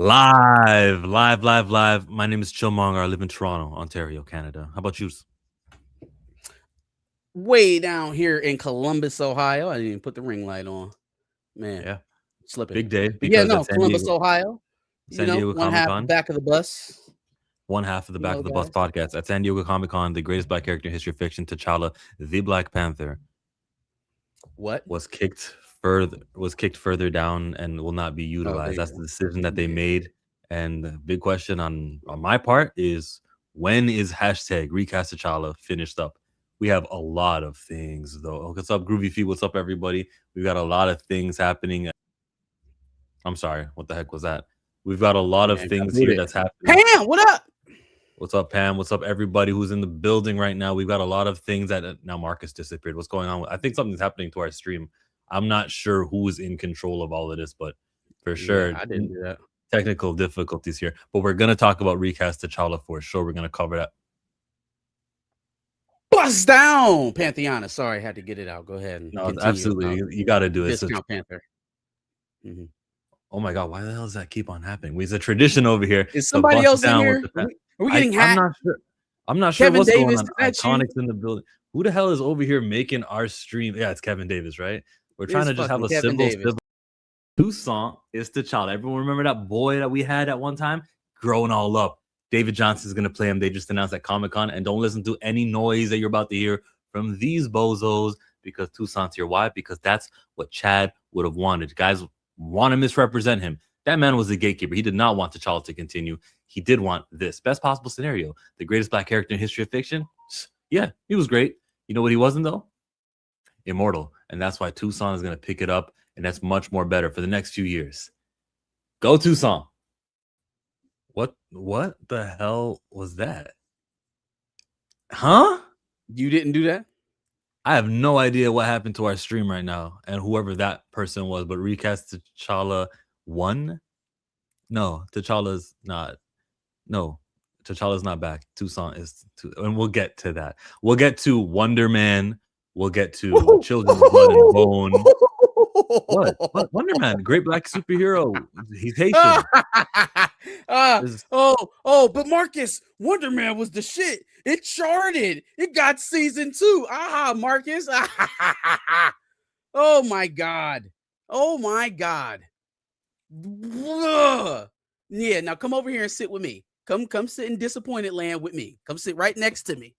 Live. My name is Chillmonger. I live in Toronto, Ontario, Canada. How about you? Way down here in Columbus, Ohio. I didn't even put the ring light on. Man, Yeah, slipping. big day But yeah, because no, at Columbus, Ohio. San Diego One Comic half Con, back of the bus. one half of the Back of the Bus Guys. podcast at San Diego Comic Con. The greatest black character in history of fiction, T'Challa, the Black Panther, What? was kicked further down and will not be Oh, there utilized. you That's go. the decision that they Yeah. made. And the big question on my part is, when is hashtag recast T'Challa finished up? We have a lot of things though. What's up, Groovy Feet? What's up, everybody? We've got a lot of things happening. I'm sorry, what the heck was that? We've got a lot of Man, got things here booted. that's happening. Pam, what up? What's up, Pam? What's up, everybody who's in the building right now? We've got a lot of things that now Marcus disappeared. What's going on? I think something's happening to our stream. I'm not sure who is in control of all of this, but for sure, Yeah, I didn't do that. technical difficulties here. But we're gonna talk about recast T'Challa for sure. We're gonna cover that. Bust down, Pantheon. Sorry, I had to get it out. Go ahead and No, continue. absolutely, you got to do it. Discount Panther. Mm-hmm. Oh my god, why the hell does that keep on happening? It's a tradition over here. Is somebody else in here? Are we getting I'm hacked? not sure. I'm not sure Kevin what's Davis, going is on. that you? Iconics in the building. Who the hell is over here making our stream? Yeah, it's Kevin Davis, right? We're trying to just have a Kevin civil. Davis. Toussaint is T'Challa. Everyone remember that boy that we had at one time? Growing all up. David Johnson's going to play him. They just announced at Comic-Con. And don't listen to any noise that you're about to hear from these bozos because Toussaint's here. Why? Because that's what Chad would have wanted. Guys want to misrepresent him. That man was the gatekeeper. He did not want T'Challa to continue. He did want this. Best possible scenario. The greatest black character in history of fiction? Yeah, he was great. You know what he wasn't, though? Immortal. And that's why Toussaint is going to pick it up. And that's much more better for the next few years. Go Toussaint. What the hell was that? Huh? You didn't do that? I have no idea what happened to our stream right now and whoever that person was, but recast T'Challa 1? No, T'Challa's not. No, T'Challa's not back. Toussaint is, and we'll get to that. We'll get to Wonder Man. We'll get to Children's Blood and Bone. What? Wonder Man, great black superhero. He's Haitian. But Marcus, Wonder Man was the shit. It charted. It got season 2. Aha, Marcus. Oh my god. Yeah, now come over here and sit with me. Come sit in disappointed land with me. Come sit right next to me.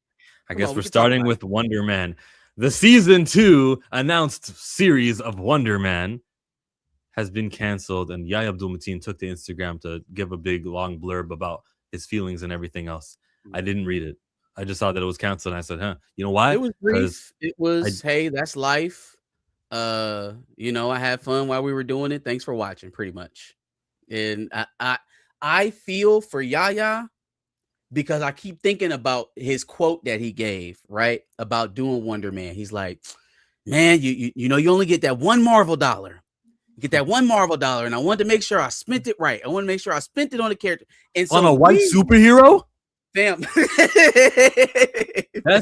I guess we're starting with Wonder Man. The season 2 announced series of Wonder Man has been canceled, and Yahya Abdul-Mateen took to Instagram to give a big long blurb about his feelings and everything else. I didn't read it. I just saw that it was canceled, and I said, you know why? It was brief. It was, hey, that's life. I had fun while we were doing it. Thanks for watching, pretty much. And I feel for Yahya because I keep thinking about his quote that he gave, right? About doing Wonder Man. He's like, man, you only get that one Marvel dollar. You get that one Marvel dollar. And I wanted to make sure I spent it right. I want to make sure I spent it on the character. And so on a white superhero? Damn. That's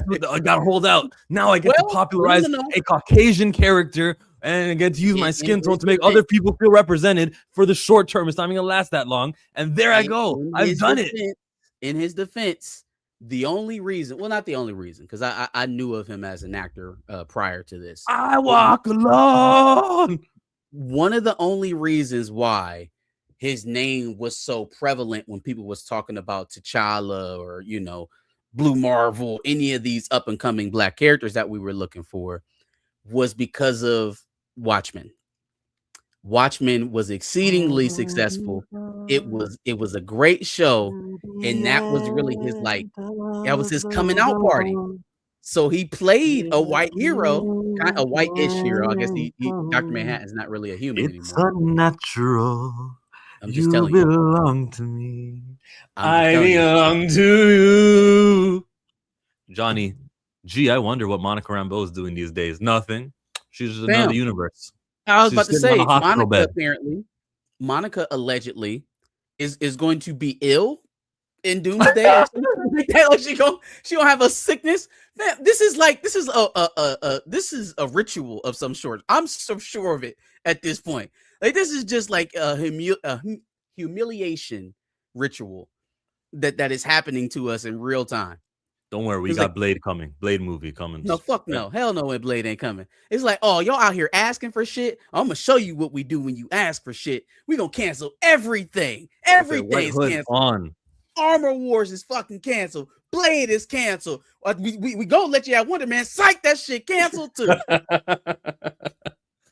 what I got to hold out. Now I get to popularize a Caucasian character and I get to use my skin tone to make other people feel represented for the short term. It's not even going to last that long. And there I go. I've done it. In his defense, the only reason, well, not the only reason, because I knew of him as an actor prior to this. I walk alone. One of the only reasons why his name was so prevalent when people was talking about T'Challa or, Blue Marvel, any of these up and coming black characters that we were looking for was because of Watchmen. Watchmen was exceedingly successful. It was a great show, and that was really that was his coming out party. So he played a white hero, kind of a white-ish hero. I guess Dr. Manhattan's not really a human anymore. It's unnatural. I'm just telling you. Belong to me. I belong to you. Johnny, gee, I wonder what Monica Rambeau is doing these days. Nothing. She's just another universe. I was about to say, Monica allegedly is going to be ill in Doomsday. she gonna have a sickness. Man, this is a ritual of some sort. I'm so sure of it at this point. Like, this is just like a humiliation ritual that is happening to us in real time. Don't worry, we It's got like, Blade coming. Blade movie coming. no, fuck no. Hell no, when Blade ain't coming. It's like, oh, y'all out here asking for shit. I'm going to show you what we do when you ask for shit. We going to cancel everything. Everything's canceled. On. Armor Wars is fucking canceled. Blade is canceled. We go let you have Wonder Man. Psych, that shit canceled too.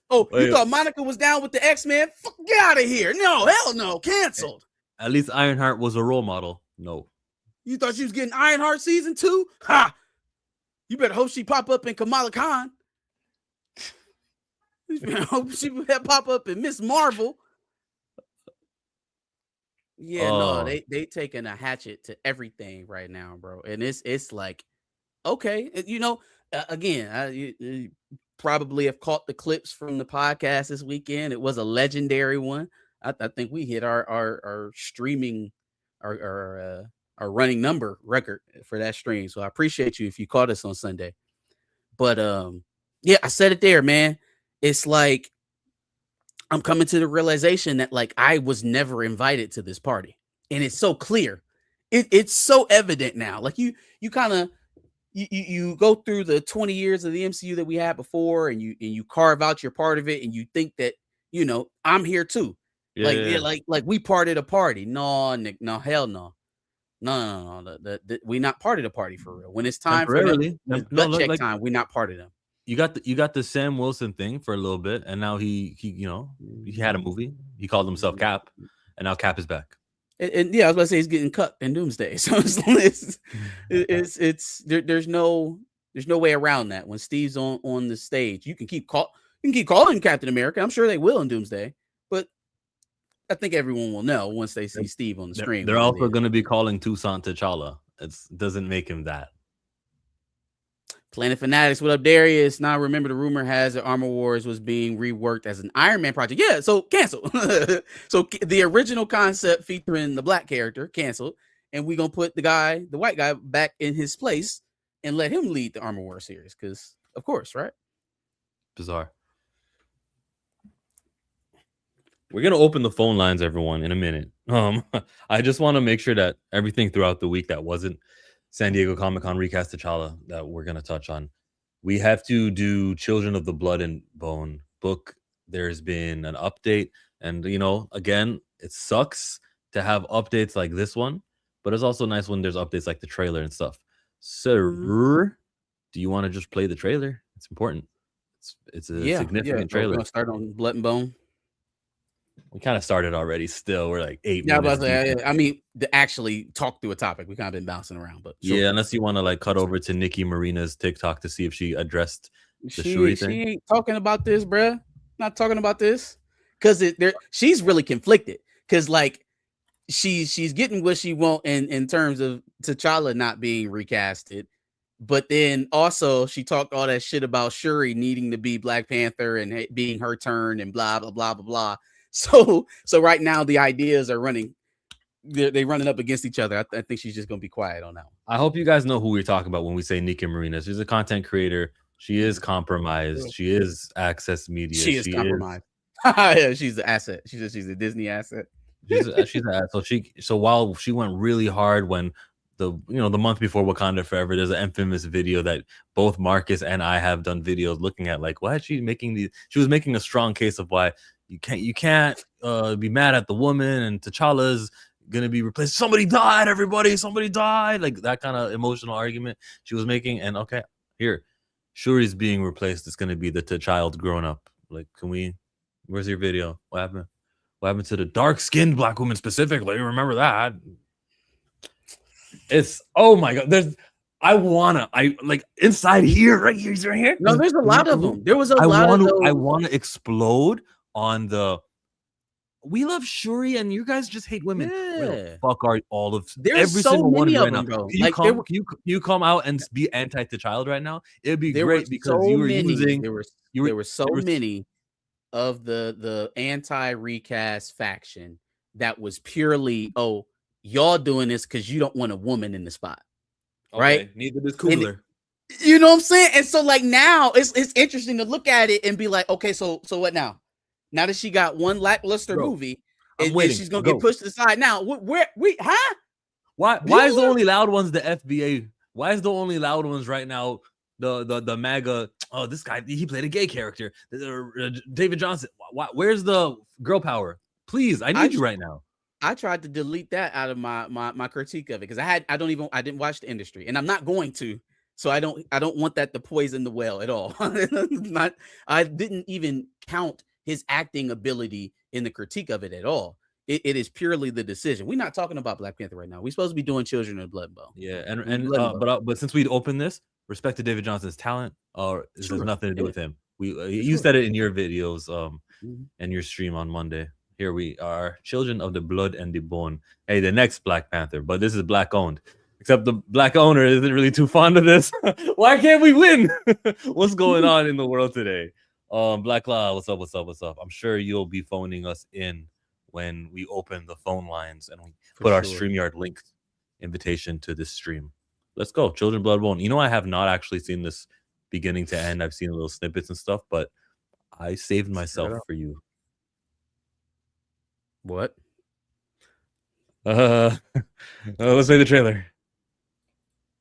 Oh, you thought Monica was down with the X-Men? Fuck, get out of here. No, hell no. Canceled. At least Ironheart was a role model. No. You thought she was getting Ironheart season 2? Ha! You better hope she pop up in Kamala Khan. You better hope she pop up in Miss Marvel. Yeah, no, they taking a hatchet to everything right now, bro. And it's like, okay, you know, again, you probably have caught the clips from the podcast this weekend. It was a legendary one. I think we hit our streaming, our running number record for that stream. So I appreciate you if you caught us on Sunday. But yeah, I said it there, man. It's like I'm coming to the realization that like I was never invited to this party. And it's so clear. It's so evident now. Like you kind of you go through the 20 years of the MCU that we had before, and you carve out your part of it, and you think that, you know, I'm here too. Yeah. Like we parted a party. No, Nick, no, hell no. No. We not part of the party for real. When it's time for butt check time, we not part of them. You got the Sam Wilson thing for a little bit, and now he you know, he had a movie. He called himself Cap, and now Cap is back. And yeah, I was about to say he's getting cut in Doomsday. So there's no way around that. When Steve's on the stage, you can keep calling Captain America. I'm sure they will in Doomsday, but I think everyone will know once they see Steve on the screen. They're also going to be calling Toussaint T'Challa. It doesn't make him that. Planet Fanatics, what up, Darius? Now remember the rumor has that Armor Wars was being reworked as an Iron Man project. Yeah, so canceled. So the original concept featuring the black character canceled, and we're gonna put the white guy, back in his place and let him lead the Armor Wars series. Because of course, right? Bizarre. We're gonna open the phone lines, everyone, in a minute. I just want to make sure that everything throughout the week that wasn't San Diego Comic-Con recast T'Challa that we're gonna touch on. We have to do Children of the Blood and Bone book. There's been an update, and you know, again, it sucks to have updates like this one, but it's also nice when there's updates like the trailer and stuff. So, do you want to just play the trailer? It's important. It's a significant trailer. We're gonna start on Blood and Bone. We kind of started already. Still, we're like 8 minutes. I mean, to actually talk through a topic, we kind of been bouncing around, but sure. Yeah, unless you want to like cut over to Nicki Marina's TikTok to see if she addressed the Shuri thing. She ain't talking about this, bruh. Not talking about this, because she's really conflicted. Because like she's getting what she want in terms of T'Challa not being recasted, but then also she talked all that shit about Shuri needing to be Black Panther and being her turn and blah blah blah blah blah. So right now the ideas are running. They're running up against each other. I think she's just gonna be quiet on that one. I hope you guys know who we're talking about when we say Nicki Marina. She's a content creator. She is compromised. She is Access Media. She is compromised. Yeah, she's the asset. She's a Disney asset. She's an asset. So while she went really hard when the month before Wakanda Forever, there's an infamous video that both Marcus and I have done videos looking at, like, why is she making these? She was making a strong case of why you can't be mad at the woman, and T'Challa's gonna be replaced. Somebody died, everybody. Somebody died. Like that kind of emotional argument she was making. And okay, here, Shuri's being replaced. It's gonna be the T'Child grown up. Like, where's your video? What happened? What happened to the dark-skinned black woman specifically? Remember that? It's, oh my god. I like inside here, right here. No, there's a lot of them. There was a lot of those. I want to explode on the. We love Shuri, and you guys just hate women. Yeah. Where the fuck are all of There's every so single one many right of now? them, bro. Can you come out and be anti-T'Child right now? It'd be great because you were using. There were so many of the anti-recast faction that was purely, oh, y'all doing this because you don't want a woman in the spot, right? Neither is cooler. You know what I'm saying? And so like now it's interesting to look at it and be like, okay, so what now? Now that she got one lackluster movie, I'm and waiting. she's gonna Go. get pushed aside now. Where we huh? Why is the only loud ones the FBA? Why is the only loud ones right now the MAGA? Oh, this guy, he played a gay character. David Johnson. Where's the girl power? Please, I need you right now. I tried to delete that out of my critique of it because I didn't watch the industry, and I'm not going to. So I don't want that to poison the well at all. I didn't even count his acting ability in the critique of it at all. It is purely the decision. We're not talking about Black Panther right now. We're supposed to be doing Children of Blood and Bone. Yeah, but since we'd opened this, respect to David Johnson's talent, this has nothing to do with him. You said it in your videos, and your stream on Monday. Here we are, Children of the Blood and the Bone. Hey, the next Black Panther, but this is Black owned. Except the Black owner isn't really too fond of this. Why can't we win? What's going on in the world today? Black Law, what's up? I'm sure you'll be phoning us in when we open the phone lines and we put our StreamYard link invitation to this stream. Let's go. Children, Blood, Bone. You know, I have not actually seen this beginning to end. I've seen little snippets and stuff, but I saved myself for you. What? Let's play the trailer.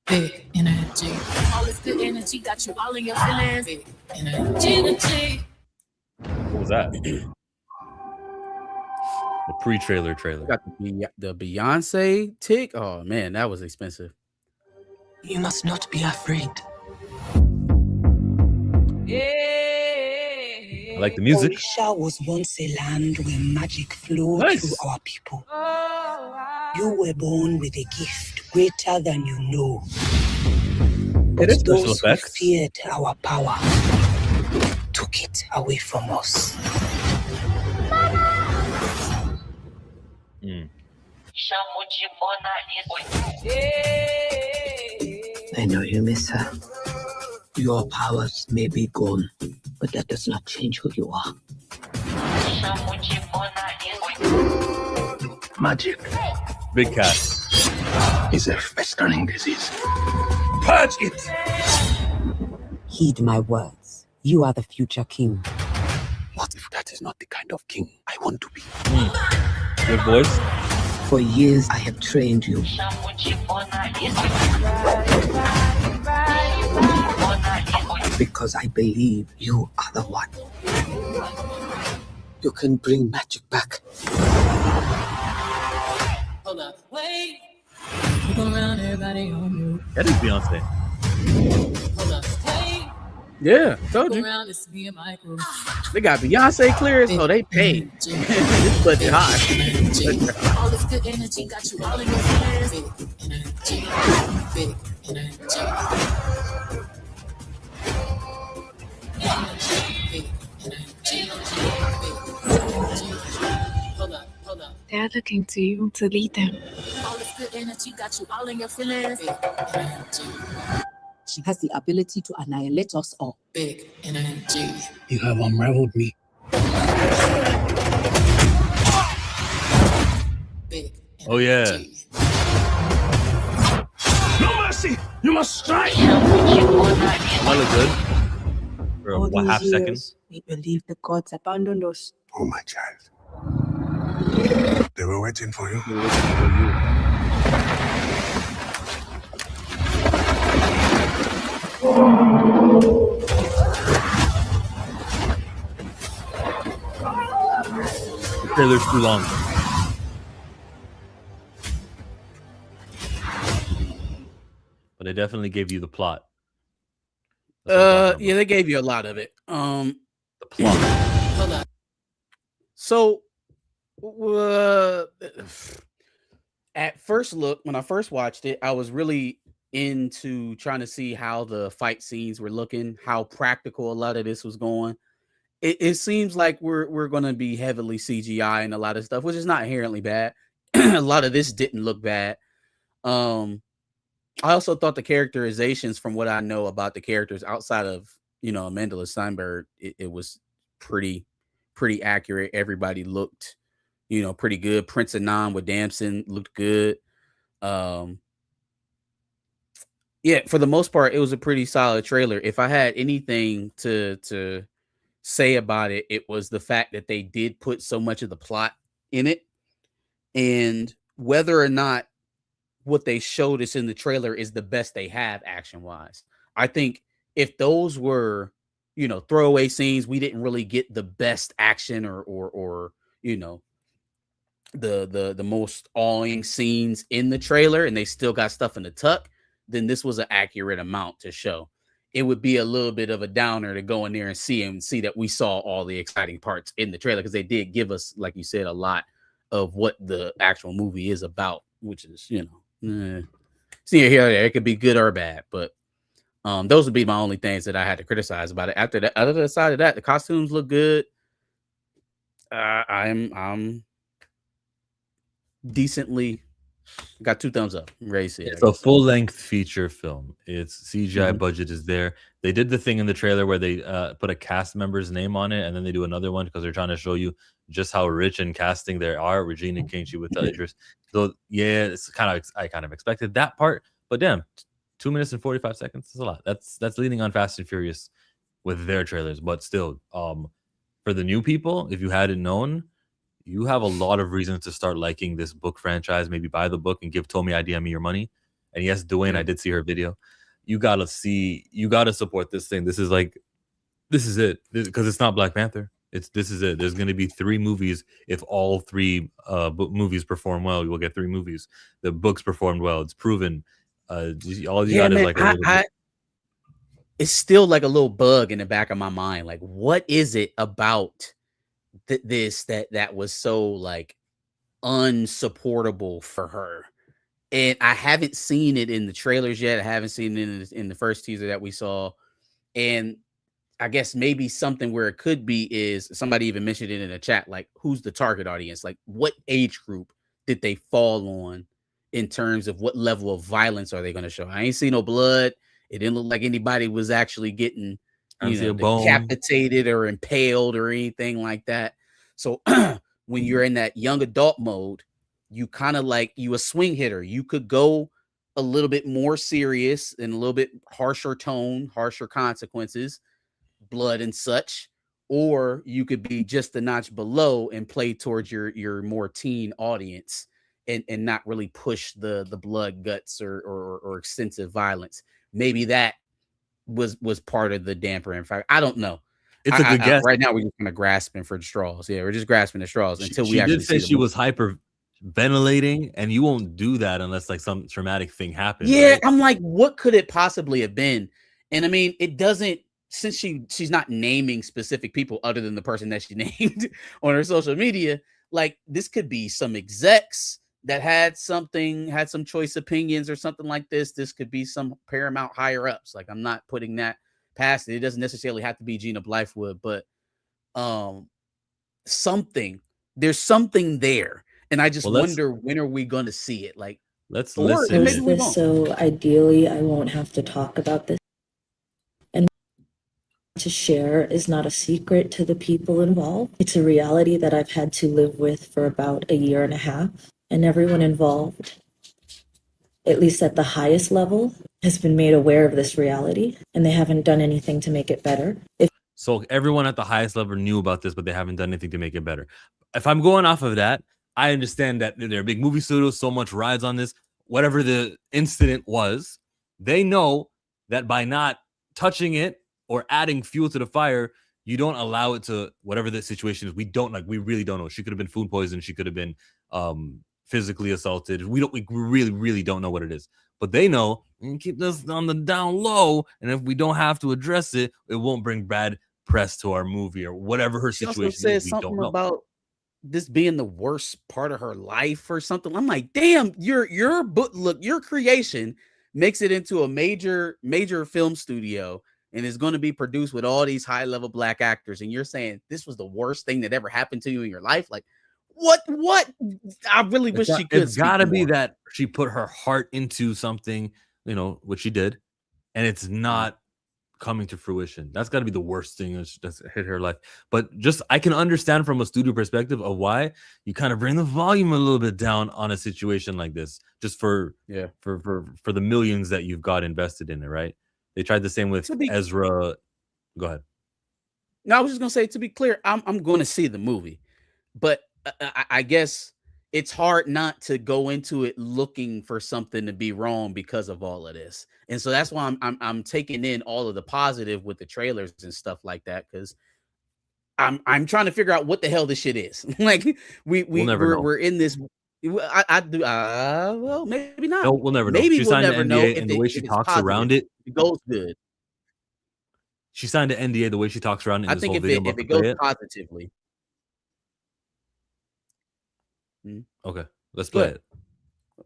Big energy. All this good energy got you all in your feelings. Big energy. What was that? The pre-trailer trailer. Got the Beyonce tick. Oh man, that was expensive. You must not be afraid. I like the music. Orisha was once a land where magic flowed through our people. You were born with a gift greater than you know. But those who feared our power took it away from us. I know you miss her. Your powers may be gone, but that does not change who you are. Magic. Big cat. Is a festering disease. Purge it! Heed my words. You are the future king. What if that is not the kind of king I want to be? Good voice. For years I have trained you. Because I believe you are the one. You can bring magic back. Hold up, wait. Look around, everybody on you. That is Beyonce. Hold up, wait. Yeah, told you. Around, it's me and Michael. They got Beyonce clearance. Oh, they paid. This budget high. All this good energy got you all in your feelings. Big energy. They're looking to you to lead them. All this good energy got you all in your feelings. She has the ability to annihilate us all. Big energy. You have unraveled me. Big Oh yeah. No mercy! You must strike! That look good. For All what, these half years, second? we believe the gods abandoned us. Oh, my child. They were waiting for you. The trailer's too long. But they definitely gave you the plot. Yeah, they gave you a lot of it. The plot. Hold up. So, at first look, when I first watched it, I was really into trying to see how the fight scenes were looking, how practical a lot of this was going. It seems like we're going to be heavily CGI and a lot of stuff, which is not inherently bad. A lot of this didn't look bad. I also thought the characterizations, from what I know about the characters outside of, Amanda Steinberg, it was pretty accurate. Everybody looked, pretty good. Prince Anand with Damson looked good. Yeah, for the most part, it was a pretty solid trailer. If I had anything to say about it, it was the fact that they did put so much of the plot in it, and whether or not what they showed us in the trailer is the best they have action wise. I think if those were, throwaway scenes, we didn't really get the best action or the most awing scenes in the trailer, and they still got stuff in the tuck, then this was an accurate amount to show. It would be a little bit of a downer to go in there and see that we saw all the exciting parts in the trailer, because they did give us, like you said, a lot of what the actual movie is about, which is, see here or there. It could be good or bad, but those would be my only things that I had to criticize about it. After that, other side of that, the costumes look good. I'm decently got 2 thumbs up. I'm ready to see it. It's a full-length feature film. Its CGI budget is there. They did the thing in the trailer where they put a cast member's name on it, and then they do another one because they're trying to show you just how rich in casting they are. Regina King, she with Idris. So yeah, it's I kind of expected that part, but damn, 2 minutes and 45 seconds is a lot. That's leaning on Fast and Furious with their trailers, but still, for the new people, if you hadn't known, you have a lot of reasons to start liking this book franchise. Maybe buy the book and give Tomi Adeyemi your money. And yes, Dwayne, I did see her video. You gotta support this thing. This is it, because it's not Black Panther. This is it. There's gonna be 3 movies. If all 3 movies perform well, you will get 3 movies. The books performed well. It's proven. All you got is like a little bit. It's still like a little bug in the back of my mind. Like, what is it about this that was so like unsupportable for her? And I haven't seen it in the trailers yet. I haven't seen it in the first teaser that we saw. And I guess maybe something where it could be is, somebody even mentioned it in the chat, like, who's the target audience? Like, what age group did they fall on in terms of what level of violence are they going to show? I ain't seen no blood. It didn't look like anybody was actually getting decapitated or impaled or anything like that. So when you're in that young adult mode, you kind of like, you a swing hitter. You could go a little bit more serious and a little bit harsher tone, harsher consequences, blood and such, or you could be just a notch below and play towards your more teen audience and not really push the blood, guts, or extensive violence. Maybe that was part of the damper. In fact, I don't know. It's a good guess. Right now, we're just kind of grasping for the straws. Yeah, we're just grasping the straws until we actually. Did say she was hyperventilating, and you won't do that unless like some traumatic thing happens. Yeah, right? I'm like, what could it possibly have been? And I mean, it doesn't, since she's not naming specific people other than the person that she named on her social media. Like, this could be some execs that had some choice opinions or something like this. This could be some Paramount higher ups. Like, I'm not putting that past it. It doesn't necessarily have to be Gina Blythewood, but there's something there. And I just wonder, when are we going to see it? Like, let's listen. Maybe we won't. So ideally, I won't have to talk about this. And to share is not a secret to the people involved. It's a reality that I've had to live with for about a year and a half. And everyone involved, at least at the highest level, has been made aware of this reality, and they haven't done anything to make it better. So everyone at the highest level knew about this, but they haven't done anything to make it better. If I'm going off of that, I understand that they're big movie studios, so much rides on this. Whatever the incident was, they know that by not touching it or adding fuel to the fire, you don't allow it to, whatever the situation is. We really don't know. She could have been food poisoned. She could have been physically assaulted. We really don't know what it is, but they know, and keep this on the down low. And if we don't have to address it, it won't bring bad press to our movie or whatever her situation is. We don't know about this being the worst part of her life or something. I'm like, damn, your book, look, your creation makes it into a major film studio and is going to be produced with all these high level Black actors. And you're saying this was the worst thing that ever happened to you in your life? Like, what? I really wish she could. It's got to be that she put her heart into something, what she did, and it's not coming to fruition. That's got to be the worst thing that's hit her life. But just, I can understand from a studio perspective of why you kind of bring the volume a little bit down on a situation like this, just for the millions that you've got invested in it, right? They tried the same with Ezra. Go ahead. No, I was just gonna say, to be clear, I'm going to see the movie, but I guess it's hard not to go into it looking for something to be wrong because of all of this. And so that's why I'm taking in all of the positive with the trailers and stuff like that, because I'm trying to figure out what the hell this shit is. Like We'll never know. we're in this. I do. Well, maybe not. No, we'll never know. Maybe She we'll signed never the know NDA, if and the way she it's talks positive, around it, if it goes good. she signed the NDA. The way she talks around it in I this think whole if video it about if to it play goes it. positively. Okay, let's Go play ahead. it.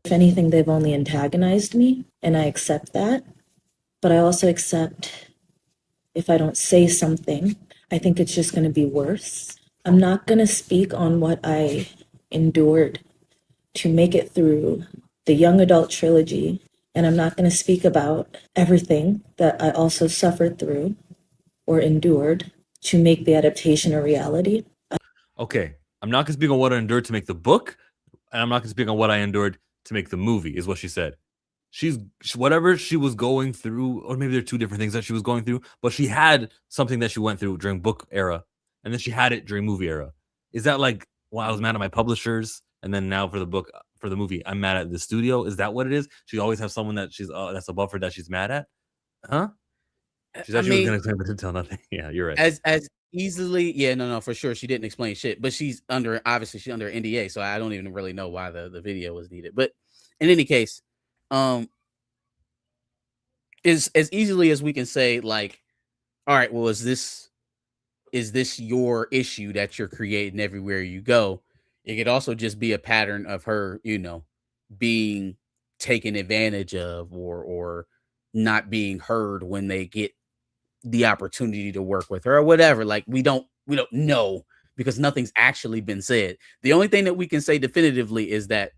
If anything, they've only antagonized me, and I accept that. But I also accept if I don't say something, I think it's just going to be worse. I'm not going to speak on what I endured to make it through the young adult trilogy, and I'm not going to speak about everything that I also suffered through or endured to make the adaptation a reality. Okay, I'm not gonna speak on what I endured to make the book, and I'm not gonna speak on what I endured to make the movie, is what she said. Whatever she was going through, or maybe there are two different things that she was going through, but she had something that she went through during book era, and then she had it during movie era. Is that like, well, I was mad at my publishers, and then now for the book, for the movie, I'm mad at the studio? Is that what it is? She always has someone that she's that's above her that she's mad at? Huh? She I said she was mean, gonna explain, but didn't tell nothing. Yeah, you're right. as easily, yeah, no, for sure, she didn't explain shit, but she's under, obviously she's under NDA, so I don't even really know why the video was needed. But in any case, is as easily as we can say, like, all right, well, is this your issue that you're creating everywhere you go? It could also just be a pattern of her, being taken advantage of, or not being heard when they get the opportunity to work with her or whatever. Like, we don't know, because nothing's actually been said. The only thing that we can say definitively is that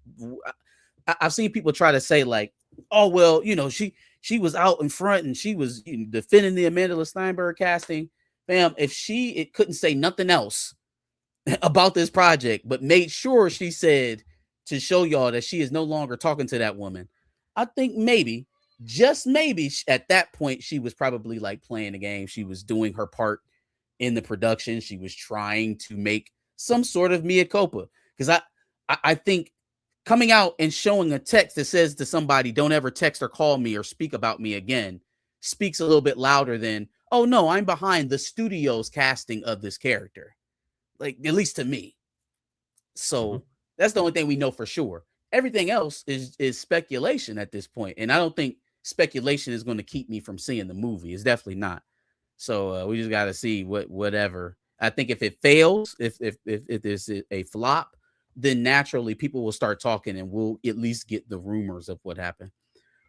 I've seen people try to say, like, oh, well, she was out in front and she was defending the Amanda Steinberg casting. Fam, if it couldn't say nothing else about this project, but made sure she said to show y'all that she is no longer talking to that woman, I think maybe, just maybe, at that point, she was probably like playing the game. She was doing her part in the production. She was trying to make some sort of mea culpa. Because I think coming out and showing a text that says to somebody, don't ever text or call me or speak about me again, speaks a little bit louder than, oh no, I'm behind the studio's casting of this character. Like, at least to me. So that's the only thing we know for sure. Everything else is speculation at this point. And I don't think speculation is going to keep me from seeing the movie. It's definitely not. So we just got to see whatever. I think if it fails, if there's a flop, then naturally people will start talking and we'll at least get the rumors of what happened.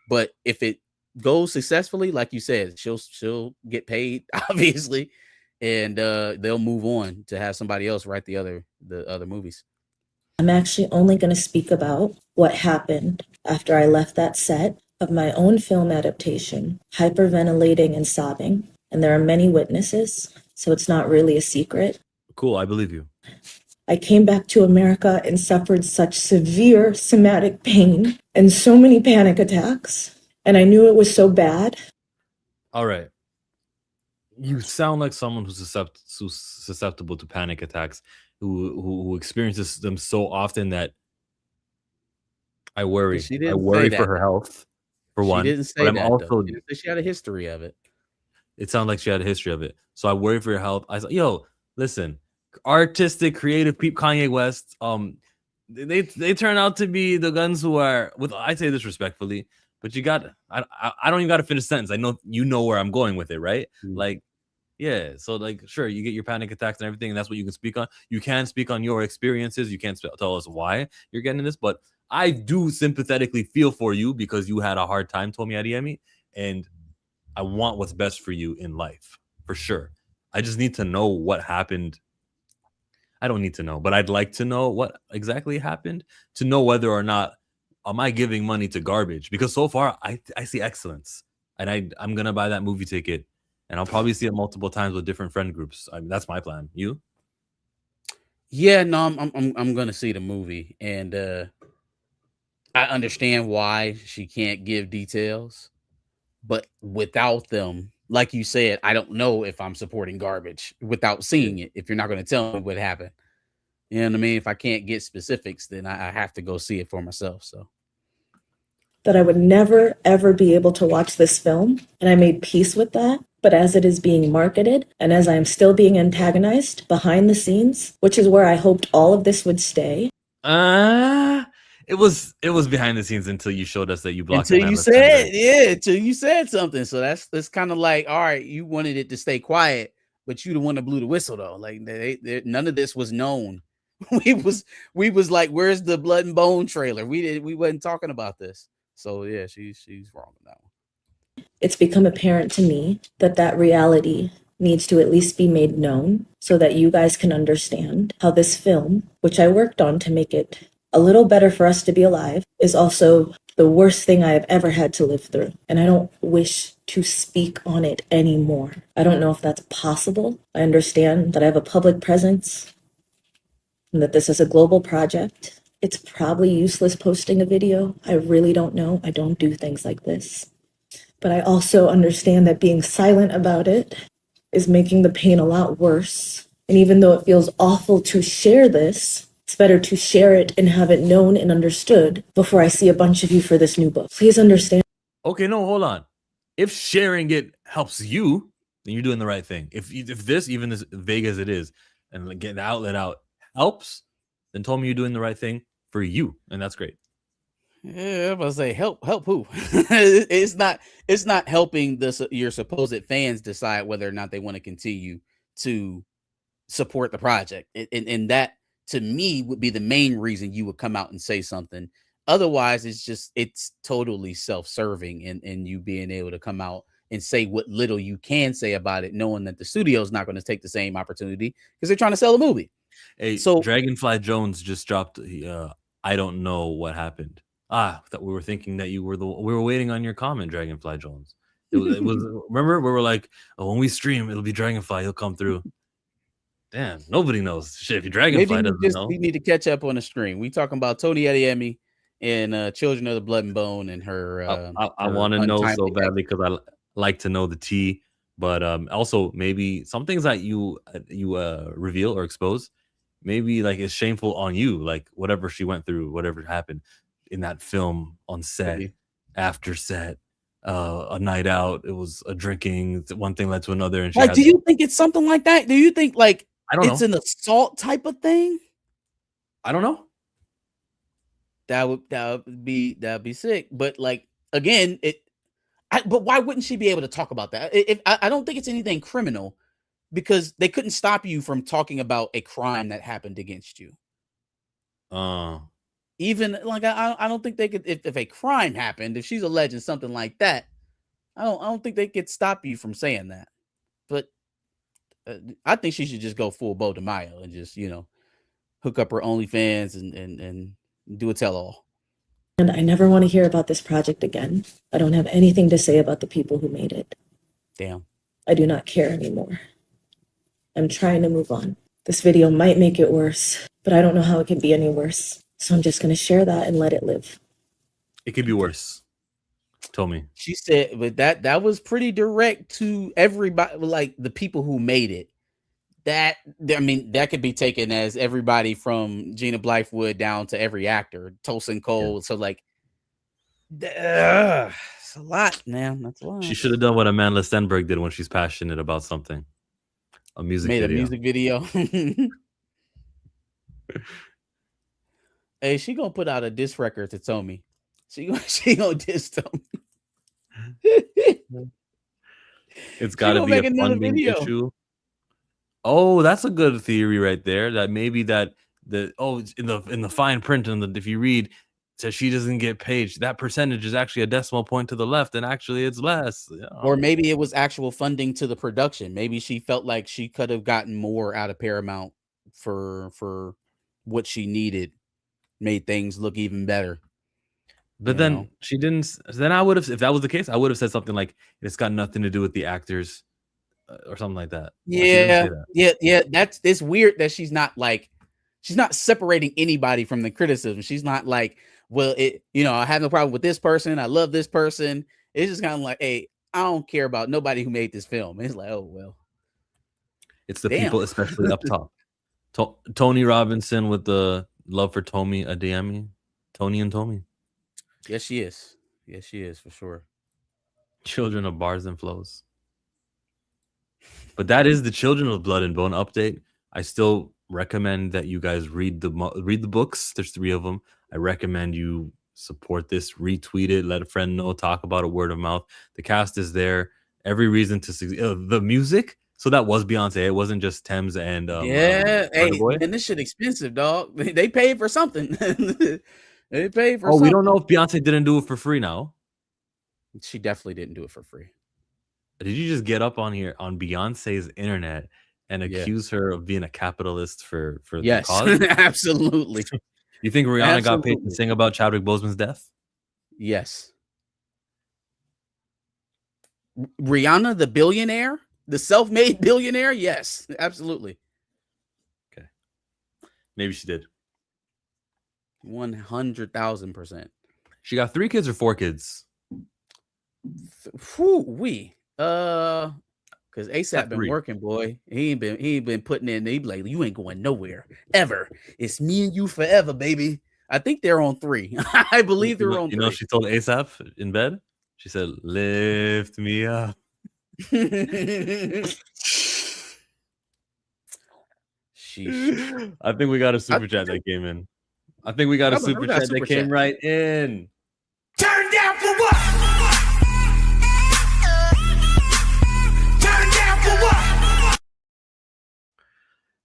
But if it goes successfully, like you said, she'll get paid, obviously, and they'll move on to have somebody else write the other movies. I'm actually only going to speak about what happened after I left that set of my own film adaptation, hyperventilating and sobbing. And there are many witnesses, so it's not really a secret. Cool, I believe you. I came back to America and suffered such severe somatic pain and so many panic attacks. And I knew it was so bad. All right. You sound like someone who's susceptible to panic attacks, who experiences them so often that I worry. I worry for her health, for one. She didn't say but that, I'm also, though. She didn't say she had a history of it. It sounds like she had a history of it. So I worry for your health. I was like, yo, listen, artistic, creative people, Kanye West, they turn out to be the guns who are, I say this respectfully, but you got, I don't even got to finish a sentence. I know you know where I'm going with it, right? Like, yeah. So like, sure, you get your panic attacks and everything, and that's what you can speak on. You can speak on your experiences. You can't tell us why you're getting this, but I do sympathetically feel for you because you had a hard time, Tomi Adeyemi, and I want what's best for you in life, for sure. I just need to know what happened. I don't need to know, but I'd like to know what exactly happened to know whether or not am I giving money to garbage? Because so far I see excellence, and I'm gonna buy that movie ticket, and I'll probably see it multiple times with different friend groups. I mean, that's my plan. You? Yeah, no, I'm gonna see the movie, and I understand why she can't give details, but without them, like you said, I don't know if I'm supporting garbage without seeing it. If you're not going to tell me what happened, You know what I mean? If I can't get specifics, then I have to go see it for myself. So that I would never, ever be able to watch this film, and I made peace with that. But as it is being marketed, and as I am still being antagonized behind the scenes, which is where I hoped all of this would stay. It was behind the scenes until you showed us that you blocked until you said something. So that's kind of like, all right, you wanted it to stay quiet, but you the one that blew the whistle though. Like none of this was known. we was like, where's the Blood and Bone trailer? We wasn't talking about this. So yeah, she's wrong on that one. It's become apparent to me that reality needs to at least be made known so that you guys can understand how this film, which I worked on to make it a little better for us to be alive, is also the worst thing I have ever had to live through. And I don't wish to speak on it anymore. I don't know if that's possible. I understand that I have a public presence and that this is a global project. It's probably useless posting a video. I really don't know. I don't do things like this. But I also understand that being silent about it is making the pain a lot worse. And even though it feels awful to share this, it's better to share it and have it known and understood before I see a bunch of you for this new book. Please understand. Okay, no, hold on. If sharing it helps you, then you're doing the right thing. If this, even as vague as it is, and like getting the outlet out helps, then tell me you're doing the right thing for you, and that's great. Yeah, I'm gonna say help who? it's not helping your supposed fans decide whether or not they want to continue to support the project, and that to me would be the main reason you would come out and say something. Otherwise, it's totally self-serving, and you being able to come out and say what little you can say about it, knowing that the studio's not going to take the same opportunity because they're trying to sell a movie. Hey, so Dragonfly Jones just dropped. I don't know what happened. That we were thinking that you were we were waiting on your comment, Dragonfly Jones. It was remember we were like, oh, when we stream, it'll be Dragonfly. He'll come through. Damn, nobody knows. Shit, if you Dragonfly doesn't know. We need to catch up on the stream. We talking about Tony Adeyemi and Children of the Blood and Bone and her. I want to know so badly because I like to know the tea, but also maybe some things that you reveal or expose, maybe like it's shameful on you, like whatever she went through, whatever happened in that film on set, after set, a night out. It was a drinking. One thing led to another, and do you think it's something like that? Do you think like I don't know, it's an assault type of thing? I don't know. That would be sick. But like again, but why wouldn't she be able to talk about that? I don't think it's anything criminal because they couldn't stop you from talking about a crime that happened against you. Even like I don't think they could if a crime happened, if she's alleging something like that, I don't think they could stop you from saying that. But I think she should just go full Bo DeMaio and just hook up her OnlyFans and do a tell-all. And I never want to hear about this project again. I don't have anything to say about the people who made it. Damn. I do not care anymore. I'm trying to move on. This video might make it worse, but I don't know how it can be any worse. So I'm just going to share that and let it live. It could be worse. Tell me. She said, but that was pretty direct to everybody, like the people who made it. That could be taken as everybody from Gina Blythewood down to every actor, Tosin Cole. Yeah. So like, it's a lot, man. That's a lot. She should have done what Amanda Stenberg did when she's passionate about something. A music video. Hey, she gonna put out a diss record to Tommy. She gonna diss Tommy. It's got to be a funding issue. Oh, that's a good theory right there. That maybe in the fine print and if you read, says she doesn't get paid. That percentage is actually a decimal point to the left, and actually it's less. Or maybe it was actual funding to the production. Maybe she felt like she could have gotten more out of Paramount for what she needed. Made things look even better. But then she didn't. Then I would have, if that was the case, I would have said something like it's got nothing to do with the actors or something like that. Yeah. It's weird that she's not separating anybody from the criticism. She's not like, well, I have no problem with this person. I love this person. It's just kind of like, hey, I don't care about nobody who made this film. It's like, oh well. It's the people, especially up top. Tony Robinson with the love for Tommy Adeyemi. Tony and Tommy. Yes, she is. Yes, she is for sure. Children of Bars and Flows. But that is the Children of Blood and Bone update. I still recommend that you guys read the books. There's 3 of them. I recommend you support this, retweet it, let a friend know, talk about it, word of mouth. The cast is there. Every reason to succeed. The music. So that was Beyonce. It wasn't just Thames and hey, Boy. man, this shit expensive, dog. They paid for something. They paid for. We don't know if Beyonce didn't do it for free now. She definitely didn't do it for free. Did you just get up on here on Beyonce's internet and accuse her of being a capitalist for the cause? Absolutely. You think Rihanna got paid to sing about Chadwick Boseman's death? Yes. Rihanna, the billionaire, the self-made billionaire? Yes, absolutely. Okay. Maybe she did. 100,000%. She got 3 kids or 4 kids? Because ASAP been working, boy. He ain't been putting in. He be like, you ain't going nowhere ever. It's me and you forever, baby. I think they're on 3. I believe they're on 3. You know, she told ASAP in bed. She said, "Lift me up." I think we got a super chat that came in. Right in. Turn down for what?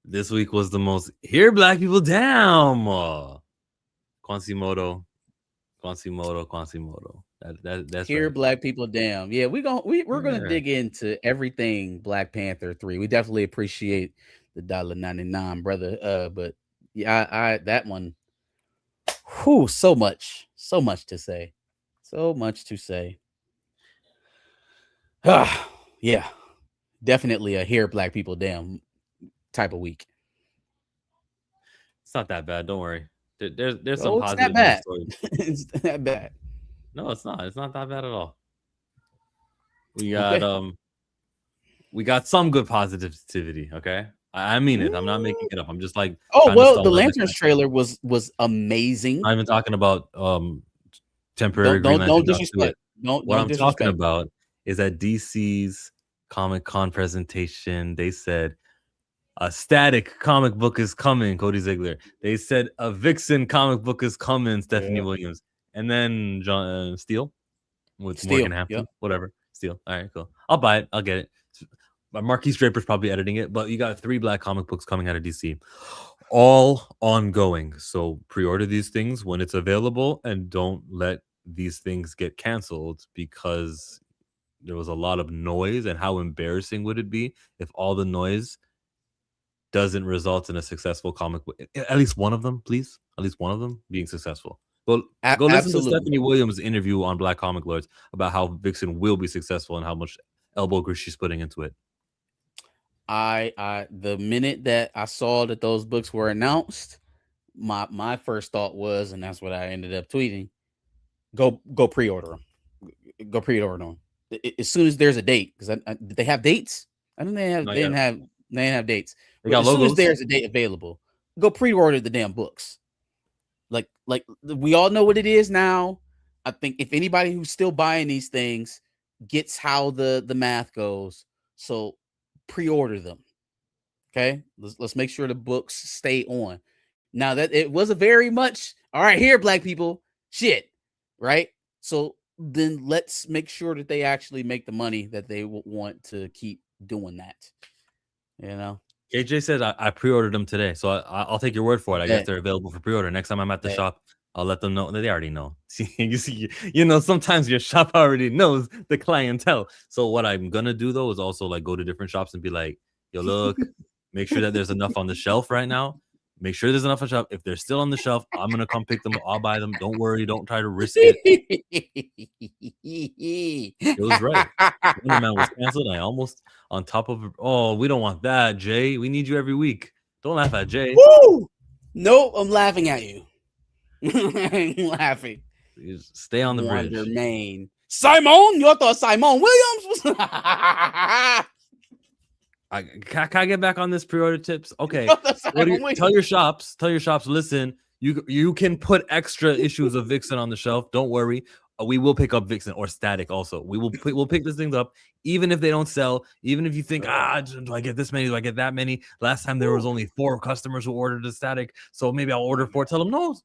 This week was the most hear black people down. Quasimodo. That's hear right. black people down. Yeah, we're gonna dig into everything Black Panther 3. We definitely appreciate the $1.99, brother. But yeah, I that one. Whew, so much to say. Yeah, definitely a hear black people down type of week. It's not that bad. Don't worry. There's some positive stories. It's that bad. No, it's not. It's not that bad at all. We got we got some good positivity. Okay, I mean it. I'm not making it up. I'm just like, the Lanterns trailer was amazing. I'm even talking about temporary. Don't disrespect. What I'm talking about is at DC's Comic-Con presentation, they said a static comic book is coming, Cody Ziegler. They said a Vixen comic book is coming, Stephanie Williams. And then John Steele with Morgan Hampton. Whatever. Steele. All right, cool. I'll buy it. I'll get it. Marquise Draper's probably editing it, but you got 3 black comic books coming out of DC. All ongoing. So pre-order these things when it's available and don't let these things get canceled, because there was a lot of noise, and how embarrassing would it be if all the noise doesn't result in a successful comic book? At least one of them, please. At least one of them being successful. Go listen to Stephanie Williams' interview on Black Comic Lords about how Vixen will be successful and how much elbow grease she's putting into it. The minute that I saw that those books were announced, my first thought was, and that's what I ended up tweeting, go pre-order them. Go pre-order them as soon as there's a date. Because did they have dates? I don't think they didn't have dates. They got as logos. Soon as there's a date available, go pre-order the damn books. Like we all know what it is now. I think if anybody who's still buying these things gets how the math goes, so pre-order them. Okay, let's make sure the books stay on. Now that it was a very much all right here, black people, shit, right? So then let's make sure that they actually make the money that they want to keep doing that. You know. KJ said I pre-ordered them today, so I'll take your word for it. I guess they're available for pre-order. Next time I'm at the shop, I'll let them know. They already know. You know, sometimes your shop already knows the clientele. So what I'm gonna do though is also like go to different shops and be like, yo, look, make sure that there's enough on the shelf right now. Make sure there's enough on the shelf. If they're still on the shelf, I'm gonna come pick them up. I'll buy them. Don't worry. Don't try to risk it. It was right. Wonder Man was canceled. I almost on top of. Oh, we don't want that, Jay. We need you every week. Don't laugh at Jay. Woo! Nope, I'm laughing at you. I'm laughing. Just stay on the bridge. Main. Simon, you thought Simon Williams was. Can I get back on this pre-order tips? Okay. Tell your shops. Listen, you can put extra issues of Vixen on the shelf. Don't worry. We will pick up Vixen or Static also. We'll pick these things up, even if they don't sell. Even if you think, do I get this many? Do I get that many? Last time there was only 4 customers who ordered the Static, so maybe I'll order 4. Tell them no,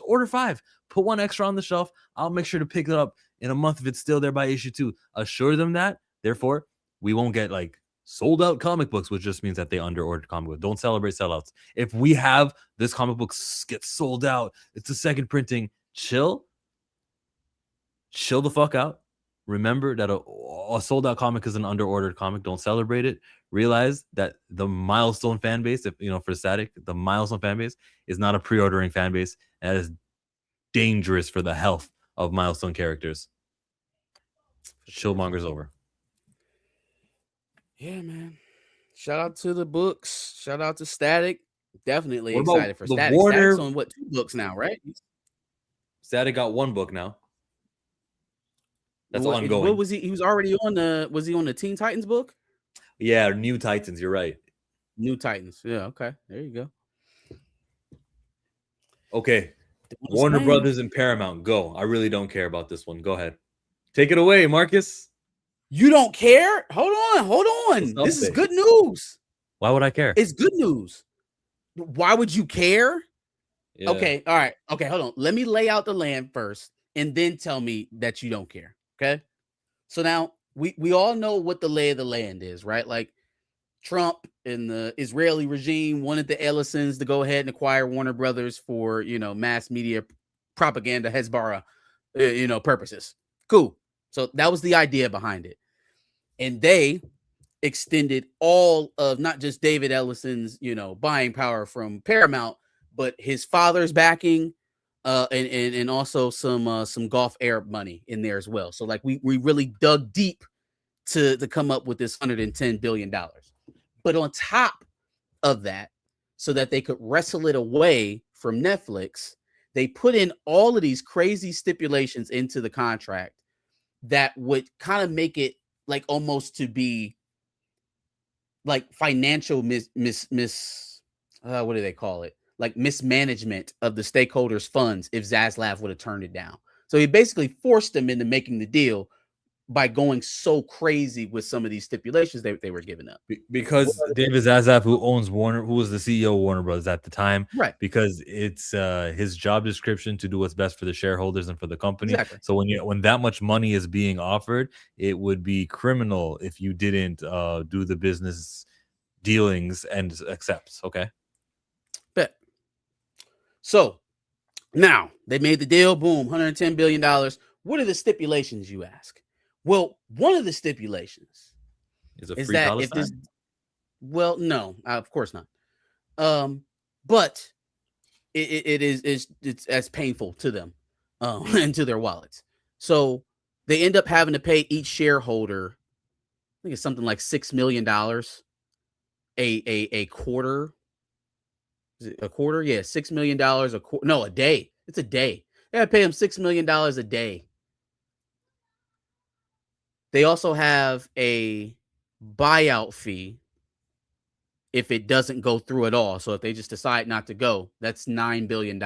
order 5. Put 1 extra on the shelf. I'll make sure to pick it up in a month if it's still there by issue 2. Assure them that. Therefore, we won't get like sold out comic books, which just means that they under ordered comic books. Don't celebrate sellouts. If we have this comic book get sold out, it's the second printing. Chill the fuck out. Remember that a sold out comic is an under ordered comic. Don't celebrate it. Realize that the milestone fan base, if for Static, the milestone fan base is not a pre-ordering fan base. And that is dangerous for the health of milestone characters. Chillmonger's over. Yeah, man. Shout out to the books. Shout out to Static. Definitely excited for Static. Static's on 2 books now, right? Static got 1 book now. That's ongoing. What was he? He was already on the. Was he on the Teen Titans book? Yeah, New Titans. You're right. New Titans. Yeah. Okay. There you go. Okay. Warner Brothers and Paramount. Go. I really don't care about this one. Go ahead. Take it away, Marcus. You don't care? Hold on. This is good news. Why would I care? It's good news. Why would you care? Yeah. Okay. All right. Okay. Hold on. Let me lay out the land first and then tell me that you don't care. Okay. So now we all know what the lay of the land is, right? Like Trump and the Israeli regime wanted the Ellisons to go ahead and acquire Warner Brothers for, mass media propaganda, Hezbollah, purposes. Cool. So that was the idea behind it. And they extended all of not just David Ellison's, buying power from Paramount, but his father's backing, and also some Gulf Arab money in there as well. So like we really dug deep to come up with this $110 billion. But on top of that, so that they could wrestle it away from Netflix, they put in all of these crazy stipulations into the contract that would kind of make it like almost to be like financial what do they call it? Like mismanagement of the stakeholders' funds if Zaslav would have turned it down. So he basically forced them into making the deal by going so crazy with some of these stipulations they were giving up. Because David Zaslav, who owns Warner, who was the CEO of Warner Brothers at the time, right? Because it's his job description to do what's best for the shareholders and for the company. Exactly. So when that much money is being offered, it would be criminal if you didn't do the business dealings and accepts. Okay. Bet. So now they made the deal. Boom, $110 billion. What are the stipulations, you ask? Well, one of the stipulations is that Palestine? If this, well, no, of course not. But it's as painful to them and to their wallets. So they end up having to pay each shareholder, I think it's something like $6 million a quarter. Is it a quarter? Yeah, $6 million a quarter. No, a day. It's a day. They gotta pay them $6 million a day. They also have a buyout fee if it doesn't go through at all. So if they just decide not to go, that's $9 billion.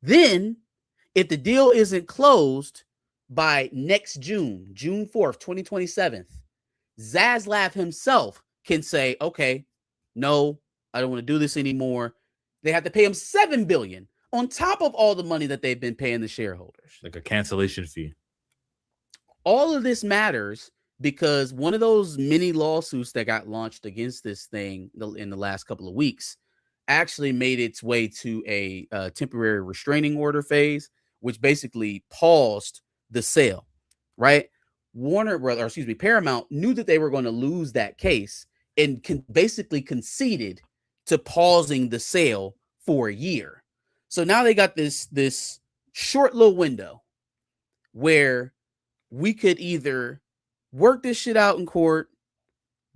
Then, if the deal isn't closed by next June 4th, 2027, Zaslav himself can say, okay, no, I don't want to do this anymore. They have to pay him $7 billion on top of all the money that they've been paying the shareholders. Like a cancellation fee. All of this matters because one of those mini lawsuits that got launched against this thing in the last couple of weeks actually made its way to a temporary restraining order phase, which basically paused the sale, right? Paramount knew that they were going to lose that case and basically conceded to pausing the sale for a year. So now they got this short little window where we could either work this shit out in court,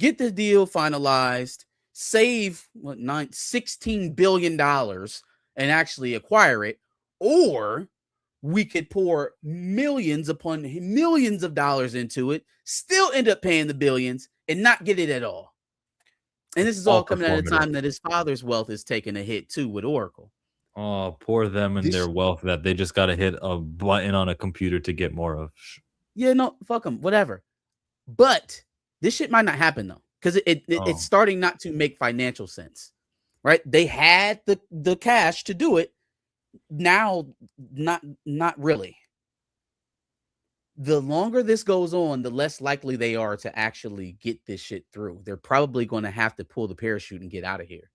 get the deal finalized, save $16 billion and actually acquire it, or we could pour millions upon millions of dollars into it, still end up paying the billions, and not get it at all. And this is all coming at a time that his father's wealth is taking a hit too with Oracle. Oh, poor them and their wealth that they just got to hit a button on a computer to get more of. Yeah, no, fuck them, whatever. But this shit might not happen though, because it's starting not to make financial sense, right? They had the cash to do it. Now, not really. The longer this goes on, the less likely they are to actually get this shit through. They're probably going to have to pull the parachute and get out of here.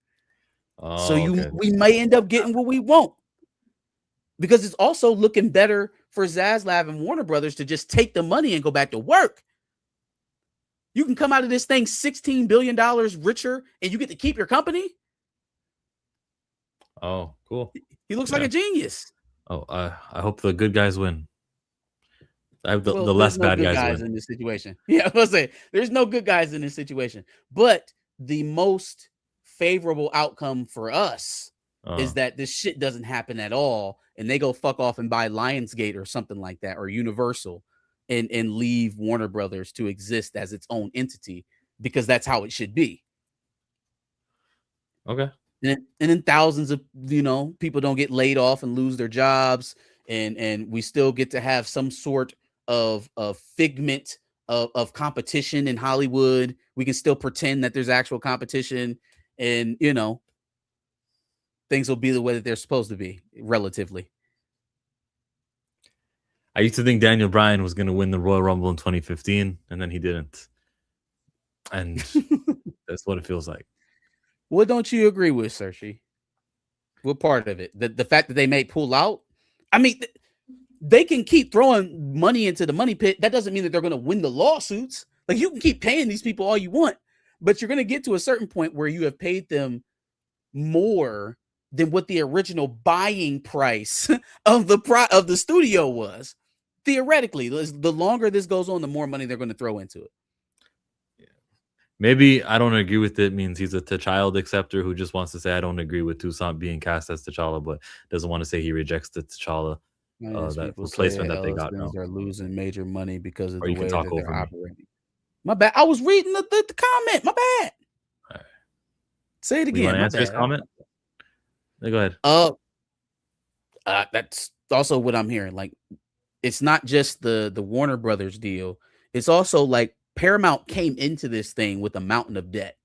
We may end up getting what we want, because it's also looking better for Zaslav and Warner Brothers to just take the money and go back to work. You can come out of this thing $16 billion richer, and you get to keep your company. Oh, cool. He looks like a genius. Oh, I hope the good guys win. The less bad guys win in this situation. Yeah, I was say there's no good guys in this situation, but the most favorable outcome for us is that this shit doesn't happen at all, and they go fuck off and buy Lionsgate or something like that, or Universal, and leave Warner Brothers to exist as its own entity, because that's how it should be. Okay. And then thousands of people don't get laid off and lose their jobs, and we still get to have some sort of figment of competition in Hollywood. We can still pretend that there's actual competition, and things will be the way that they're supposed to be, relatively. I used to think Daniel Bryan was going to win the Royal Rumble in 2015, and then he didn't. And that's what it feels like. What don't you agree with, Saoirse? What part of it? The fact that they may pull out? I mean, they can keep throwing money into the money pit. That doesn't mean that they're going to win the lawsuits. Like, you can keep paying these people all you want, but you're going to get to a certain point where you have paid them more than what the original buying price of the studio was. Theoretically, the longer this goes on, the more money they're going to throw into it. Maybe I don't agree with it means he's a T'Challa acceptor who just wants to say I don't agree with Toussaint being cast as T'Challa, but doesn't want to say he rejects the T'Challa that replacement that they got now. Are losing major money because of or the you way can talk that over they're me. operating. My bad. I was reading the comment. My bad. All right. Say it again. You want to answer his comment? Yeah, go ahead. That's also what I'm hearing. Like, it's not just the Warner Brothers deal. It's also like Paramount came into this thing with a mountain of debt.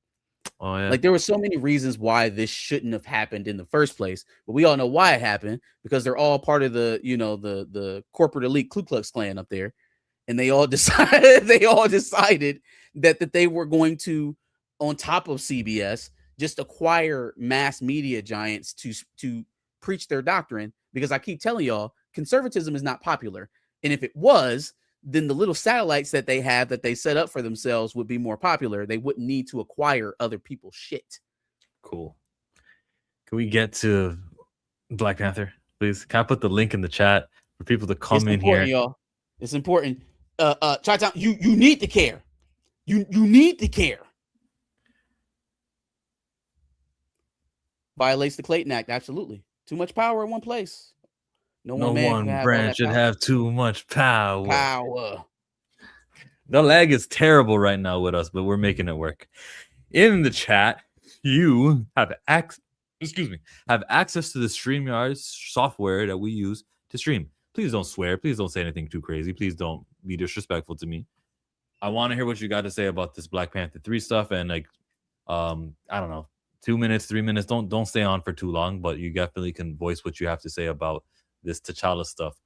Oh yeah. Like, there were so many reasons why this shouldn't have happened in the first place, but we all know why it happened, because they're all part of the corporate elite Ku Klux Klan up there, and they all decided that they were going to, on top of CBS, just acquire mass media giants to preach their doctrine. Because I keep telling y'all, conservatism is not popular, and if it was, then the little satellites that they have that they set up for themselves would be more popular. They wouldn't need to acquire other people's shit. Cool. Can we get to Black Panther, please? Can I put the link in the chat for people to come in here? Y'all. It's important. Chi-Town, you need to care. You need to care. Violates the Clayton Act, absolutely. Too much power in one place. No one branch should have too much power. The lag is terrible right now with us, but we're making it work. In the chat, you have access to the StreamYard software that we use to stream. Please don't swear. Please don't say anything too crazy. Please don't be disrespectful to me. I want to hear what you got to say about this Black Panther 3 stuff, and I don't know, 2 minutes, 3 minutes. Don't stay on for too long, but you definitely can voice what you have to say about this T'Challa stuff.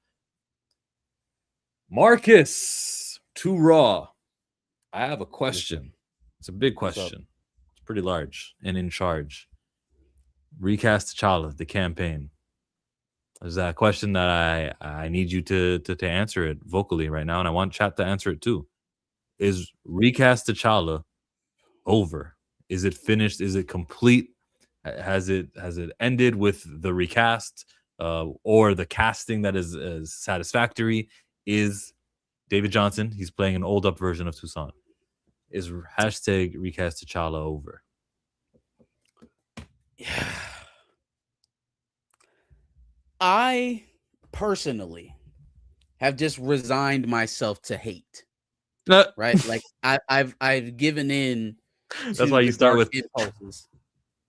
Marcus, too raw. I have a question. It's a big question. It's pretty large and in charge. Recast T'Challa, the campaign. Is that a question that I need you to answer it vocally right now, and I want chat to answer it too. Is recast T'Challa over? Is it finished? Is it complete? Has it ended with the recast? Or the casting that is satisfactory? Is David Johnson, he's playing an old up version of Toussaint. Is hashtag recast T'Challa over? Yeah. I personally have just resigned myself to hate. right? Like I've given in. That's why you start with impulses.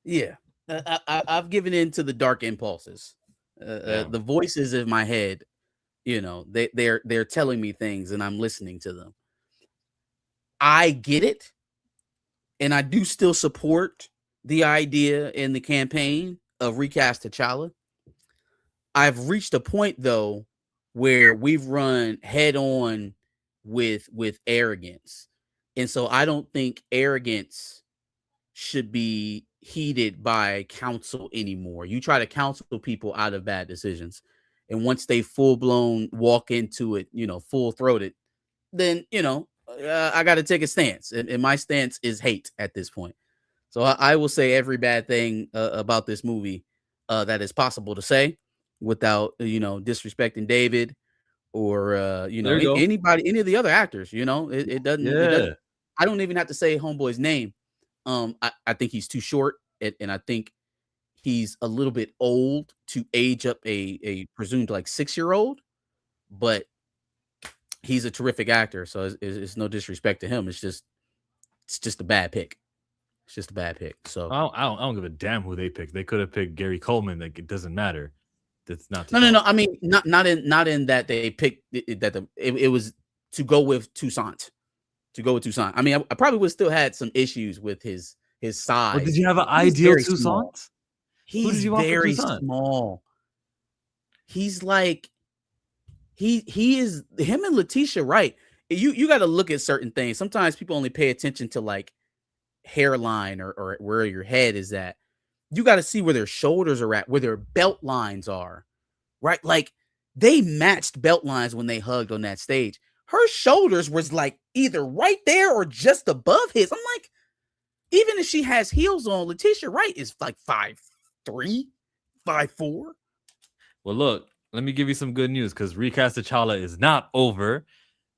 Yeah, I've given in to the dark impulses. The voices in my head, you know, they're telling me things, and I'm listening to them. I get it, and I do still support the idea in the campaign of recast T'Challa. I've reached a point though where we've run head on with arrogance, and so I don't think arrogance should be heeded by counsel anymore. You try to counsel people out of bad decisions, and once they full blown walk into it, you know, full throated, then you know I got to take a stance, and my stance is hate at this point. So I will say every bad thing about this movie that is possible to say without you know disrespecting David or you know anybody, any of the other actors. You know, it doesn't. I don't even have to say homeboy's name. I think he's too short, and I think he's a little bit old to age up a presumed like 6-year-old, but he's a terrific actor. So it's no disrespect to him. It's just a bad pick. It's just a bad pick. So I don't give a damn who they picked. They could have picked Gary Coleman. Like it doesn't matter. That's not no. I mean, not in that they picked it was to go with Toussaint. To go with Toussaint. I mean, I probably would still had some issues with his size. Well, did you have an ideal Toussaint? He's very small. He's like he is him and Letitia Wright. You got to look at certain things. Sometimes people only pay attention to like hairline or where your head is at. You got to see where their shoulders are at, where their belt lines are, right? Like they matched belt lines when they hugged on that stage. Her shoulders was like either right there or just above his. I'm like, even if she has heels on, Letitia Wright is like 5'3", 5'4". Well, look, let me give you some good news because recast T'Challa is not over.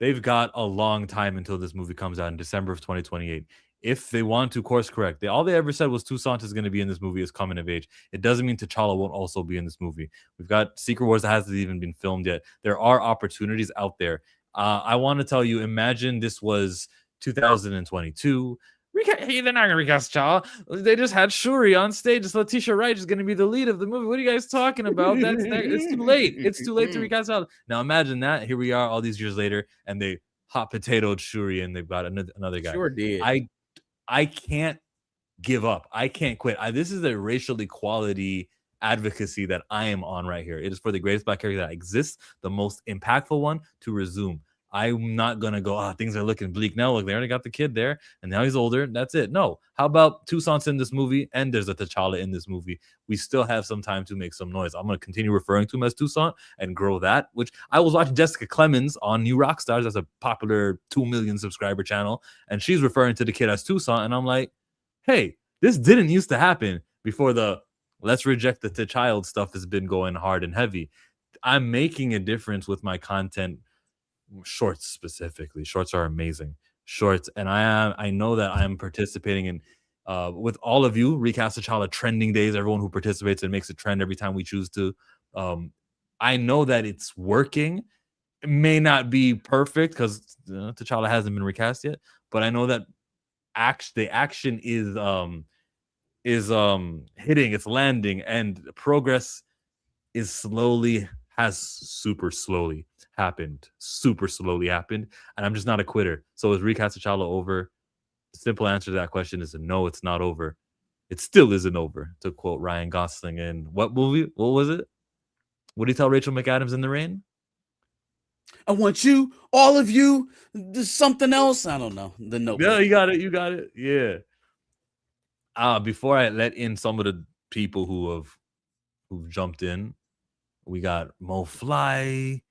They've got a long time until this movie comes out in December of 2028. If they want to course correct, all they ever said was Toussaint is going to be in this movie as coming of age. It doesn't mean T'Challa won't also be in this movie. We've got Secret Wars that hasn't even been filmed yet. There are opportunities out there. I want to tell you, imagine this was 2022. They're not going to recast T'Challa. They just had Shuri on stage. So Letitia Wright is going to be the lead of the movie. What are you guys talking about? It's too late. It's too late to recast T'Challa. Now imagine that. Here we are all these years later, and they hot potatoed Shuri, and they've got another guy. Sure did. I can't give up. I can't quit. This is a racial equality advocacy that I am on right here. It is for the greatest Black character that exists, the most impactful one to resume. I'm not gonna go, things are looking bleak now. Look, they already got the kid there, and now he's older. That's it. No. How about Toussaint's in this movie, and there's a T'Challa in this movie? We still have some time to make some noise. I'm gonna continue referring to him as Toussaint and grow that. Which I was watching Jessica Clemens on New Rockstars. That's a popular 2 million subscriber channel, and she's referring to the kid as Toussaint, and I'm like, hey, this didn't used to happen before the let's reject the T'Child stuff has been going hard and heavy. I'm making a difference with my content. Shorts specifically. Shorts are amazing. Shorts, and I know that I am participating in with all of you recast T'Challa trending days. Everyone who participates and makes a trend every time we choose to. I know that it's working. It may not be perfect because T'Challa hasn't been recast yet, but I know that the action is hitting, it's landing, and progress is super slowly happened, and I'm just not a quitter. So is recast T'Challa over? The simple answer to that question is no, it's not over. It still isn't over, to quote Ryan Gosling in what movie? What was it? What did he tell Rachel McAdams in The Rain? I want you, all of you, there's something else. I don't know. The Notebook. Yeah, you got it. Yeah. Before I let in some of the people who've jumped in, we got Mo Fly.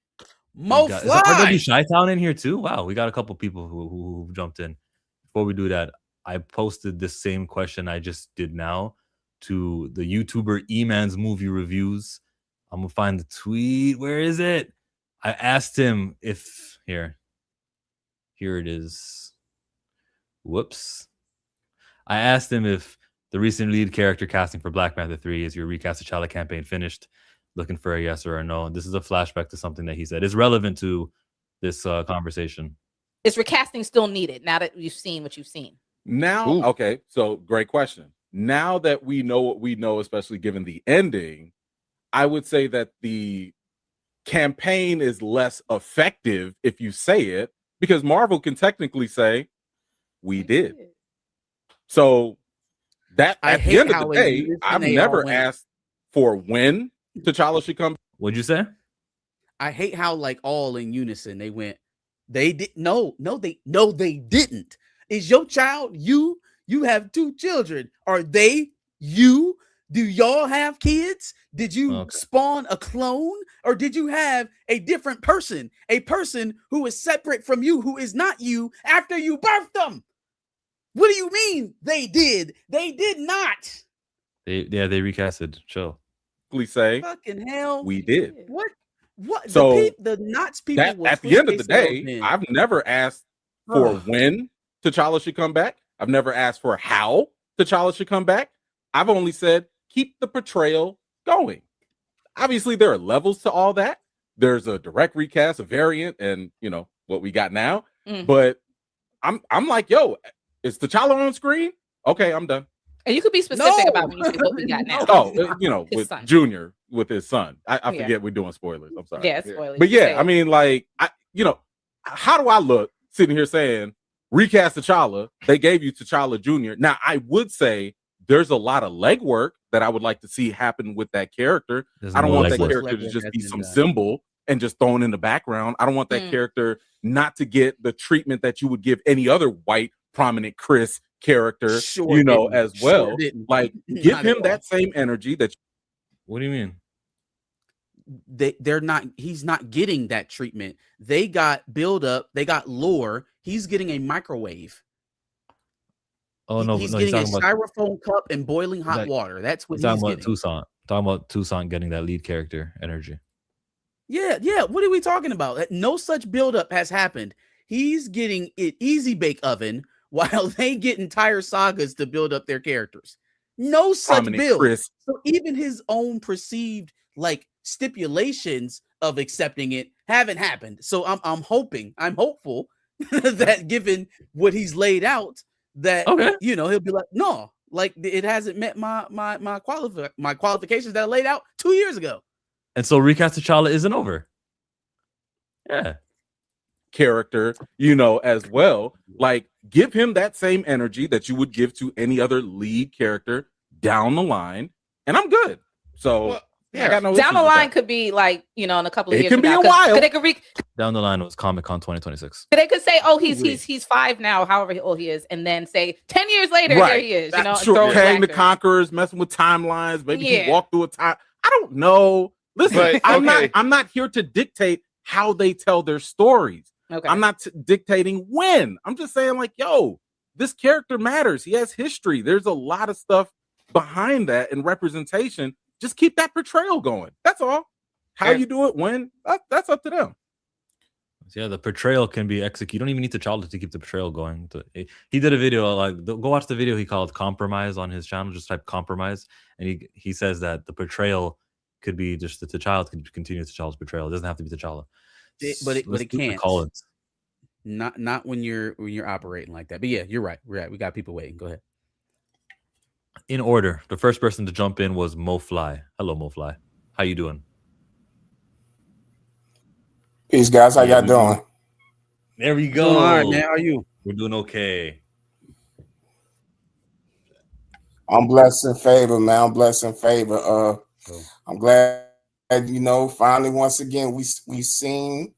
Is RW Chi-Town in here too? Wow, we got a couple people who jumped in. Before we do that, I posted the same question I just did now to the YouTuber E-Man's movie reviews. I'm gonna find the tweet. Where is it? I asked him if here it is. Whoops. I asked him if the recent lead character casting for Black Panther 3 is your recast T'Challa campaign finished. Looking for a yes or a no. This is a flashback to something that he said. It's relevant to this conversation. Is recasting still needed now that you've seen what you've seen? Now, okay, so great question. Now that we know what we know, especially given the ending, I would say that the campaign is less effective if you say it, because Marvel can technically say, we did. So that at the end of the day, I've never asked for when T'Challa should come. What'd you say? I hate how like all in unison they went. They did no, they didn't. Is your child you? You have 2 children. Are they you? Do y'all have kids? Did you spawn a clone, or did you have a different person, a person who is separate from you, who is not you after you birthed them? What do you mean they did? They did not. They recasted. Chill. Please say, fucking hell, we did. What? So the Knots people that, at the end of the day, I've never asked for when T'Challa should come back. I've never asked for how T'Challa should come back. I've only said keep the portrayal going. Obviously, there are levels to all that. There's a direct recast, a variant, and you know what we got now. But I'm like, yo, is T'Challa on screen? Okay, I'm done. And you could be specific about when you say what we got now. Oh, you know, with son. Junior, with his son. I forget we're doing spoilers. I'm sorry. Yeah, spoilers. But yeah, I mean, like, how do I look sitting here saying recast T'Challa? They gave you T'Challa Junior. Now, I would say there's a lot of legwork that I would like to see happen with that character. I don't want that character to just be some symbol and just thrown in the background. I don't want that character not to get the treatment that you would give any other white prominent Chris character, as well. Like, give him that same energy that. What do you mean? They're not. He's not getting that treatment. They got build up. They got lore. He's getting a microwave. Oh no, he's getting a styrofoam cup and boiling hot water. That's what he's talking getting. Talking about Tucson getting that lead character energy. Yeah. What are we talking about? No such buildup has happened. He's getting it easy bake oven while they get entire sagas to build up their characters. No such build. Chris. So even his own perceived like stipulations of accepting it haven't happened. So I'm hopeful that given what he's laid out, that he'll be like, no, like it hasn't met my qualifications that I laid out 2 years ago. And so recast T'Challa isn't over. Yeah. Character, as well. Like, give him that same energy that you would give to any other lead character down the line, and I'm good. So I got no down the line could be like, in a couple of years. It can be a while. Down the line was Comic-Con 2026. They could say, oh, he's 5 now, however old he is, and then say 10 years later, there he is. Sure, Kang the Conqueror's messing with timelines. Maybe he walked through a time. I don't know. Listen, I'm not here to dictate how they tell their stories. Okay. I'm not dictating when. I'm just saying, like, yo, this character matters. He has history. There's a lot of stuff behind that and representation. Just keep that portrayal going. That's all. How you do it, when, that's up to them. Yeah, the portrayal can be executed. You don't even need T'Challa to keep the portrayal going. He did a video, like, go watch the video he called Compromise on his channel. Just type Compromise. And he says that the portrayal could be just the T'Challa can continue T'Challa's portrayal. It doesn't have to be T'Challa. But it can't. Not when you're operating like that. But yeah, you're right. We're right. We got people waiting. Go ahead. In order, the first person to jump in was Mo Fly. Hello, Mo Fly. How you doing? Peace, guys. How y'all doing? There we go. All right, man. How are you? We're doing okay. I'm blessed in favor, man. I'm blessed in favor. I'm glad, finally, once again, we seen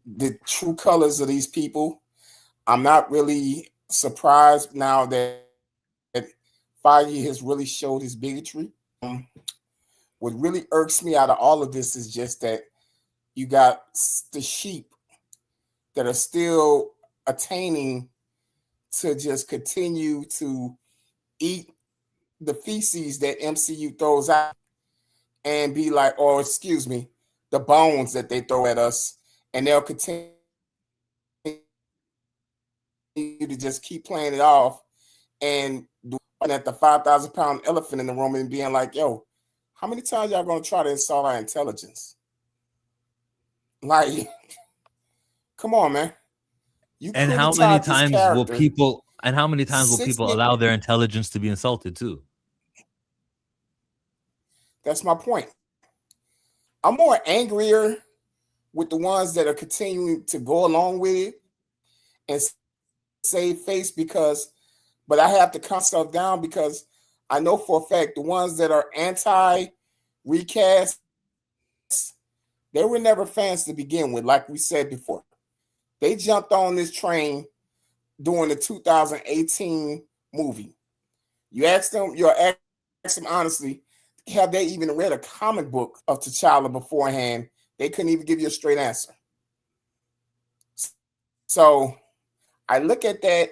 the true colors of these people. I'm not really surprised now that Feige has really showed his bigotry. What really irks me out of all of this is just that you got the sheep that are still attaining to just continue to eat the feces that MCU throws out and be like, or excuse me, the bones that they throw at us, and they'll continue to just keep playing it off and at the 5,000-pound elephant in the room and being like, yo, how many times y'all gonna try to insult our intelligence? Like, come on, man. You And could how have many tied this times will character people six. allow their intelligence to be insulted too? That's my point. I'm more angrier with the ones that are continuing to go along with it and save face but I have to calm stuff down because I know for a fact the ones that are anti recast, they were never fans to begin with, like we said before. They jumped on this train during the 2018 movie. You ask them honestly, have they even read a comic book of T'Challa beforehand? They couldn't even give you a straight answer. So I look at that.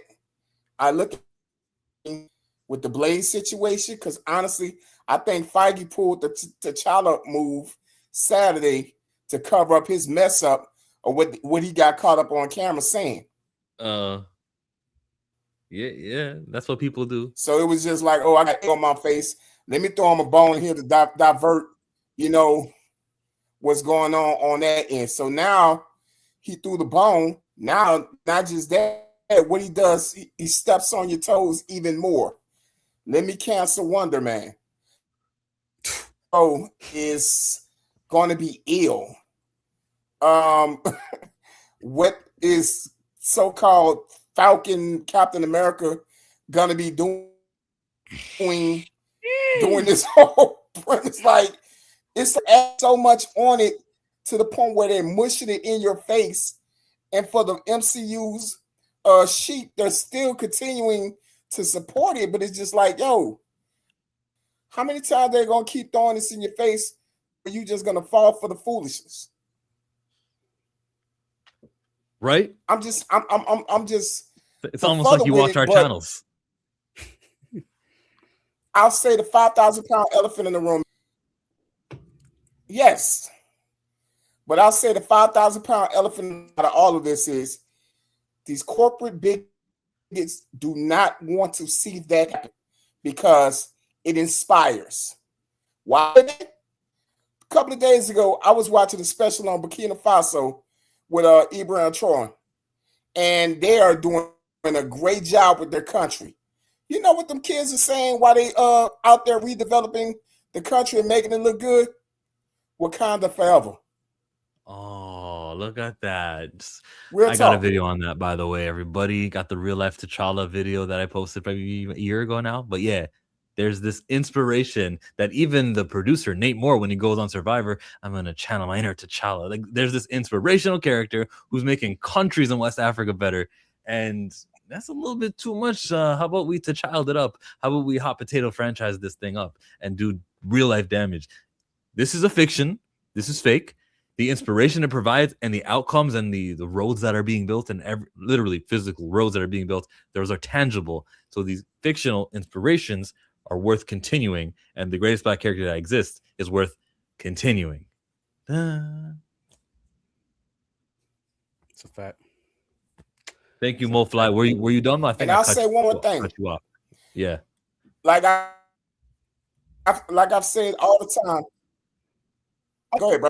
I look at with the Blaze situation because honestly, I think Feige pulled the T'Challa move Saturday to cover up his mess up or what he got caught up on camera saying. Yeah, that's what people do. So it was just like, oh, I got on my face. Let me throw him a bone here to divert, what's going on that end. So now he threw the bone. Now, not just that, what he does, he steps on your toes even more. Let me cancel Wonder Man. Oh, is going to be ill. What is so-called Falcon Captain America going to be doing this whole premise? Like, it's so much on it to the point where they're mushing it in your face. And for the MCU's sheep, they're still continuing to support it, but it's just like, yo, how many times they're gonna keep throwing this in your face? Are you just gonna fall for the foolishness? Right? I'm just. It's almost like you watch our channels. I'll say the 5,000-pound elephant in the room. Yes, but I'll say the 5,000-pound elephant out of all of this is these corporate bigots do not want to see that happen because it inspires. Why? A couple of days ago, I was watching a special on Burkina Faso with Ibrahim Traoré, and they are doing a great job with their country. You know what them kids are saying while they out there redeveloping the country and making it look good? Wakanda forever. Oh, look at that. Real I got a talk. video on that, by the way. Everybody got the real life T'Challa video that I posted probably a year ago now. But yeah, there's this inspiration that even the producer, Nate Moore, when he goes on Survivor, I'm going to channel my inner T'Challa. Like, there's this inspirational character who's making countries in West Africa better. And that's a little bit too much. How about we T'Challa it up? How about we hot potato franchise this thing up and do real life damage? This is a fiction. This is fake. The inspiration it provides and the outcomes and the roads that are being built and literally physical roads that are being built, those are tangible. So these fictional inspirations are worth continuing, and the greatest black character that exists is worth continuing. It's a fact. Thank you, MoFly. Were you done? I think I'll say one more thing. Cut you off. Yeah. Like I've said all the time. Go ahead, bro.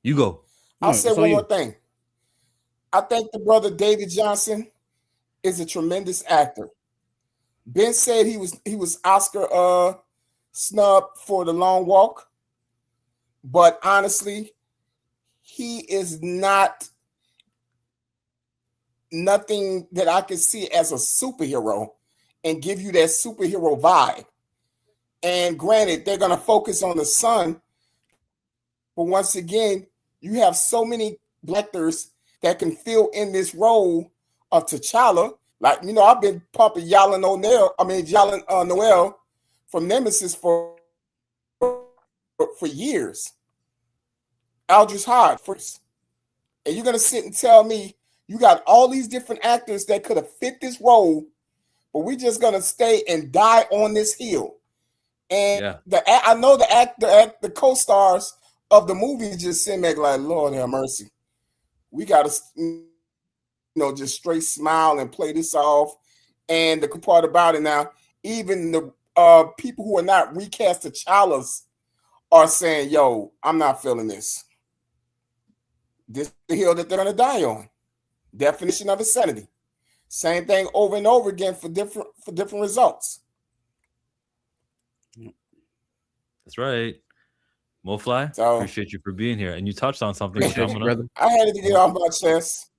You go. I'll say one more thing. I think the brother David Johnson is a tremendous actor. Ben said he was Oscar snub for The Long Walk, but honestly, he is nothing that I can see as a superhero and give you that superhero vibe. And granted, they're going to focus on the son, but once again, you have so many black actors that can fill in this role of T'Challa. Like, I've been pumping Yalen Noel from Nemesis for years. Aldrich Hyde first. And you're going to sit and tell me you got all these different actors that could have fit this role, but we're just going to stay and die on this hill. And I know the co-stars of the movie just sitting back like, Lord have mercy. We got to, just straight smile and play this off. And the part about it now, even the people who are not recast T'Challa's are saying, yo, I'm not feeling this. This is the hill that they're going to die on. Definition of insanity. Same thing over and over again for different results. That's right. MoFly, So, appreciate you for being here. And you touched on something. I had to get off my chest.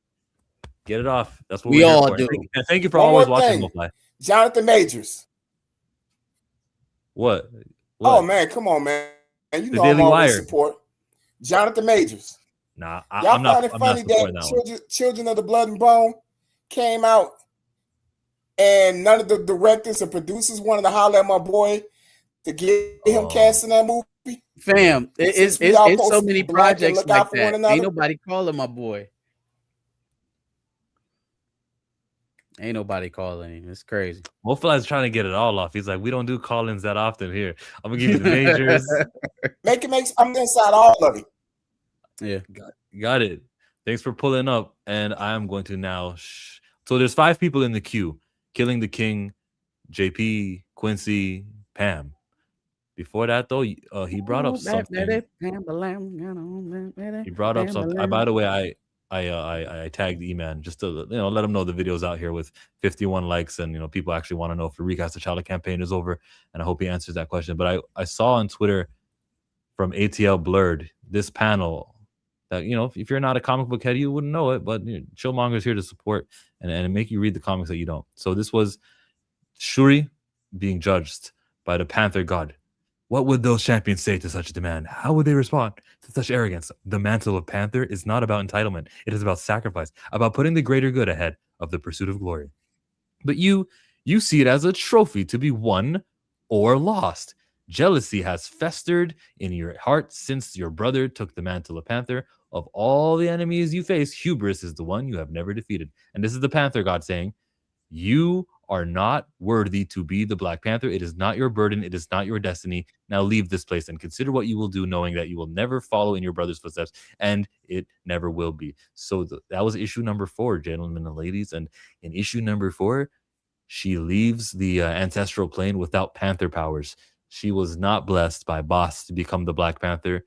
Get it off. That's what we we're all here for. do. And thank you for always watching, MoFly. Jonathan Majors. What? Oh man, come on, man. You know I'm always support. Jonathan Majors. Nah, I'm not. Y'all find it funny that Children of the Blood and Bone came out, and none of the directors or producers wanted to holler at my boy to get him cast in that movie. Fam, it's so many projects like that. Ain't nobody calling my boy. Ain't nobody calling him. It's crazy. MoFly's trying to get it all off. He's like, we don't do call-ins that often here. I'm gonna give you the majors. I'm inside all of it. Yeah, got it. Thanks for pulling up. And I'm going to now. So there's 5 people in the queue: Killing the King, JP, Quincy, Pam. Before that, though, he brought up something. He brought up something. By the way, I tagged E-Man just to let him know the video's out here with 51 likes, and people actually want to know if the Recast T'Challa campaign is over, and I hope he answers that question. But I saw on Twitter from ATL Blurred this panel that if you're not a comic book head, you wouldn't know it, but Chillmonger's here to support and make you read the comics that you don't. So this was Shuri being judged by the Panther god. What would those champions say to such a demand? How would they respond to such arrogance? The mantle of Panther is not about entitlement. It is about sacrifice, about putting the greater good ahead of the pursuit of glory. But you see it as a trophy to be won or lost. Jealousy has festered in your heart since your brother took the mantle of Panther. Of all the enemies you face, hubris is the one you have never defeated. And this is the Panther god saying, you are not worthy to be the Black Panther. It is not your burden. It is not your destiny. Now leave this place and consider what you will do, knowing that you will never follow in your brother's footsteps, and it never will be. So that was issue number 4, gentlemen and ladies. And in issue number 4, she leaves the ancestral plane without Panther powers. She was not blessed by Boss to become the Black Panther.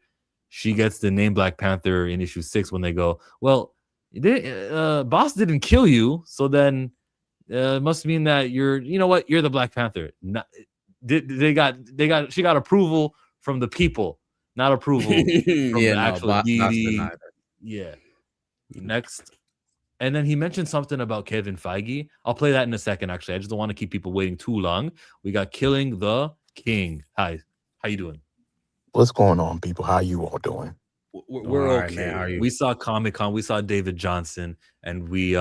She gets the name Black Panther in issue 6 when they go, well, Boss didn't kill you, so then it must mean that you're the Black Panther. She got approval from the people, not approval from the actual deity. Yeah. Next. And then he mentioned something about Kevin Feige. I'll play that in a second, actually. I just don't want to keep people waiting too long. We got Killing the King. Hi. How you doing? What's going on, people? How you all doing? We're okay. Right, man. How are you? We saw Comic-Con. We saw David Johnson. And we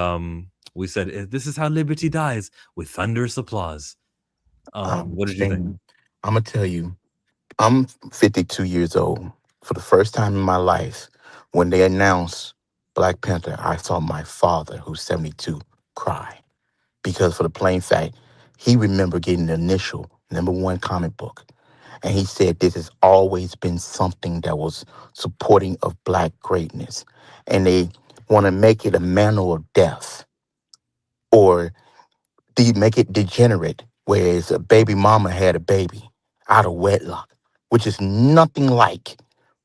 said, this is how liberty dies, with thunderous applause. What did you think? I'm going to tell you, I'm 52 years old. For the first time in my life, when they announced Black Panther, I saw my father, who's 72, cry. Because for the plain fact, he remembered getting the initial #1 comic book. And he said this has always been something that was supporting of Black greatness. And they want to make it a mantle of death. Or make it degenerate, whereas a baby mama had a baby out of wedlock, which is nothing like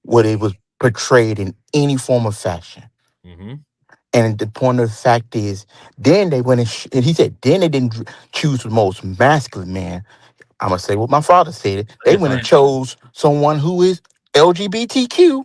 what it was portrayed in any form of fashion. Mm-hmm. And the point of the fact is, then they went and he said, then they didn't choose the most masculine man. I'm going to say what my father said. They went and chose someone who is LGBTQ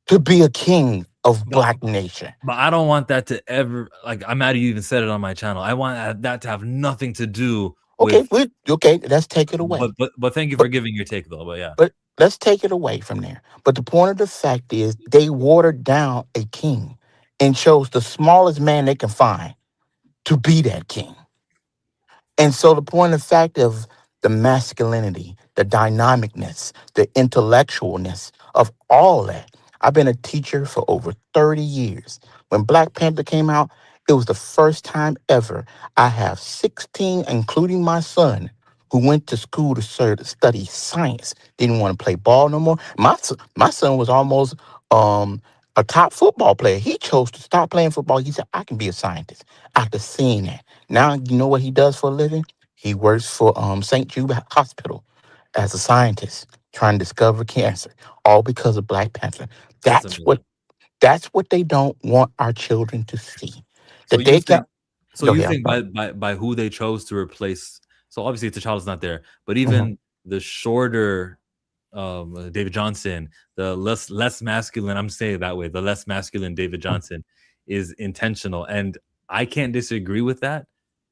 to be a king of Black nation. But I don't want that to ever, I'm mad you even said it on my channel. I want that to have nothing to do with... Okay, let's take it away. But thank you for giving your take, though. But yeah. But let's take it away from there. But the point of the fact is, they watered down a king and chose the smallest man they can find to be that king. And so the point of the fact of the masculinity, the dynamicness, the intellectualness of all that. I've been a teacher for over 30 years. When Black Panther came out, it was the first time ever I have 16, including my son, who went to school to study science, didn't want to play ball no more. My son was almost a top football player. He chose to stop playing football. He said, I can be a scientist. After seeing that. Now, you know what he does for a living? He works for St. Jude Hospital as a scientist, trying to discover cancer, all because of Black Panther. That's what That's what they don't want our children to see. So That you they think got. so Go you ahead. I'm think sorry. by who they chose to replace, so obviously T'Challa's not there, but Mhm. even the shorter David Johnson, the less masculine, I'm saying it that way, the less masculine David Johnson is intentional. And I can't disagree with that.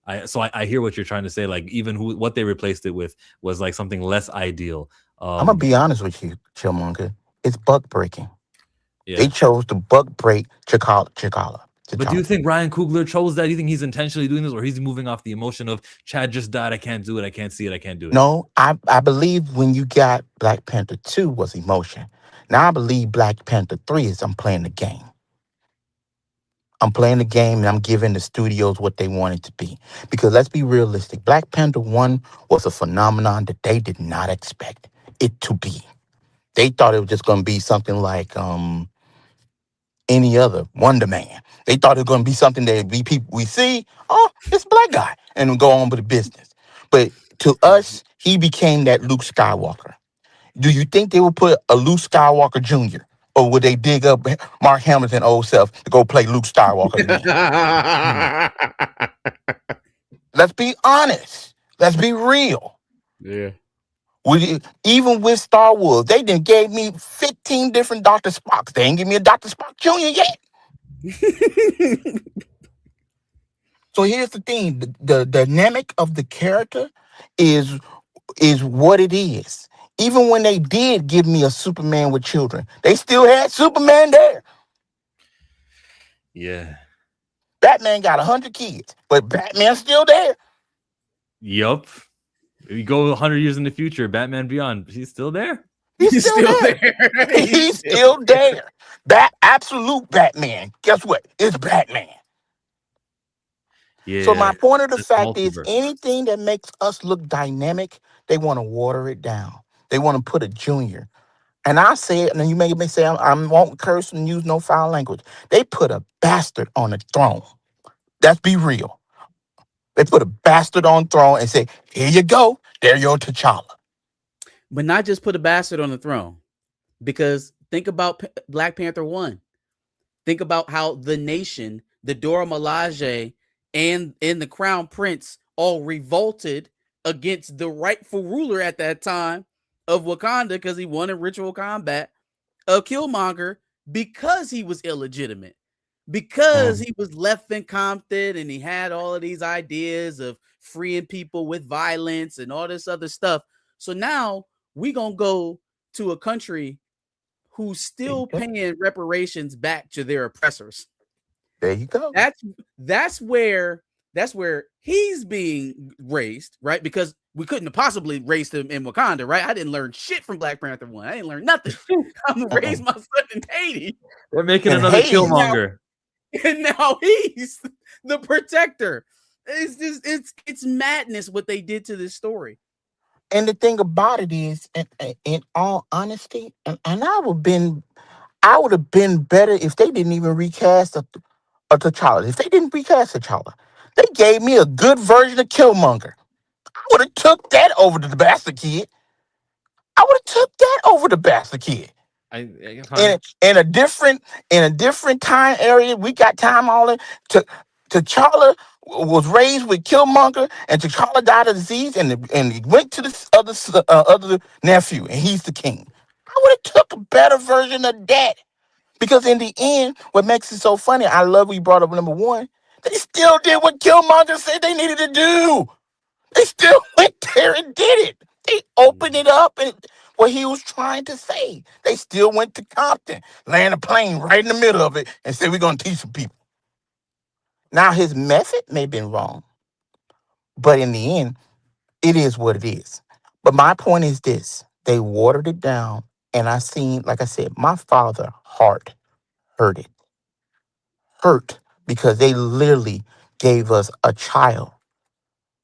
I hear what you're trying to say. Like even what they replaced it with was like something less ideal. I'm gonna be honest with you, Chillmonger. It's buck breaking. They Yeah. chose to buck break T'Challa. But do you think Ryan Coogler chose that? Do you think he's intentionally doing this, or he's moving off the emotion of Chad just died, I can't do it, I can't see it, I can't do it? No, I believe when you got Black Panther 2 was emotion. Now I believe Black Panther 3 is I'm playing the game. I'm playing the game and I'm giving the studios what they want it to be. Because let's be realistic. Black Panther 1 was a phenomenon that they did not expect it to be. They thought it was just going to be something like any other Wonder Man. They thought it was going to be something that we see, oh, it's a black guy, and go on with the business. But to us, he became that Luke Skywalker. Do you think they would put a Luke Skywalker Jr. or would they dig up Mark Hamilton's old self to go play Luke Skywalker again? Let's be honest. Let's be real. Yeah. Even with Star Wars, they done gave me 15 different Dr. Spocks. They ain't give me a Dr. Spock Jr. yet. So here's the thing. The dynamic of the character is what it is. Even when they did give me a Superman with children, they still had Superman there. Yeah. Batman got 100 kids, but Batman's still there. Yup. We go 100 years in the future, Batman Beyond, he's still there. He's still there. He's still there. Absolute Batman. Guess what? It's Batman. Yeah. So my point of the That's fact is multiverse. anything that makes us look dynamic, they want to water it down. They want to put a junior. And I say it, and you may say I won't curse and use no foul language. They put a bastard on the throne. Let's be real. They put a bastard on throne and say, here you go. There your T'Challa. But not just put a bastard on the throne. Because think about Black Panther 1. Think about how the nation, the Dora Milaje, and the Crown Prince all revolted against the rightful ruler at that time of Wakanda because he won in ritual combat of Killmonger because he was illegitimate, because he was left in Compton and he had all of these ideas of freeing people with violence and all this other stuff. So now we gonna go to a country who's still paying reparations back to their oppressors. There you go. That's where he's being raised, right? Because we couldn't have possibly raised him in Wakanda, right? I didn't learn shit from Black Panther 1. I didn't learn nothing. I'm gonna raise my son in Haiti. They're making another Killmonger. And now he's the protector. It's just it's madness what they did to this story. And the thing about it is, in all honesty, and I would have been better if they didn't even recast a T'Challa. If they didn't recast T'Challa, they gave me a good version of Killmonger. I would have took that over the Bastard Kid. In a different time area, we got time all in. T'Challa was raised with Killmonger, and T'Challa died of disease, and he went to the other nephew, and he's the king. I would have took a better version of that. Because in the end, what makes it so funny, I love we brought up number one, they still did what Killmonger said they needed to do. They still went there and did it. They opened it up and what he was trying to say. They still went to Compton, land a plane right in the middle of it, and said, we're going to teach some people. Now, his method may have been wrong, but in the end, it is what it is. But my point is this. They watered it down, and I seen, like I said, my father's heart hurt because they literally gave us a child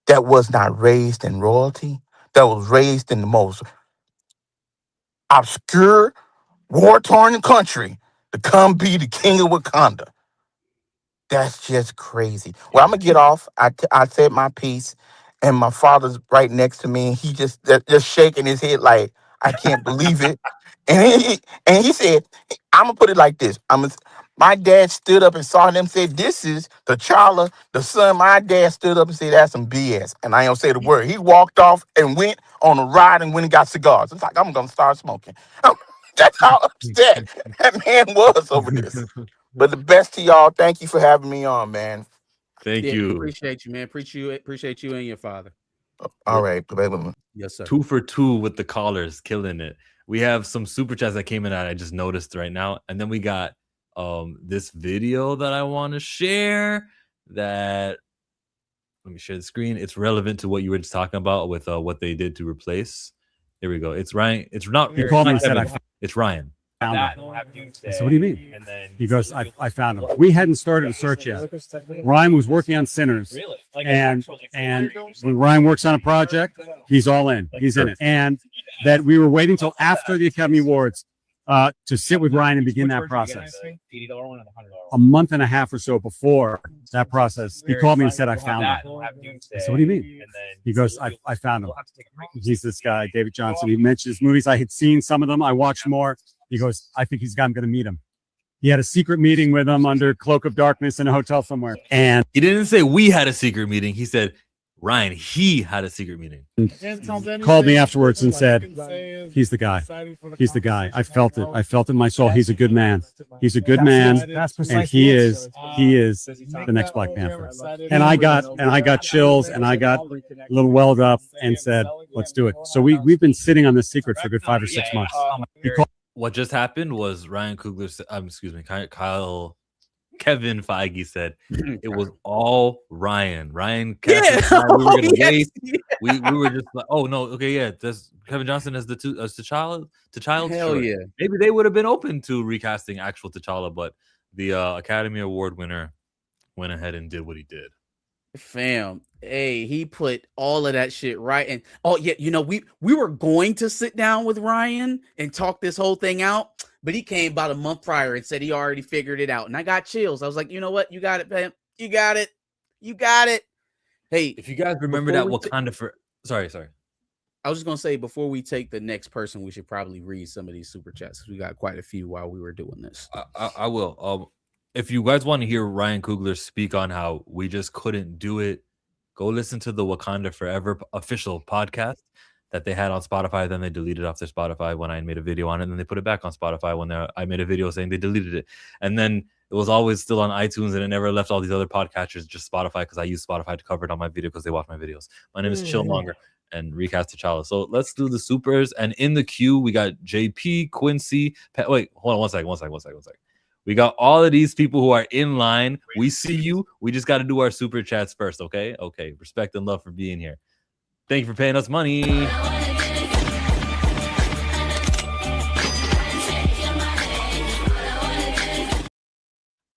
that was not raised in royalty, that was raised in the most obscure, war-torn country to come be the king of Wakanda. That's just crazy. Well, I'm going to get off. I said my piece, and my father's right next to me, and he just shaking his head like, I can't believe it. And he said, I'm going to put it like this. My dad stood up and saw them, said, "This is T'Challa, the son." My dad stood up and said, "That's some BS." And I ain't gonna say the word. He walked off and went on a ride and went and got cigars. It's like, I'm gonna start smoking. That's how upset that man was over this. But the best to y'all. Thank you for having me on, man. Thank Yeah, you. appreciate you, man. Appreciate you and your father. All right. Yes, sir. 2 for 2 with the callers, killing it. We have some super chats that came in that I just noticed right now, and then we got this video that I want to share. That let me share the screen. It's relevant to what you were just talking about with what they did to replace. Here we go. It's Ryan. It's not. He called me and said, it's Ryan. Found him. So what do you mean? He goes, I found him. We hadn't started a search yet. Ryan was working on Sinners. And when Ryan works on a project, he's all in. He's in it. And that we were waiting till after the Academy Awards to sit with Ryan and begin that process. A month and a half or so before that process, he called me and said, I found him. So what do you mean? He goes, I found him. He's this guy, David Johnson. He mentions movies. I had seen some of them. I watched more. He goes, I think I'm going to meet him. He had a secret meeting with him under cloak of darkness in a hotel somewhere. And he didn't say we had a secret meeting. He said, Ryan, he had a secret meeting. Called me afterwards and said, he's the guy. He's the guy. I felt it. I felt it in my soul. He's a good man. He's a good man. And he is the next Black Panther. And I got chills and I got a little welled up and said, let's do it. So we've been sitting on this secret for a good 5 or 6 months. What just happened was Ryan Coogler, Kevin Feige said it was all Ryan. Kevin, we were gonna wait. We were just like, oh no, okay, yeah. There's Kevin Johnson as T'Challa. Hell sure. yeah. Maybe they would have been open to recasting actual T'Challa, but the Academy Award winner went ahead and did what he did. Fam, hey, he put all of that shit right. And oh yeah, we were going to sit down with Ryan and talk this whole thing out, but he came about a month prior and said he already figured it out. And I got chills. I was like, you know what? You got it, man. You got it. Hey, if you guys remember that Wakanda for sorry. I was just gonna say before we take the next person, we should probably read some of these super chats because we got quite a few while we were doing this. I will. If you guys want to hear Ryan Coogler speak on how we just couldn't do it, go listen to the Wakanda Forever official podcast that they had on Spotify. Then they deleted off their Spotify when I made a video on it. And then they put it back on Spotify when I made a video saying they deleted it. And then it was always still on iTunes and it never left all these other podcatchers, just Spotify, because I use Spotify to cover it on my video because they watch my videos. My name is Chillmonger and Recast T'Challa. So let's do the supers. And in the queue, we got JP, Quincy. Wait, hold on one second. We got all of these people who are in line. We see you. We just got to do our super chats first, okay? Okay. Respect and love for being here. Thank you for paying us money.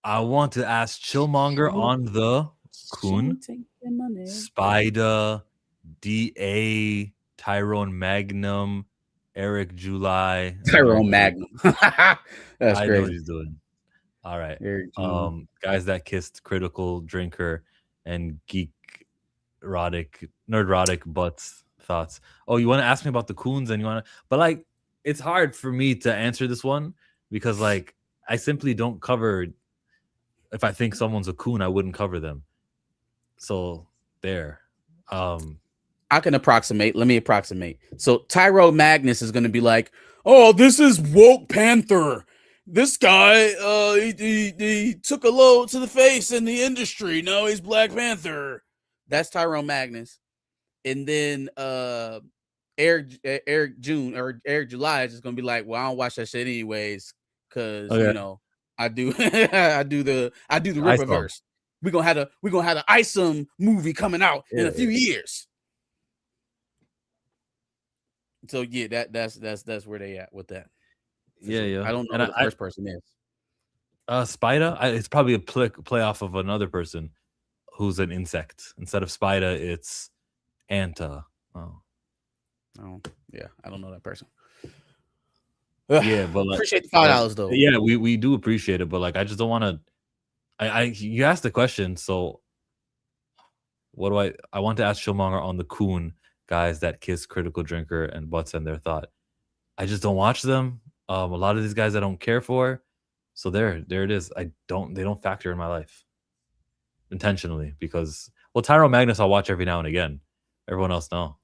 I want to ask Chillmonger on the Kun, Spider, DA, Tyrone Magnum, Eric July. Tyrone Magnum. That's I great. know what he's doing. All right. Guys that kissed Critical Drinker and Nerdrotic Butts thoughts. Oh, you want to ask me about the Coons and you want to, but like, it's hard for me to answer this one because like, I simply don't cover, if I think someone's a Coon, I wouldn't cover them. So there. I can approximate. Let me approximate. So Tyro Magnus is going to be like, oh, this is woke Panther. This guy, he took a load to the face in the industry. Now he's Black Panther. That's Tyrone Magnus. And then Eric July is just gonna be like, well, I don't watch that shit anyways, because I do I do the Rippaverse. We're gonna have the Isom movie coming out in a few years. So yeah, that's where they at with that. Yeah. I don't know who the first person is. Spider. It's probably a play off of another person who's an insect. Instead of Spider, it's Anta. Oh, yeah. I don't know that person. Yeah, but like, appreciate the $5 though. Yeah, we do appreciate it, but like, I just don't want to. You asked the question, so what do I want to ask Chillmonger on the Coon guys that kiss Critical Drinker and Butts and their thought. I just don't watch them. A lot of these guys I don't care for. So there it is. They don't factor in my life intentionally because Tyrone Magnus I'll watch every now and again. Everyone else no.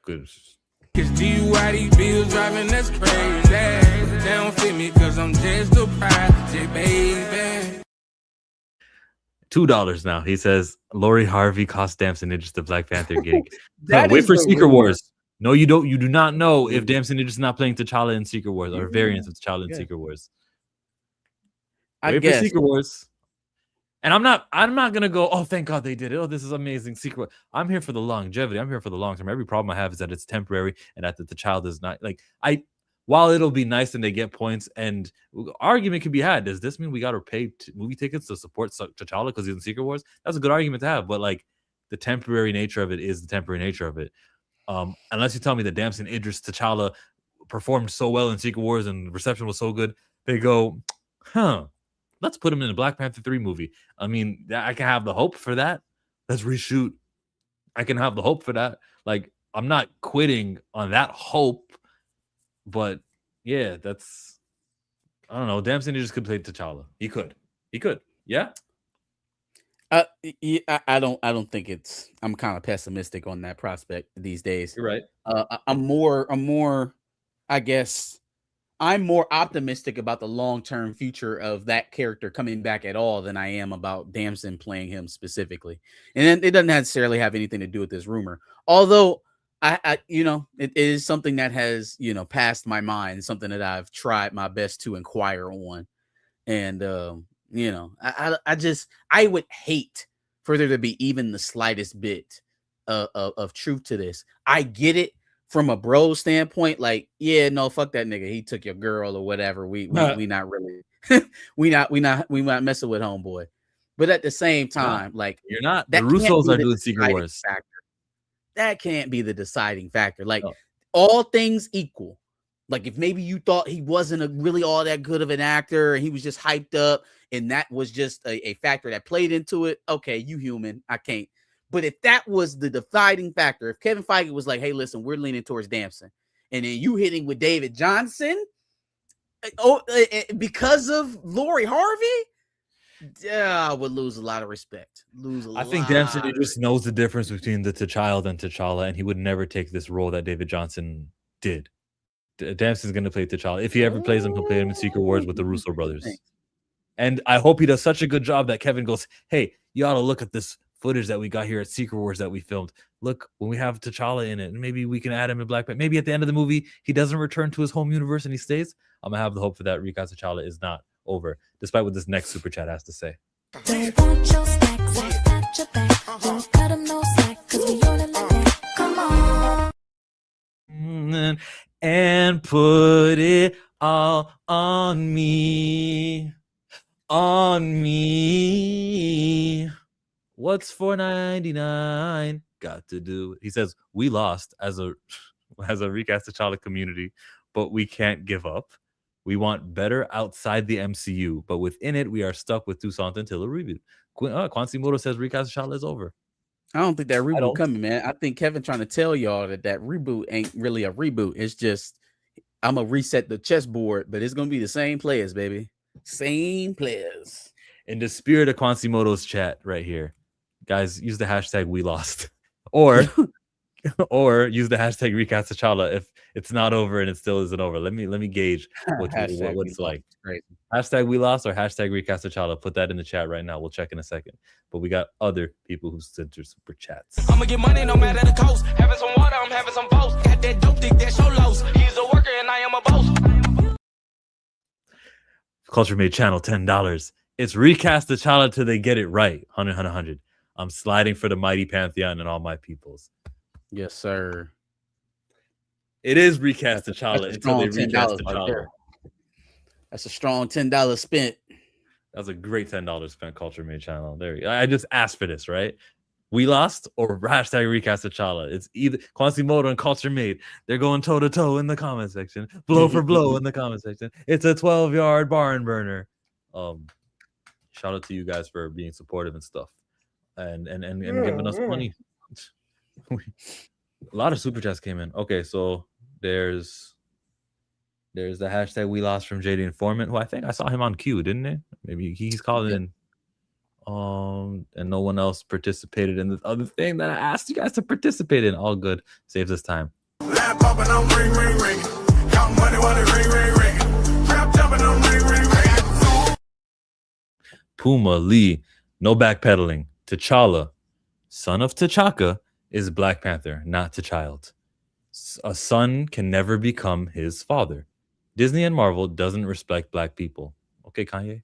Good. Cause these bills driving, that's crazy. They don't fit me cause I'm just a project, baby. $2 now. He says Lori Harvey cost Damson Idris the Black Panther gig. That Wait is for the Secret rumor. Wars. No, you don't. You do not know if Damson Idris is not playing T'Challa in Secret Wars or variants of T'Challa in Secret Wars. Wait for Secret Wars. And I'm not gonna go, oh, thank God they did it. Oh, this is amazing. Secret. I'm here for the longevity. I'm here for the long term. Every problem I have is that it's temporary and that the child is not like while it'll be nice and they get points and argument can be had. Does this mean we gotta pay movie tickets to support T'Challa because he's in Secret Wars? That's a good argument to have, but like the temporary nature of it is the temporary nature of it. Unless you tell me that Damson Idris T'Challa performed so well in Secret Wars and reception was so good, they go, let's put him in a Black Panther 3 movie. I mean, I can have the hope for that. Let's reshoot. I can have the hope for that. Like, I'm not quitting on that hope, but yeah, that's, I don't know. Damson Idris could play T'Challa. He could. Yeah. I don't think it's. I'm kind of pessimistic on that prospect these days. You're right. I'm more. I guess I'm more optimistic about the long-term future of that character coming back at all than I am about Damson playing him specifically. And it doesn't necessarily have anything to do with this rumor. Although I it is something that has, passed my mind, something that I've tried my best to inquire on. And I would hate for there to be even the slightest bit of truth to this. I get it from a bro standpoint, like, yeah, no, fuck that nigga. He took your girl or whatever. We not really we not messing with homeboy. But at the same time, like, you're not. The Russos are doing Secret Wars. Factor. That can't be the deciding factor. Like, all things equal. Like, if maybe you thought he wasn't really all that good of an actor and he was just hyped up and that was just a factor that played into it, okay, you human. I can't. But if that was the deciding factor, if Kevin Feige was like, hey, listen, we're leaning towards Damson, and then you hitting with David Johnson because of Lori Harvey, I would lose a lot of respect. I think Damson just knows the difference between the T'Challa and T'Challa, and he would never take this role that David Johnson did. Damson's going to play T'Challa. If he ever plays him, he'll play him in Secret Wars with the Russo brothers. And I hope he does such a good job that Kevin goes, hey, you ought to look at this footage that we got here at Secret Wars that we filmed. Look, when we have T'Challa in it, and maybe we can add him in Black Panther. Maybe at the end of the movie, he doesn't return to his home universe and he stays. I'm going to have the hope for that. Recast T'Challa is not over, despite what this next super chat has to say. And put it all on me. On me. What's $4.99 got to do? He says we lost as a Recast T'Challa community, but we can't give up. We want better outside the MCU, but within it, we are stuck with Toussaint until a reboot. Quasimodo says Recast T'Challa is over. I don't think that reboot coming, man. I think Kevin trying to tell y'all that reboot ain't really a reboot. It's just I'm gonna reset the chessboard, but it's gonna be the same players, baby. Same players. In the spirit of Quasimodo's chat right here, guys, use the hashtag we lost, or use the hashtag Recast T'Challa if it's not over and it still isn't over. Let me gauge what it's like. Crazy. Hashtag we lost or hashtag Recast T'Challa. Put that in the chat right now. We'll check in a second. But we got other people who sent their super chats. I'ma get money no matter the coast. Having some water, I'm having some boats. Got that dope dick, that show lows. He's a worker and I am a boss. Culture Made Channel, $10. It's Recast T'Challa till they get it right. 100. I'm sliding for the mighty Pantheon and all my peoples. Yes, sir. It is Recast T'Challa until they recast T'Challa. Right, that's a strong $10 spent. That's a great $10 spent. Culture Made Channel. There, I just asked for this, right? We lost or hashtag Recast T'Challa. It's either Quasimodo and Culture Made. They're going toe to toe in the comment section, blow for blow in the comment section. It's a 12-yard barn burner. Shout out to you guys for being supportive and stuff, and giving us money. A lot of super chats came in. Okay, so there's There's the hashtag we lost from JD Informant, who I think I saw him on Q, didn't it? Maybe he's calling in. And no one else participated in the other thing that I asked you guys to participate in. All good. Saves us time. Puma Lee, no backpedaling. T'Challa, son of T'Chaka, is Black Panther, not T'Child. A son can never become his father. Disney and Marvel doesn't respect black people. Okay, Kanye?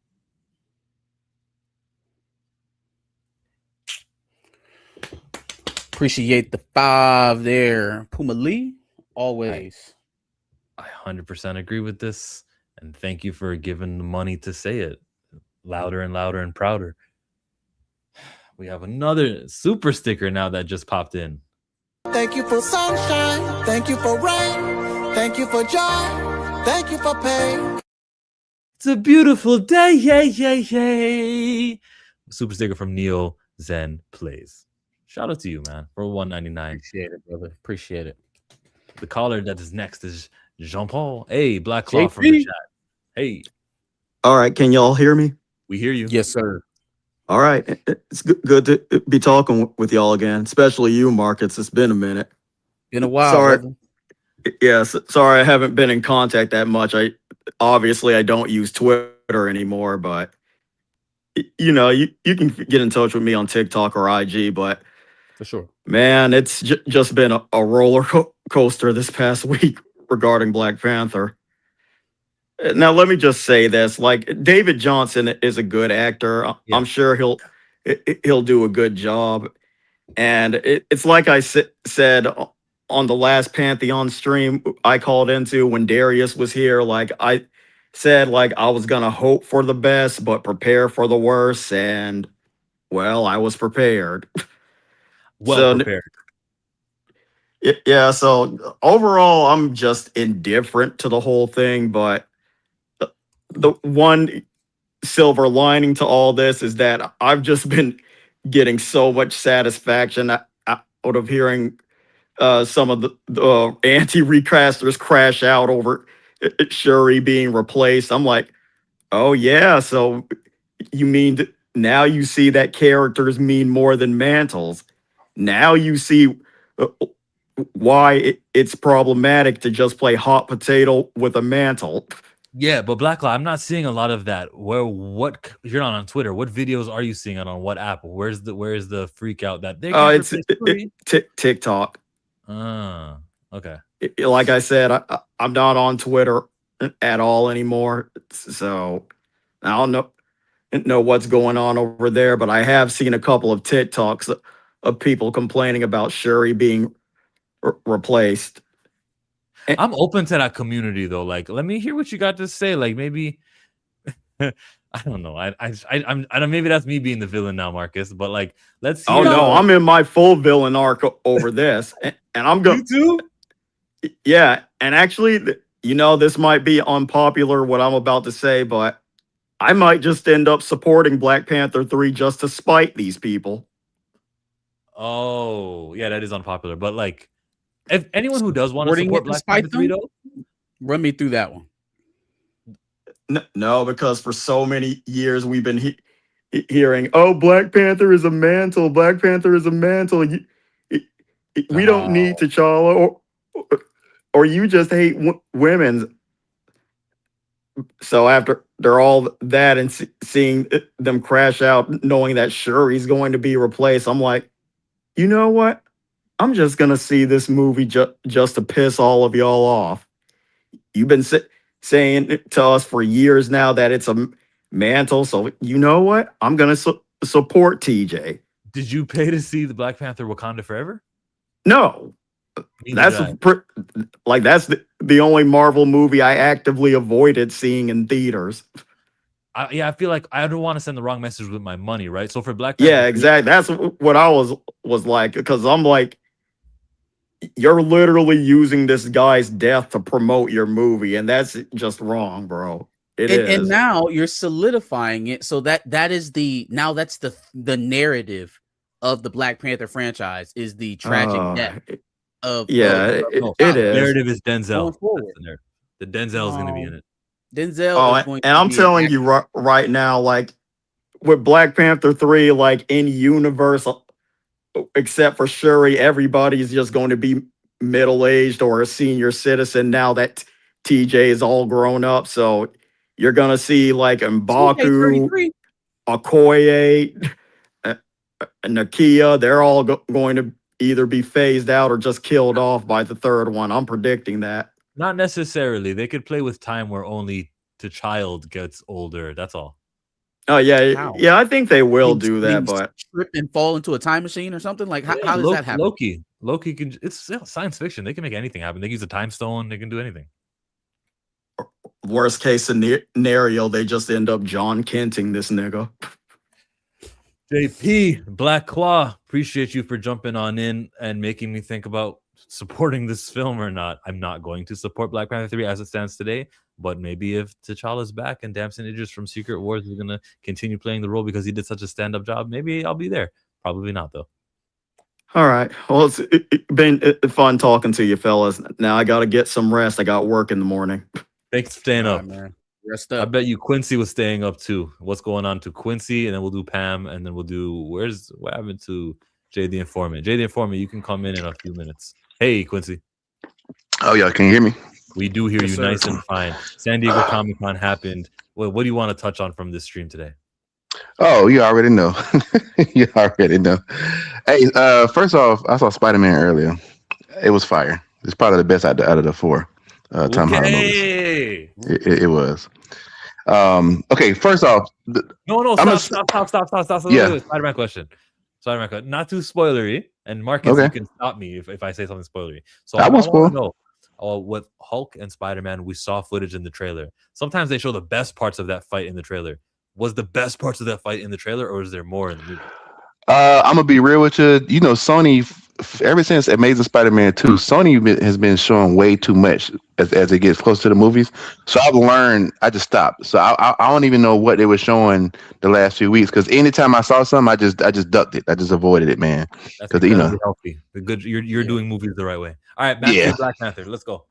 Appreciate the 5 there. Puma Lee, always. I 100% agree with this. And thank you for giving the money to say it louder and louder and prouder. We have another super sticker now that just popped in. Thank you for sunshine. Thank you for rain. Thank you for joy. Thank you for pain. It's a beautiful day. Yay, yay, yay. Super sticker from Neo Zen Plays. Shout out to you, man, for $1.99. Appreciate it, brother. Appreciate it. The caller that is next is Jean-Paul. Hey, Black Claw from the chat. Hey. All right, can y'all hear me? We hear you. Yes, sir. All right. It's good to be talking with y'all again, especially you, Marcus. It's been a minute. Been a while. Sorry. Brother. Yes, sorry I haven't been in contact that much. I don't use Twitter anymore, but you know, you can get in touch with me on TikTok or IG, but for sure, man, it's just been a roller coaster this past week regarding Black Panther. Now, let me just say this: like, David Johnson is a good actor. Yeah. I'm sure he'll do a good job. And it's like I said on the last Pantheon stream I called into when Darius was here. Like, I said, like, I was gonna hope for the best but prepare for the worst, and well, I was prepared. Prepared. Yeah, so overall, I'm just indifferent to the whole thing, but the one silver lining to all this is that I've just been getting so much satisfaction out of hearing some of the anti-recasters crash out over Shuri being replaced. I'm like, oh yeah, so you mean now you see that characters mean more than mantles. Now you see why it's problematic to just play hot potato with a mantle. Yeah, but Black Claw, I'm not seeing a lot of that. What you're not on Twitter? What videos are you seeing on what app? Where's the freak out that they? It's TikTok. Okay. Like I said, I'm not on Twitter at all anymore, so I don't know what's going on over there. But I have seen a couple of TikToks of people complaining about Shuri being replaced. I'm open to that community though. Like, let me hear what you got to say. Like, maybe I don't know. I don't. Maybe that's me being the villain now, Marcus. But like, let's see. Oh no, I'm in my full villain arc over this, and I'm going. You too? Yeah, and actually, you know, this might be unpopular what I'm about to say, but I might just end up supporting Black Panther 3 just to spite these people. Oh, yeah, that is unpopular. But like, if anyone who does want to support Black Panther 3, though, run me through that one. No, because for so many years we've been hearing, "Oh, Black Panther is a mantle. Black Panther is a mantle. We don't need T'Challa, or you just hate women." So after all that and seeing them crash out, knowing that Shuri's going to be replaced, I'm like, you know what? I'm just gonna see this movie just to piss all of y'all off. You've been saying to us for years now that it's a mantle, so you know what? I'm gonna support TJ. Did you pay to see the Black Panther Wakanda Forever? No, that's the only Marvel movie I actively avoided seeing in theaters. I feel like I don't want to send the wrong message with my money, right? So for Black Panther, yeah, exactly. That's what I was like, because I'm like, you're literally using this guy's death to promote your movie, and that's just wrong, bro. And now you're solidifying it, so that's the narrative of the Black Panther franchise is the tragic death of it is. Narrative is Denzel. The The Denzel's going to be in it. Denzel Oh, is going and to I'm be telling you right now, like with Black Panther 3, like in universe, except for Shuri, everybody's just going to be middle-aged or a senior citizen now that TJ is all grown up. So you're gonna see like M'Baku, Okoye, Nakia, they're all going to either be phased out or just killed off by the third one. I'm predicting that. Not necessarily. They could play with time where only the child gets older. That's all. Oh yeah, How? yeah. I think they will do that, but trip and fall into a time machine or something. Like how does that happen? Loki can. It's science fiction. They can make anything happen. They can use a time stone. They can do anything. worst case scenario, they just end up John Kenting this nigga. JP, Black Claw, appreciate you for jumping on in and making me think about supporting this film or not. I'm not going to support Black Panther 3 as it stands today, but maybe if T'Challa's back and Damson Idris from Secret Wars is going to continue playing the role because he did such a stand-up job, maybe I'll be there. Probably not, though. All right. Well, it's been fun talking to you, fellas. Now I got to get some rest. I got work in the morning. Thanks for staying up. Man. Rest up. I bet you Quincy was staying up too. What's going on to Quincy? And then we'll do Pam, and then we'll do what happened to Jay the Informant? Jay the Informant, you can come in a few minutes. Hey, Quincy. Oh, yeah. Can you hear me? We do hear you sir. nice and fine. San Diego Comic-Con happened. What do you want to touch on from this stream today? Oh, you already know. You already know. Hey, first off, I saw Spider-Man earlier. It was fire. It's probably the best out of the four Tom Holland movies. It was. Okay, first off, Stop. Yeah. Spider-Man question. Not too spoilery. And Marcus, you can stop me if I say something spoilery. So I won't spoil. Know, with Hulk and Spider-Man, we saw footage in the trailer. Sometimes they show the best parts of that fight in the trailer. Was the best parts of that fight in the trailer, or is there more in the movie? I'm gonna be real with you. You know, Sony, ever since Amazing Spider-Man 2, Sony has been showing way too much as it gets close to the movies. So I've learned. I just stopped. So I don't even know what they were showing the last few weeks. Because anytime I saw something, I just ducked it. I just avoided it, man. That's incredibly healthy. You're doing movies the right way. All right, back to Black Panther. Let's go.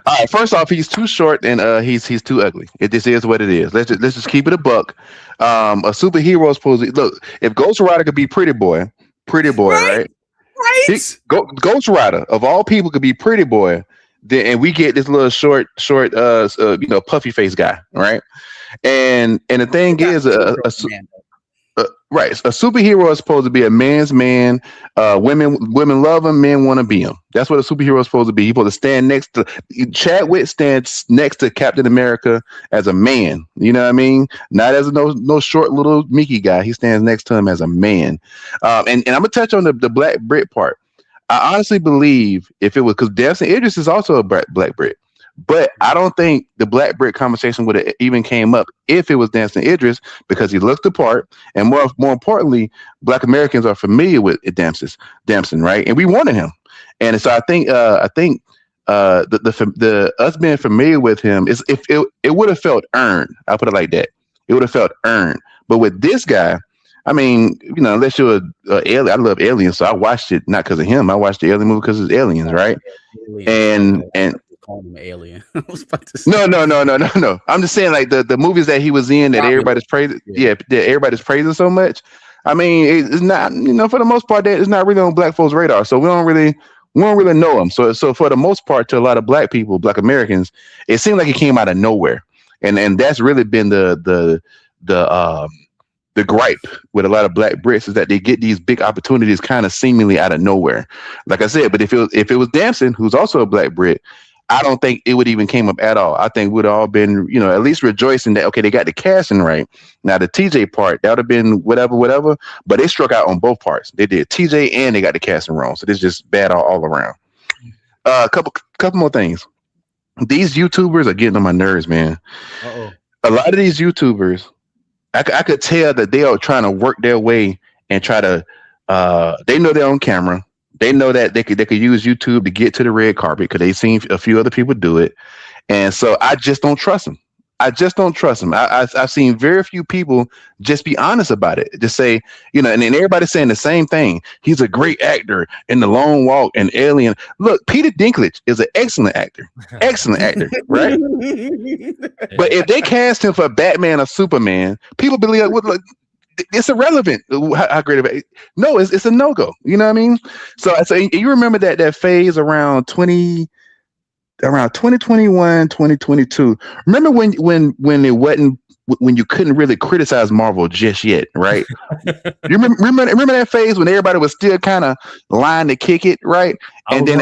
All right. First off, he's too short and he's too ugly. It just is what it is. Let's just keep it a buck. A superhero is supposed to look. If Ghost Rider could be Pretty Boy, right? Ghost Rider of all people could be Pretty Boy. Then and we get this little short, puffy face guy, right? And the thing is, right, a superhero is supposed to be a man's man. Women love him, men want to be him. That's what a superhero is supposed to be. He's supposed to stand next to Chadwick stands next to Captain America as a man. You know what I mean? Not as no short little Mickey guy. He stands next to him as a man. And I'm gonna touch on the Black Brit part. I honestly believe if it was because Damson Idris is also a Black Brit. But I don't think the Black Brit conversation would have even came up if it was Damson Idris because he looked the part, and more importantly, Black Americans are familiar with Damson, right? And we wanted him, and so I think the us being familiar with him is if it would have felt earned. I'll put it like that. It would have felt earned. But with this guy, I mean, unless you're a alien, I love Aliens, so I watched it not because of him. I watched the Alien movie because it's Aliens, right? And call him an alien. I was about to say. No. I'm just saying, like the movies that he was in that everybody's praising. Yeah, that everybody's praising so much. I mean, it's not. For the most part, that it's not really on Black folks' radar. So we don't really know him. So for the most part, to a lot of Black people, Black Americans, it seemed like he came out of nowhere, and that's really been the gripe with a lot of Black Brits is that they get these big opportunities kind of seemingly out of nowhere. Like I said, but if it was Damson, who's also a Black Brit, I don't think it would even came up at all. I think we'd all been, at least rejoicing that, okay, they got the casting right. Now the TJ part, that would have been whatever, but they struck out on both parts. They did TJ and they got the casting wrong. So this is just bad all around. A couple more things. These YouTubers are getting on my nerves, man. A lot of these YouTubers, I could tell that they are trying to work their way and try to, they know they're on camera. They know that they could use YouTube to get to the red carpet because they've seen a few other people do it. And so I just don't trust them. I just don't trust him. I've seen very few people just be honest about it. Just say, and then everybody's saying the same thing. He's a great actor in The Long Walk and Alien. Look, Peter Dinklage is an excellent actor, right? But if they cast him for Batman or Superman, people believe it's irrelevant how great of it. No, it's a no-go. You know what I mean? So you remember that phase around 2021, 2022. Remember when it wasn't, when you couldn't really criticize Marvel just yet, right? You remember that phase when everybody was still kind of lying to kick it, right? And then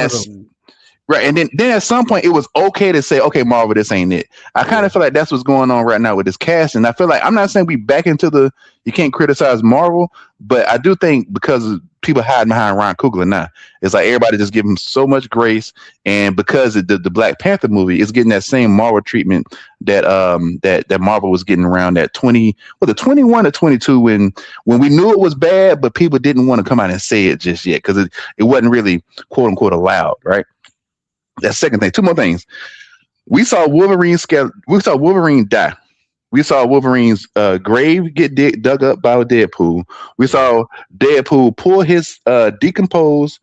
then at some point it was okay to say, okay, Marvel, this ain't it. I kind of feel like that's what's going on right now with this casting. I feel like, I'm not saying we back into you can't criticize Marvel, but I do think because of people hiding behind Ryan Coogler now, it's like everybody just give him so much grace, and because of the Black Panther movie is getting that same Marvel treatment that that Marvel was getting around that 21 or 22 when we knew it was bad, but people didn't want to come out and say it just yet because it wasn't really quote unquote allowed, right? That second thing. Two more things. We saw Wolverine die. We saw Wolverine's grave get dug up by Deadpool. We saw Deadpool pull his decomposed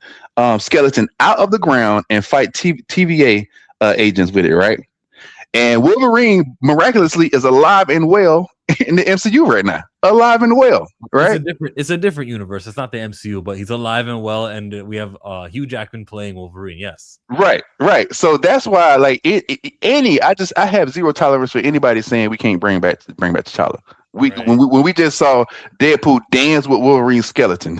skeleton out of the ground and fight TVA agents with it, right? And Wolverine miraculously is alive and well in the MCU right now. Alive and well, right? It's a different universe. It's not the MCU, but he's alive and well, and we have Hugh Jackman playing Wolverine. Yes, right. So that's why, like, I have zero tolerance for anybody saying we can't bring back T'Challa. When we just saw Deadpool dance with Wolverine's skeleton,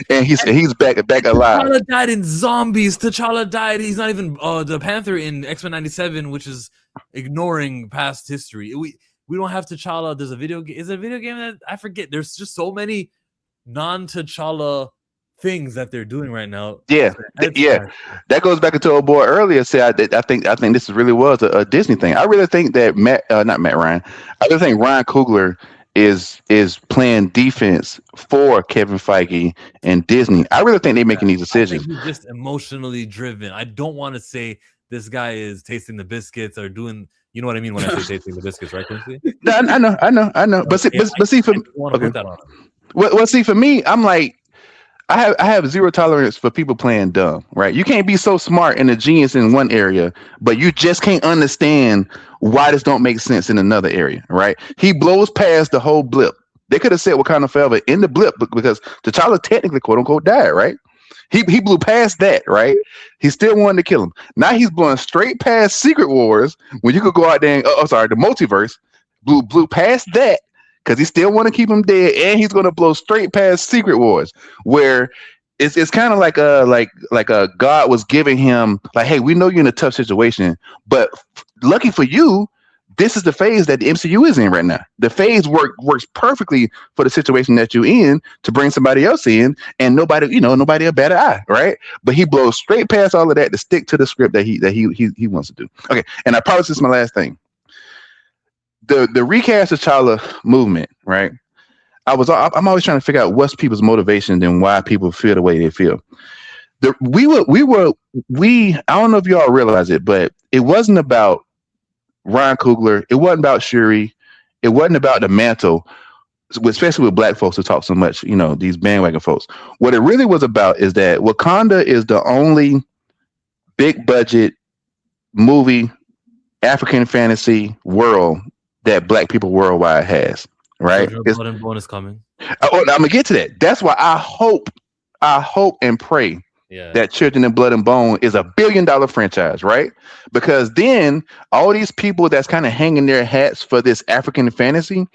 and he's back alive. T'Challa died in Zombies. T'Challa died. He's not even the Panther in X-Men '97, which is ignoring past history. We don't have T'Challa. There's a video game. Is it a video game that I forget? There's just so many non-T'Challa things that they're doing right now. Yeah. That goes back into old boy earlier said I think this really was a Disney thing. I really think that I really think Ryan Coogler is playing defense for Kevin Feige and Disney. I really think they're making these decisions. I think he's just emotionally driven. I don't want to say this guy is tasting the biscuits or doing. You know what I mean when I say tasting the biscuits, right, Quincy? No, I know. But see, for for me, I'm like, I have zero tolerance for people playing dumb, right? You can't be so smart and a genius in one area, but you just can't understand why this don't make sense in another area, right? He blows past the whole blip. They could have said Wakanda Forever in the blip because T'Challa technically, quote unquote, died, right? He blew past that, right? He still wanted to kill him. Now he's blowing straight past Secret Wars when you could go out there and the multiverse blew past that because he still want to keep him dead, and he's going to blow straight past Secret Wars, where it's kind of like a God was giving him like, hey, we know you're in a tough situation, but lucky for you, this is the phase that the MCU is in right now. The phase works perfectly for the situation that you're in to bring somebody else in, and nobody a better eye, right? But he blows straight past all of that to stick to the script that he wants to do. Okay, and I promise this is my last thing. The recast T'Challa movement, right? I'm always trying to figure out what's people's motivation and why people feel the way they feel. I don't know if y'all realize it, but it wasn't about Ryan Coogler. It wasn't about Shuri. It wasn't about the mantle, especially with black folks who talk so much, these bandwagon folks. What it really was about is that Wakanda is the only big budget movie, African fantasy world that black people worldwide has, right? Bonus coming. I'm going to get to that. That's why I hope and pray that Children in Blood and Bone is $1 billion franchise, right? Because then all these people that's kind of hanging their hats for this African fantasy,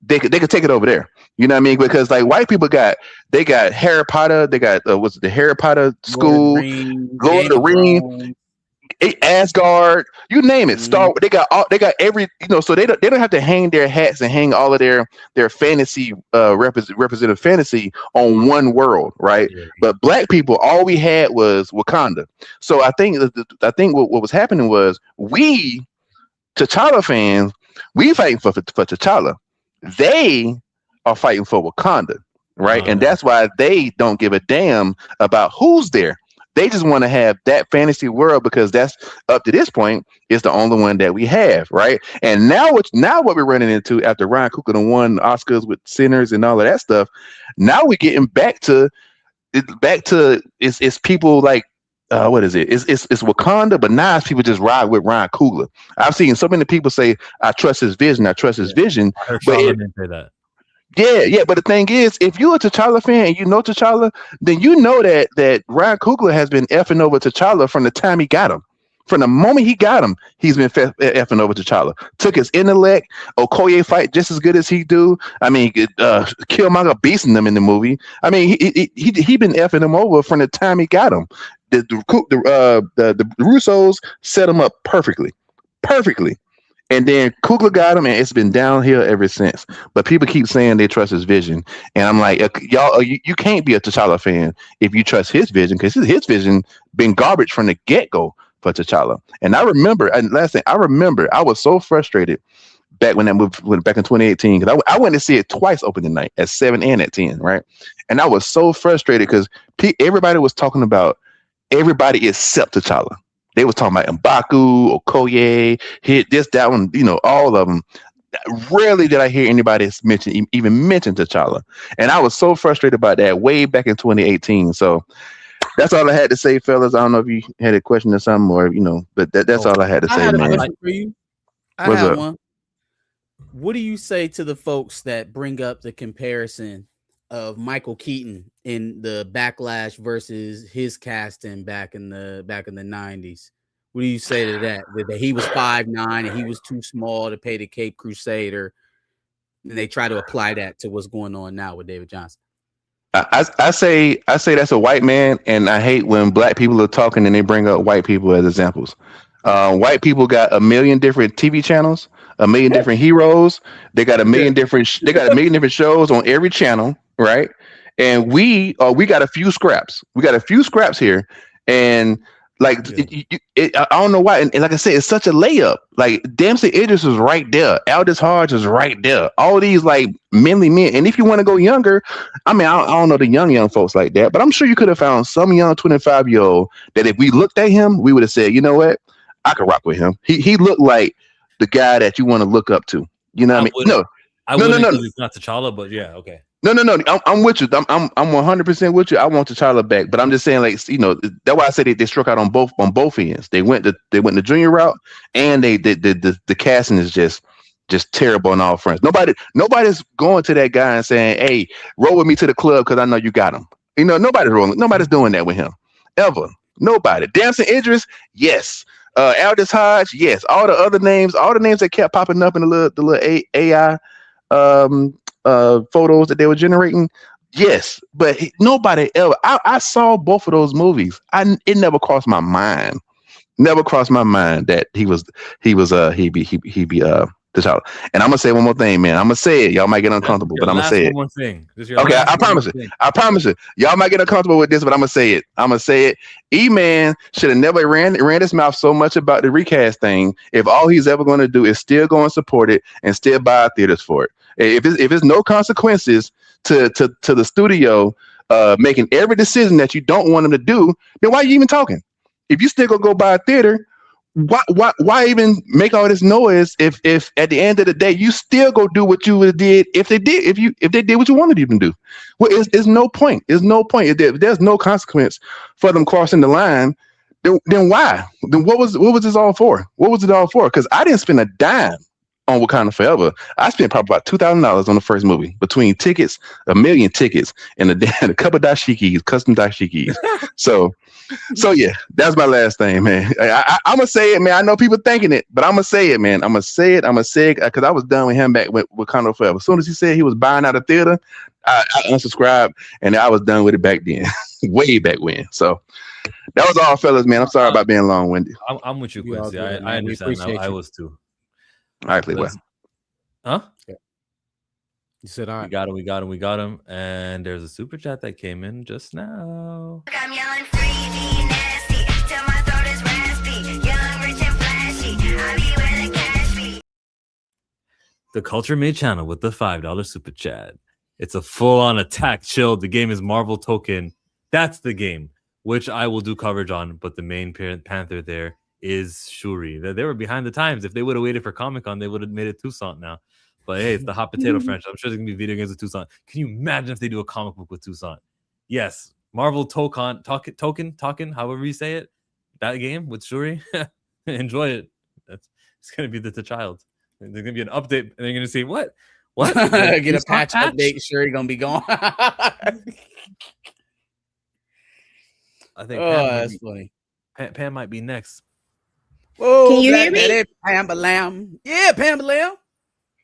they could take it over there. You know what I mean? Because like white people got Harry Potter, they got the Harry Potter school, Lord of the Rings, Asgard, you name it. Star. They got every, so they don't have to hang their hats and hang all of their fantasy representative fantasy on one world, right? Yeah. But black people, all we had was Wakanda. So I think what was happening was we T'Challa fans, we fighting for T'Challa. They are fighting for Wakanda, right? And that's why they don't give a damn about who's there. They just want to have that fantasy world because that's up to this point is the only one that we have, right? And now what we're running into after Ryan Coogler done won Oscars with Sinners and all of that stuff. Now we're getting back to it's people like what is it? It's Wakanda, but now it's people just ride with Ryan Coogler. I've seen so many people say, "I trust his vision. I trust his vision." I heard But Charlamagne say that. yeah. But the thing is, if you're a T'Challa fan and you know T'Challa, then you know that Ryan Coogler has been effing over T'Challa from the time he got him. From the moment he got him, he's been effing over T'Challa. Took his intellect. Okoye fight just as good as he do. I mean, Killmonger beasting them in the movie. I mean, he been effing him over from the time he got him. The Russos set him up perfectly. And then Coogler got him, and it's been downhill ever since. But people keep saying they trust his vision, and I'm like, y'all, you can't be a T'Challa fan if you trust his vision, because his vision been garbage from the get-go for T'Challa. And I remember, I was so frustrated back when that movie went back in 2018, because I went to see it twice opening night at 7 and at 10, right? And I was so frustrated because everybody was talking about everybody except T'Challa. They was talking about M'Baku, Okoye, hit this, that one, all of them. Rarely did I hear anybody even mention T'Challa. And I was so frustrated about that way back in 2018. So that's all I had to say, fellas. I don't know if you had a question or something, or but that's all I had to say, I had a man. question for you. What's I had up? one. What do you say to the folks that bring up the comparison of Michael Keaton in the Backlash versus his casting back in the 90s? What do you say to that? That he was 5'9" and he was too small to pay the Cape Crusader, and they try to apply that to what's going on now with David Johnson. I say that's a white man, and I hate when black people are talking and they bring up white people as examples. White people got a million different TV channels, a million different heroes. They got a million different shows on every channel, right? And we got a few scraps. We got a few scraps here, and like I don't know why. And like I said, it's such a layup. Like Dempsey Idris is right there. Aldous Hodge is right there. All these like manly men. And if you want to go younger, I mean, I don't know the young folks like that, but I'm sure you could have found some young 25-year-old that if we looked at him, we would have said, you know what, I could rock with him. He looked like the guy that you want to look up to. You know what I mean? No. It's not T'Challa, but yeah, okay. No. I'm with you. I'm 100% with you. I want T'Challa back, but I'm just saying, like, that's why I said they struck out on both ends. They went the junior route, and the casting is just terrible on all fronts. Nobody's going to that guy and saying, "Hey, roll with me to the club because I know you got him." Nobody's doing that with him ever. Nobody. Damson Idris, yes. Aldous Hodge, yes. All the other names, that kept popping up in the little AI photos that they were generating, yes, but nobody ever. I saw both of those movies. It never crossed my mind that he be T'Challa. And I'm gonna say one more thing, man. I'm gonna say it. Y'all might get uncomfortable, but I'm gonna say it. One more thing. Okay, I promise it. I promise it. Y'all might get uncomfortable with this, but I'm gonna say it. E-Man should have never ran his mouth so much about the recast thing if all he's ever going to do is still go and support it and still buy theaters for it. If it's no consequences to the studio making every decision that you don't want them to do, then why are you even talking? If you still gonna go buy a theater, why even make all this noise if at the end of the day you still go do what you would have did if they did what you wanted them to do? Well, it's no point. If there's no consequence for them crossing the line, then why? Then what was this all for? What was it all for? Because I didn't spend a dime on Wakanda Forever. I spent probably about $2,000 on the first movie between tickets, 1 million tickets, and a couple of dashikis, custom dashikis. So yeah, that's my last thing, man. I'm gonna say it, man. I know people thinking it, but I'm gonna say it, man. I'm gonna say it because I was done with him back with Wakanda Forever. As soon as he said he was buying out a theater, I unsubscribed, and I was done with it back then, way back when. So that was all, fellas, man. I'm sorry about being long-winded. I'm with you, Quincy. I understand. I was too. All right, Playboy. Huh? Yeah. You said, all right. We got him. And there's a super chat that came in just now. I'm yelling free, be nasty, till my throat is raspy, young, rich, and flashy, I be where the cash be. The Culture Made channel with the $5 super chat. It's a full-on attack chill. The game is Marvel Token. That's the game. which I will do coverage on. But the main Panther there is Shuri. They were behind the times. If they would have waited for Comic-Con, they would have made it Toussaint now. But hey, it's the hot potato franchise. I'm sure there's gonna be video games with Toussaint. Can you imagine if they do a comic book with Toussaint? Yes, Marvel Token, however you say it. That game with Shuri, enjoy it. It's gonna be the child. There's gonna be an update, and they're gonna see what get a patch update. Shuri gonna be gone. I think that's funny. Pam might be next. Oh, can you hear me? Pambalam. Yeah, Pambalam.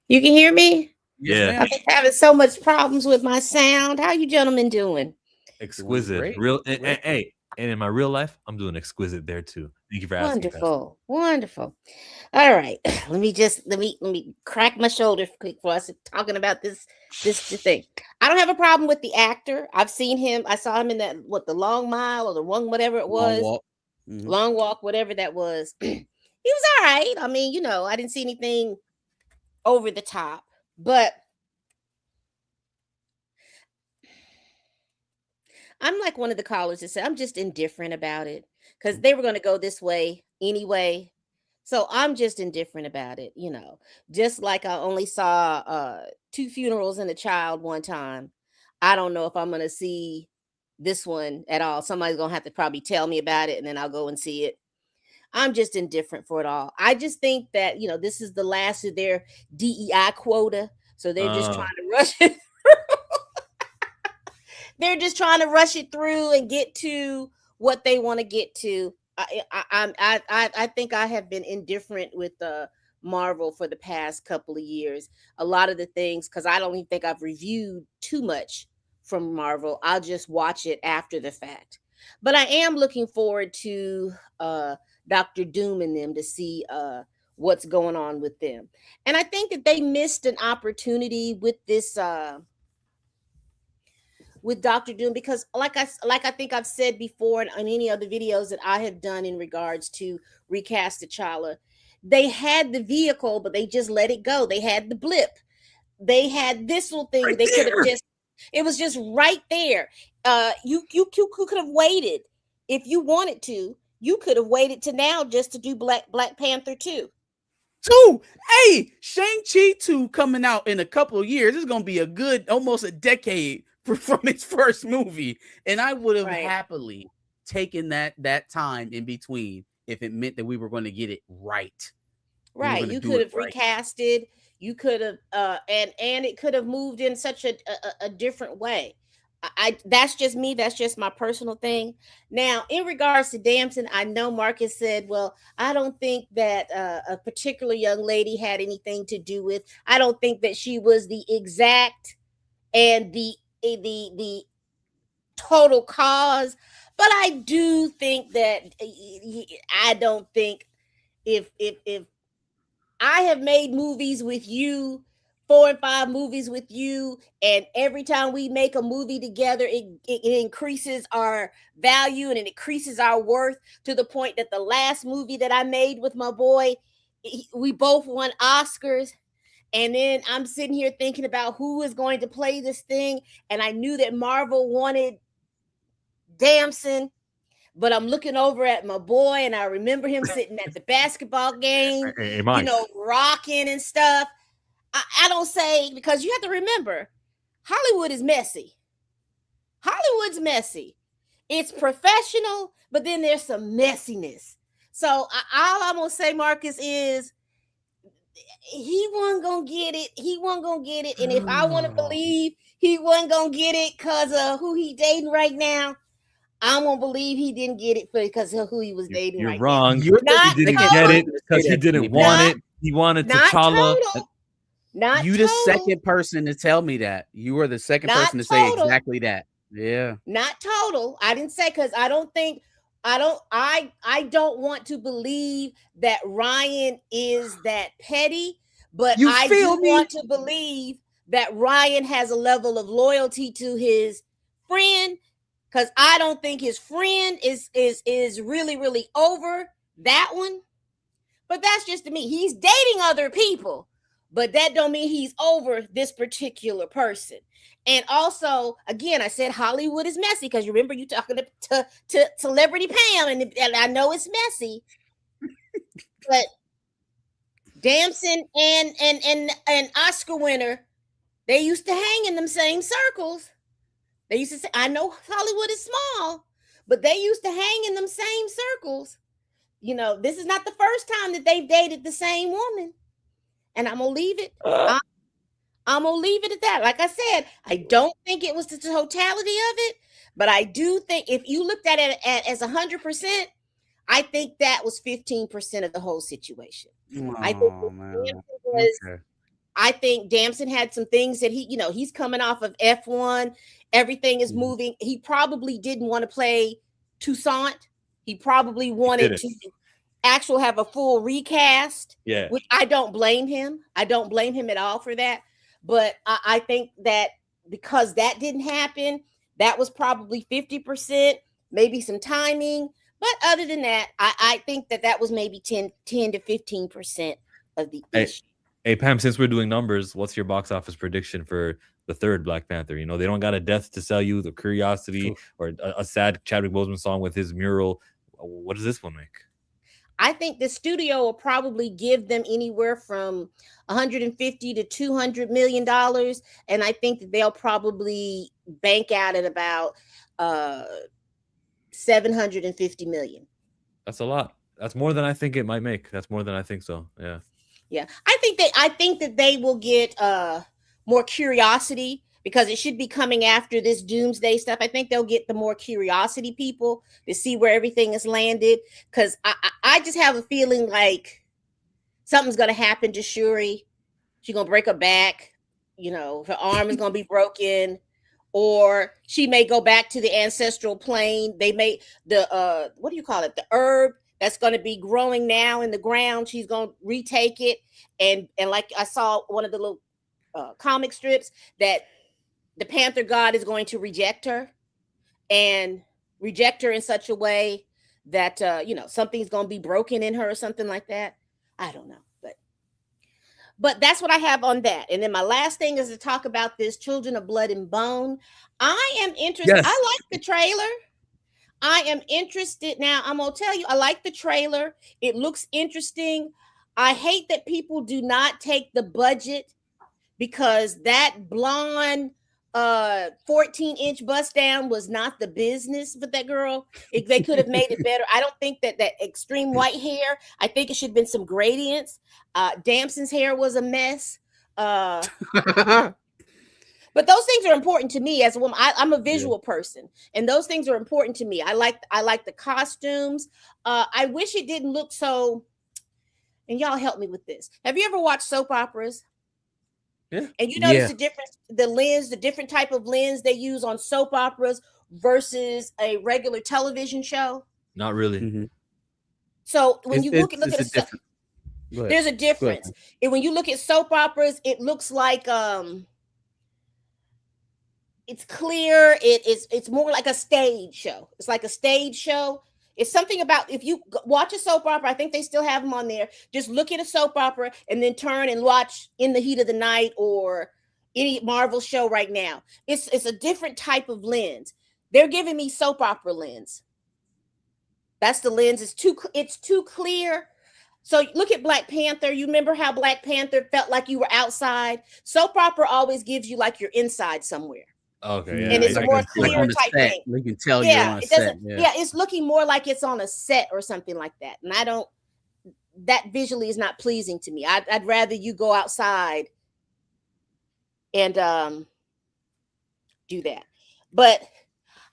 You can hear me? Yeah. I've been having so much problems with my sound. How you gentlemen doing? Exquisite. Real. Hey, and in my real life, I'm doing exquisite there too. Thank you for asking. Wonderful. All right. Let me crack my shoulder quick for us talking about this thing. I don't have a problem with the actor. I've seen him. I saw him in that the Long Mile or the One, whatever it was. Long Walk, whatever that was. He was all right. I mean, I didn't see anything over the top, but I'm like one of the callers that said I'm just indifferent about it because they were going to go this way anyway. So I'm just indifferent about it, just like I only saw 2 funerals and a child one time. I don't know if I'm going to see this one at all. Somebody's going to have to probably tell me about it and then I'll go and see it. I'm just indifferent for it all. I just think that, this is the last of their DEI quota. So they're just trying to rush it through. They're just trying to rush it through and get to what they want to get to. I think I have been indifferent with Marvel for the past couple of years. A lot of the things, because I don't even think I've reviewed too much from Marvel. I'll just watch it after the fact. But I am looking forward to Dr. Doom and them to see what's going on with them. And I think that they missed an opportunity with this with Dr. Doom, because like I think I've said before in any other videos that I have done in regards to recast T'Challa, they had the vehicle, but they just let it go. They had the blip. They had this little thing. They could have it was just right there. You could have waited if you wanted to. You could have waited to now just to do Black Panther 2. Hey, Shang-Chi 2 coming out in a couple of years. It's going to be a good, almost a decade from its first movie. And I would have happily taken that time in between if it meant that we were going to get it right. Right. You could have recasted. You could have, and it could have moved in such a different way. That's just me. That's just my personal thing. Now, in regards to Damson, I know Marcus said, well, I don't think that a particular young lady had anything to do with. I don't think that she was the exact and the total cause. But I do think that I don't think if I have made movies with you, 4 and 5 movies with you, and every time we make a movie together, it increases our value and it increases our worth to the point that the last movie that I made with my boy, we both won Oscars. And then I'm sitting here thinking about who is going to play this thing. And I knew that Marvel wanted Damson, but I'm looking over at my boy and I remember him sitting at the basketball game, rocking and stuff. I don't say, because you have to remember, Hollywood is messy. Hollywood's messy. It's professional, but then there's some messiness. So all I'm going to say, Marcus, is he wasn't going to get it. He wasn't going to get it. And if I want to believe he wasn't going to get it because of who he dating right now, I'm going to believe he didn't get it because of who he was dating right now. You're wrong. He didn't get it because he didn't want it. He wanted T'Challa. Not you the second person to tell me that. You were the second person to say exactly that. Yeah. Not total. I didn't say, because I don't want to believe that Ryan is that petty, but I do want to believe that Ryan has a level of loyalty to his friend, because I don't think his friend is really, really over that one. But that's just to me. He's dating other people. but that don't mean he's over this particular person. And also, again, I said Hollywood is messy because you remember you talking to Celebrity Pam, and I know it's messy, but Damson and Oscar winner, they used to hang in them same circles. They used to say, I know Hollywood is small, but they used to hang in them same circles. You know, this is not the first time that they've dated the same woman. And I'm gonna leave it. I'm gonna leave it at that. Like I said, I don't think it was the totality of it, but I do think if you looked at it as 100%, I think that was 15% of the whole situation. I think Damson had some things that he's coming off of F1. Everything is moving. He probably didn't want to play Toussaint. He probably wanted to actually have a full recast. Yeah. Which I don't blame him. I don't blame him at all for that. But I think that because that didn't happen, that was probably 50%, maybe some timing. But other than that, I think that was maybe 10 to 15% of the issue. Hey, Pam, since we're doing numbers, what's your box office prediction for the third Black Panther? You know, they don't got a death to sell you, the curiosity, or a sad Chadwick Boseman song with his mural. What does this one make? I think the studio will probably give them anywhere from 150 to 200 million dollars, and I think that they'll probably bank out at about 750 million. That's a lot. That's more than I think it might make. That's more than I think so. Yeah. Yeah, I think that they will get more curiosity because it should be coming after this doomsday stuff. I think they'll get the more curiosity people to see where everything is landed. Because I just have a feeling like something's gonna happen to Shuri. She's gonna break her back. You know, her arm is gonna be broken, or she may go back to the ancestral plane. They may the what do you call it? The herb that's going to be growing now in the ground. She's going to retake it. And like I saw one of the little comic strips that the Panther God is going to reject her in such a way that, something's going to be broken in her or something like that. I don't know. But that's what I have on that. And then my last thing is to talk about this Children of Blood and Bone. I am interested. Yes. I like the trailer. I am interested. Now, I'm going to tell you, I like the trailer. It looks interesting. I hate that people do not take the budget because that blonde 14-inch bust down was not the business for that girl. They could have made it better. I don't think that extreme white hair, I think it should have been some gradients. Damson's hair was a mess. But those things are important to me as a woman. I'm a visual person, and those things are important to me. I like the costumes. I wish it didn't look so. And y'all help me with this. Have you ever watched soap operas? Yeah. And you notice the difference, the different type of lens they use on soap operas versus a regular television show? Not really. Mm-hmm. So when you look at there's a difference. And when you look at soap operas, it looks like it's clear. It's more like a stage show. It's like a stage show. It's something about if you watch a soap opera, I think they still have them on there. Just look at a soap opera and then turn and watch In the Heat of the Night or any Marvel show right now. It's a different type of lens. They're giving me soap opera lens. That's the lens. It's too clear. So look at Black Panther. You remember how Black Panther felt like you were outside? Soap opera always gives you like you're inside somewhere. Okay, yeah. And it's a more clear type thing. We can tell you're on a set. Yeah, it's looking more like it's on a set or something like that. And that visually is not pleasing to me. I'd rather you go outside and do that. But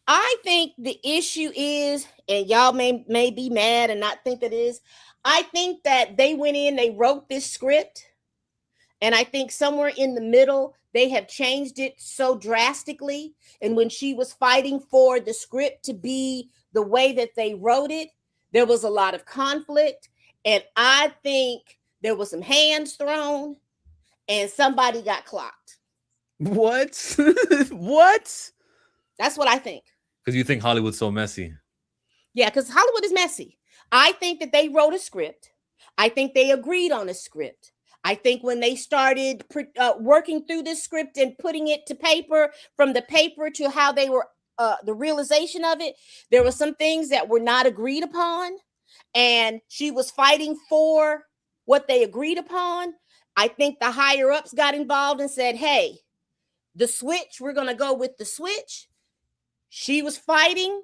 I think the issue is, and y'all may be mad and not think that it is, I think that they went in, they wrote this script, and I think somewhere in the middle, they have changed it so drastically. And when she was fighting for the script to be the way that they wrote it, there was a lot of conflict. And I think there was some hands thrown and somebody got clocked. What? What? That's what I think. Because you think Hollywood's so messy. Yeah, because Hollywood is messy. I think that they wrote a script. I think they agreed on a script. I think when they started working through this script and putting it to paper, from the paper to how they were, the realization of it, there were some things that were not agreed upon, and she was fighting for what they agreed upon. I think the higher ups got involved and said, hey, the switch, we're going to go with the switch. She was fighting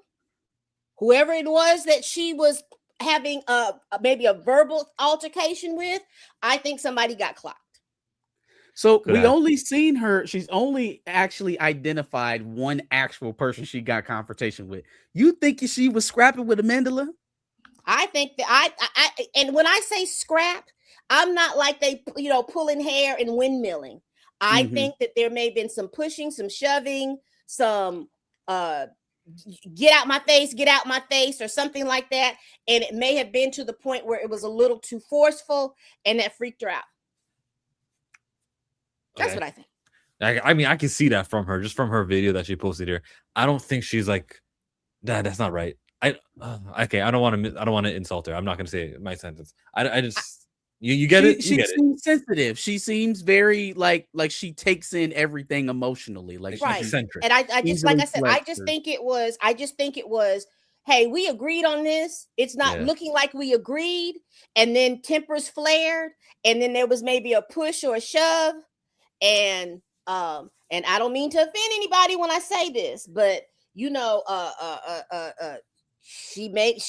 whoever it was that she was having maybe a verbal altercation with. I think somebody got clocked. So we only seen her. She's only actually identified one actual person she got confrontation with. You think she was scrapping with Amandla? I think that I and when I say scrap, I'm not like they, pulling hair and windmilling. I think that there may have been some pushing, some shoving, some get out my face or something like that. And it may have been to the point where it was a little too forceful and that freaked her out. That's what I think. I mean, I can see that from her, just from her video that she posted here. I don't think she's like, nah, that's not right. Okay, I don't want to insult her. I'm not going to say my sentence. I just, you get it? She seems sensitive. She seems very like she takes in everything emotionally. Like right. She's and I just, like I said, I just think it was, hey, we agreed on this. It's not looking like we agreed. And then tempers flared. And then there was maybe a push or a shove. And I don't mean to offend anybody when I say this, but she made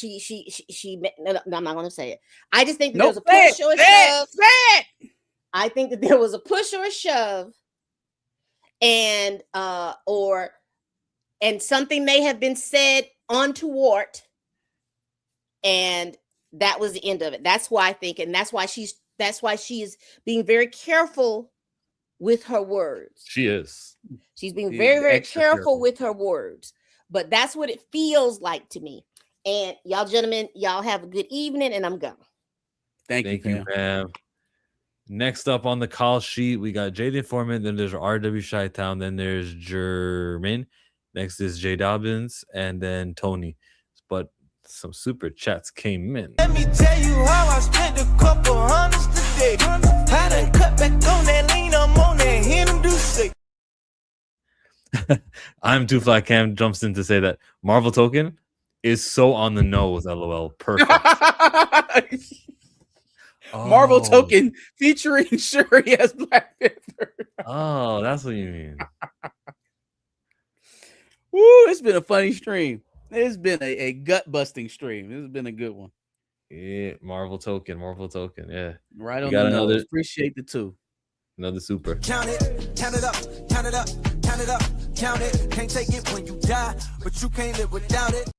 no, I'm not going to say it. I just think that there was a push or a shove. I think that there was a push or a shove, and something may have been said untoward, and that was the end of it. That's why I think, and that's why she is being very careful with her words. She is. She's being very, very careful with her words. But that's what it feels like to me. And y'all gentlemen, y'all have a good evening, and I'm gone. Thank you, Pam. Next up on the call sheet, we got Jay the Informant, then there's RW Chi-Town, then there's Jermaine. Next is Jay Dobbins, and then Tony. But some super chats came in. Let me tell you how I spent a couple hundreds today. I done cut back on that lean, I'm on that Henry Ducey. I'm Too Flat Cam jumps in to say that Marvel Token is so on the nose. LOL. Perfect. Marvel Token featuring Shuri as Black Panther. Oh, that's what you mean. Woo, it's been a funny stream. It's been a gut busting stream. This has been a good one. Yeah, Marvel Token. Yeah. Right on the nose. Appreciate the two. Another super. Count it, count it up, count it up, count it up, count it. Can't take it when you die, but you can't live without it.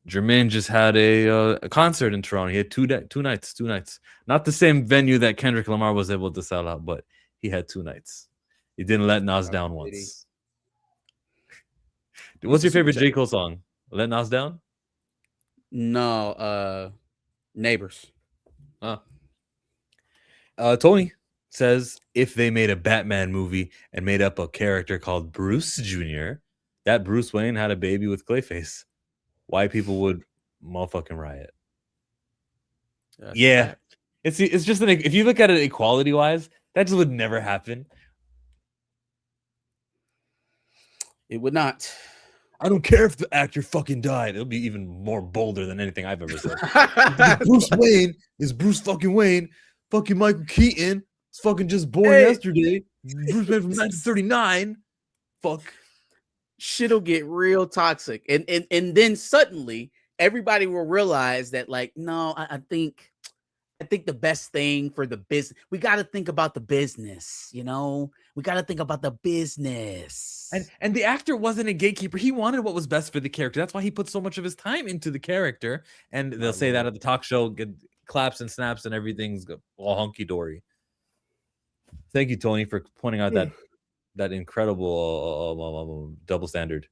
Jermaine just had a concert in Toronto. He had two nights. Not the same venue that Kendrick Lamar was able to sell out, but he had 2 nights. He didn't let Nas down once. What's your favorite J. Cole song? Let Nas Down? No, Neighbors. Tony says if they made a Batman movie and made up a character called Bruce Jr., that Bruce Wayne had a baby with Clayface, white people would motherfucking riot. Yeah. It's just if you look at it equality wise, that just would never happen. It would not. I don't care if the actor fucking died. It'll be even more bolder than anything I've ever said. Bruce Wayne is Bruce fucking Wayne. Fucking Michael Keaton was fucking just born yesterday. Bruce Wayne from 1939. Fuck. Shit'll get real toxic. And then suddenly everybody will realize that, like, no, I think the best thing for the business, we got to think about the business, we got to think about the business. And the actor wasn't a gatekeeper. He wanted what was best for the character. That's why he put so much of his time into the character. And they'll say that at the talk show, get claps and snaps and everything's all hunky-dory. Thank you, Tony, for pointing out that incredible double standard.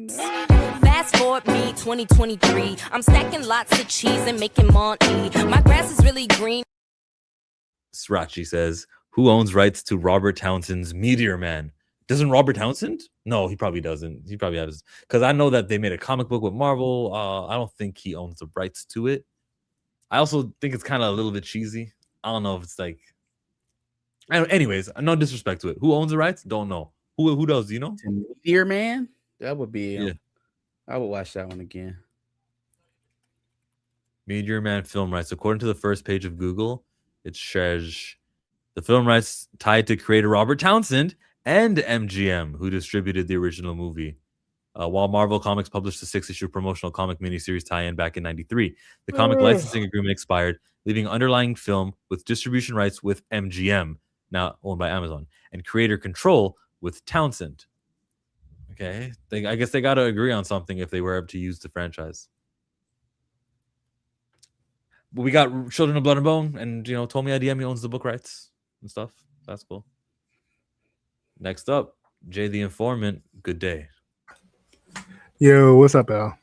Fast forward me 2023. I'm stacking lots of cheese and making money. My grass is really green. Srirachi says, who owns rights to Robert Townsend's Meteor Man? Doesn't Robert Townsend? No, he probably doesn't. He probably has, because I know that they made a comic book with Marvel. I don't think he owns the rights to it. I also think it's kind of a little bit cheesy. I don't know if it's like. Anyways, no disrespect to it. Who owns the rights? Don't know. Who does? Do you know? Dear man, that would be. Yeah. I would watch that one again. Meteor Man film rights. According to the first page of Google, it says the film rights tied to creator Robert Townsend and MGM, who distributed the original movie. While Marvel Comics published the 6-issue promotional comic miniseries tie-in back in '93, the comic licensing agreement expired, leaving underlying film with distribution rights with MGM, now owned by Amazon, and creator control with Townsend. Okay, I guess they got to agree on something if they were able to use the franchise. But we got Children of Blood and Bone, and Tomi Adeyemi owns the book rights and stuff. That's cool. Next up, Jay the Informant. Good day. Yo, what's up, Al?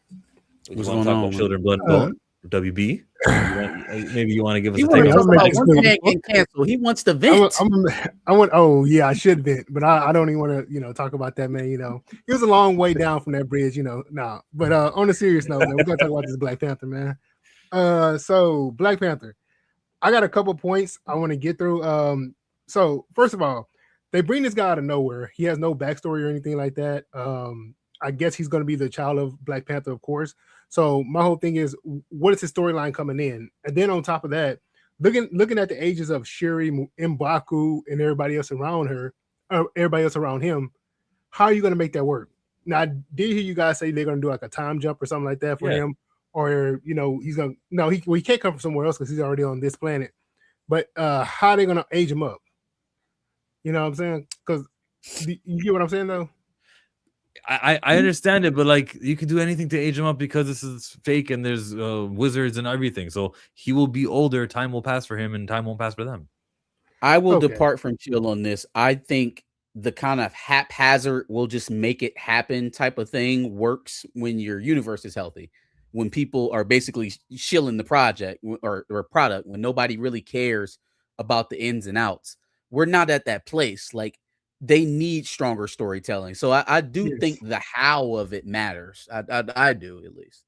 What's going on? Children, Blood, and Bone, WB. Maybe you want to give us He a take on getting canceled. He wants to vent. Oh yeah, I should vent, but I don't even want to talk about that, man. It was a long way down from that bridge, Nah, but on a serious note, man, we're gonna talk about this Black Panther, man. So Black Panther, I got a couple points I want to get through. So first of all, they bring this guy out of nowhere. He has no backstory or anything like that. I guess he's going to be the child of Black Panther, of course. So my whole thing is, what is his storyline coming in? And then on top of that, looking at the ages of Shuri, M'Baku, and everybody else around her, everybody else around him, how are you going to make that work? Now, I did hear you guys say they're going to do like a time jump or something like that for him, or he's going to he can't come from somewhere else because he's already on this planet. But how are they going to age him up? You know what I'm saying? Because you get what I'm saying though. I understand it, but like you can do anything to age him up because this is fake and there's wizards and everything. So he will be older. Time will pass for him, and time won't pass for them. I will depart from chill on this. I think the kind of haphazard will just make it happen type of thing works when your universe is healthy. When people are basically shilling the project or product, when nobody really cares about the ins and outs. We're not at that place. Like, they need stronger storytelling. So I do think the how of it matters. I do, at least.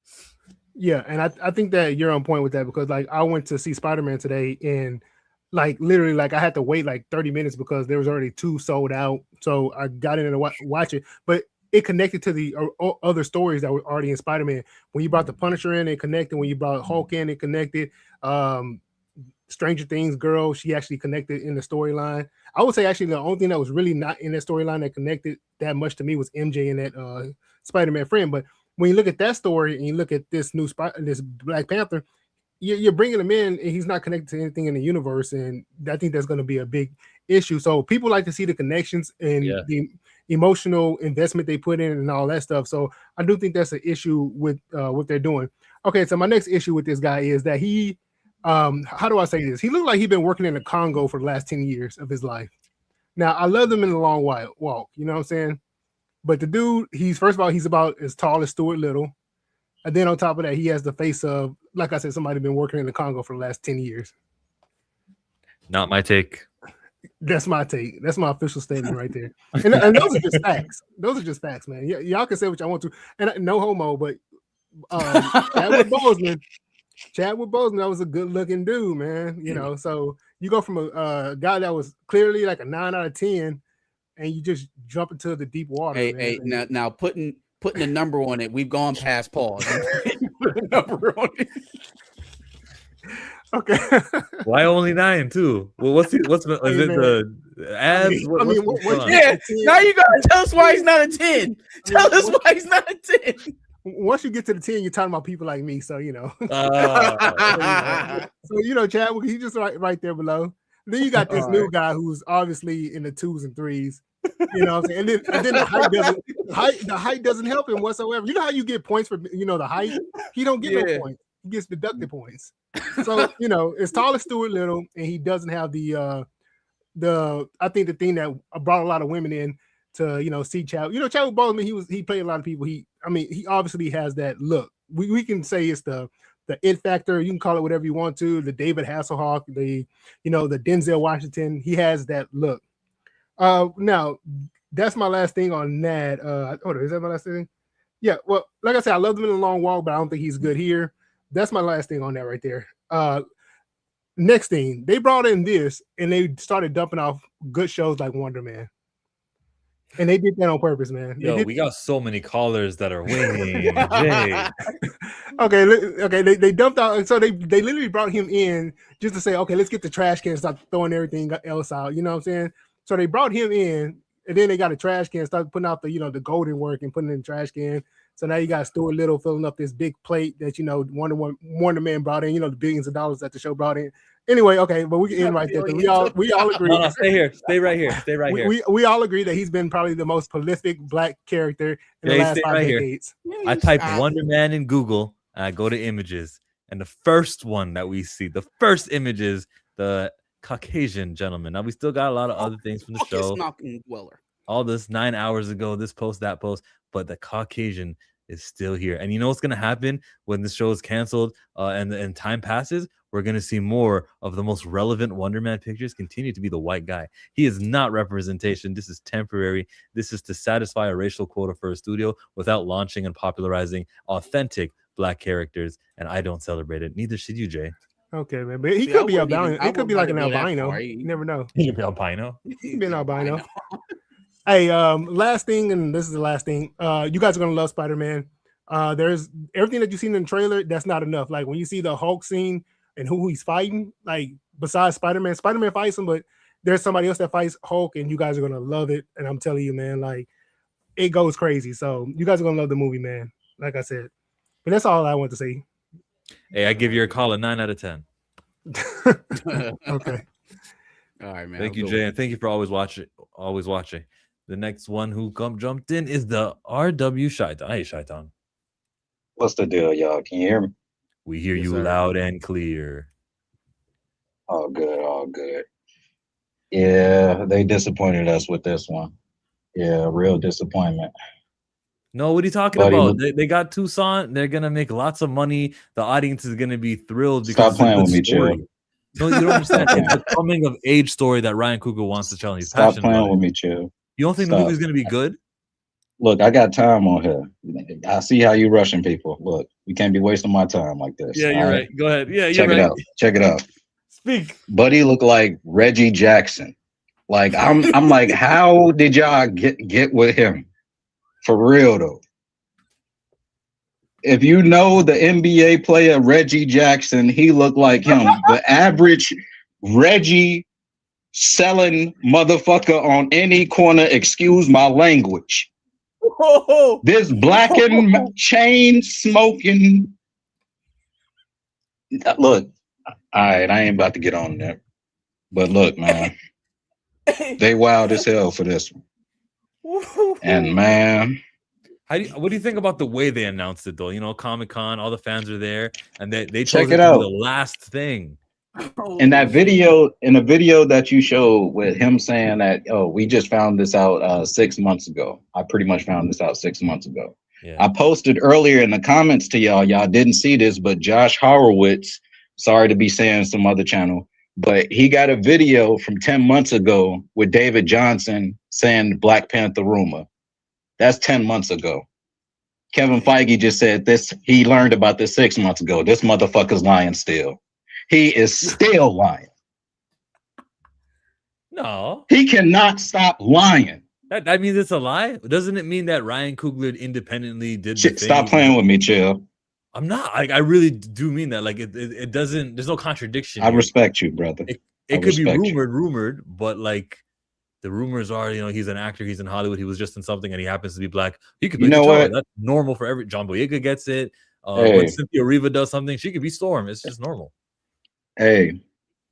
Yeah, and I think that you're on point with that, because like I went to see Spider-Man today, and like literally like I had to wait like 30 minutes because there was already 2 sold out. So I got in to watch it, but it connected to the other stories that were already in Spider-Man. When you brought the Punisher in, it connected. When you brought Hulk in, it connected. Stranger Things girl, she actually connected in the storyline. I would say actually the only thing that was really not in that storyline that connected that much to me was MJ and that Spider-Man friend. But when you look at that story and you look at this this Black Panther, you're bringing him in and he's not connected to anything in the universe, and I think that's going to be a big issue. So people like to see the connections and the emotional investment they put in and all that stuff. So I do think that's an issue with what they're doing. Okay, so my next issue with this guy is that he how do I say this? He looked like he'd been working in the Congo for the last 10 years of his life. Now, I love him in the long walk, you know what I'm saying? But the dude, first of all, he's about as tall as Stuart Little. And then on top of that, he has the face of, like I said, somebody been working in the Congo for the last 10 years. Not my take. That's my take. That's my official statement right there. And those are just facts. Those are just facts, man. Y'all can say what y'all want to. And no homo, but Chadwick Boseman, that was a good looking dude, man. So you go from a guy that was clearly like a 9 out of 10, and you just jump into the deep water. Hey, now putting a number on it, we've gone past pause. Put a number on it. Okay. Why only 9 too? Well, what's is it the ads? Now you gotta tell us why he's not a 10. Tell us why he's not a 10. Once you get to the 10, you're talking about people like me. So Chadwick, he's just right there below. Then you got this new guy who's obviously in the 2s and 3s. You know what I'm saying? And then the height doesn't help him whatsoever. You know how you get points for the height? He don't get no points. He gets deducted points. So it's tall as Stuart Little, and he doesn't have I think the thing that brought a lot of women in to see Chadwick. Chadwick Boseman, he played a lot of people. He obviously has that look. We can say it's the it factor. You can call it whatever you want to. The David Hasselhoff, the Denzel Washington. He has that look. Now that's my last thing on that. Is that my last thing? Yeah. Well, like I said, I love him in the long walk, but I don't think he's good here. That's my last thing on that right there. Next thing, they brought in this and they started dumping off good shows like Wonder Man. And they did that on purpose, man. Yo, we got so many callers that are waiting. Jay. Okay, they dumped out, so they literally brought him in just to say, okay, let's get the trash can and start throwing everything else out. You know what I'm saying? So they brought him in, and then they got a trash can, started putting out the the golden work and putting it in the trash can. So now you got Stuart Little filling up this big plate that Wonder Man brought in. The billions of dollars that the show brought in. Anyway, okay, but we can end right there. We all agree. No, stay here. Stay right here. Stay right here. We all agree that he's been probably the most prolific black character in the last 5 decades. I type Wonder Man in Google, and I go to images, and the first one that we see, the first image is the Caucasian gentleman. Now we still got a lot of other things from the show. Dweller. All this 9 hours ago, this post, that post, but the Caucasian is still here. And you know what's going to happen when the show is canceled and time passes? We're going to see more of the most relevant Wonder Man pictures continue to be the white guy. He is not representation. This is temporary. This is to satisfy a racial quota for a studio without launching and popularizing authentic black characters. And I don't celebrate it. Neither should you, Jay. Okay, man. But he could be albino. It could be like an albino. You never know. He could be albino. He could be an albino. Hey, last thing, and this is the last thing. You guys are gonna love Spider-Man. There's everything that you've seen in the trailer. That's not enough. Like when you see the Hulk scene and who he's fighting, like besides Spider-Man fights him, but there's somebody else that fights Hulk, and you guys are gonna love it. And I'm telling you, man, like it goes crazy. So you guys are gonna love the movie, man. Like I said, but that's all I want to say. Hey, I give your call a 9 out of 10. Okay. All right, man. Thank you, Jay, and thank you for always watching. The next one who jumped in is the RW Shaitan. Hey, Shaitan. What's the deal, y'all? Can you hear me? We hear you loud and clear. All good, all good. Yeah, they disappointed us with this one. Yeah, real disappointment. No, what are you talking about? They got Tucson. They're gonna make lots of money. The audience is gonna be thrilled because Stop playing with me, Chill. No, you don't understand. It's a coming of age story that Ryan Coogler wants to tell. He's Stop passionate playing about with it. me, Chill. You don't think the movie's gonna be good? Look, I got time on here. I see how you rushing people. Look, you can't be wasting my time like this. Yeah, you're all right. Go ahead. Yeah, Check you're it right. out. Check it out. Speak. Buddy look like Reggie Jackson. Like I'm like, how did y'all get with him? For real though. If you know the NBA player Reggie Jackson, he looked like him. The average Reggie selling motherfucker on any corner, excuse my language. This blackened, chain smoking. Look, all right, I ain't about to get on there. But look, man, they wild as hell for this one. And man, what do you think about the way they announced it though? You know, Comic-Con, all the fans are there, and they chose check it it to out. be the last thing. In that video, that you showed with him saying that, oh, we just found this out 6 months ago. I pretty much found this out 6 months ago. Yeah. I posted earlier in the comments to y'all. Y'all didn't see this, but Josh Horowitz, sorry to be saying some other channel, but he got a video from 10 months ago with David Johnson saying Black Panther rumor. That's 10 months ago. Kevin Feige just said this. He learned about this 6 months ago. This motherfucker's lying still. He is still lying. No. He cannot stop lying. That means it's a lie? Doesn't it mean that Ryan Coogler independently did the thing? Stop playing with me, Chill. I'm not. I really do mean that. Like it doesn't. There's no contradiction. I respect you, brother. It could be rumored, but like the rumors are, he's an actor. He's in Hollywood. He was just in something, and he happens to be black. He could be. What? That's normal for every. John Boyega gets it. Hey. When Cynthia Erivo does something, she could be Storm. It's just normal. Hey,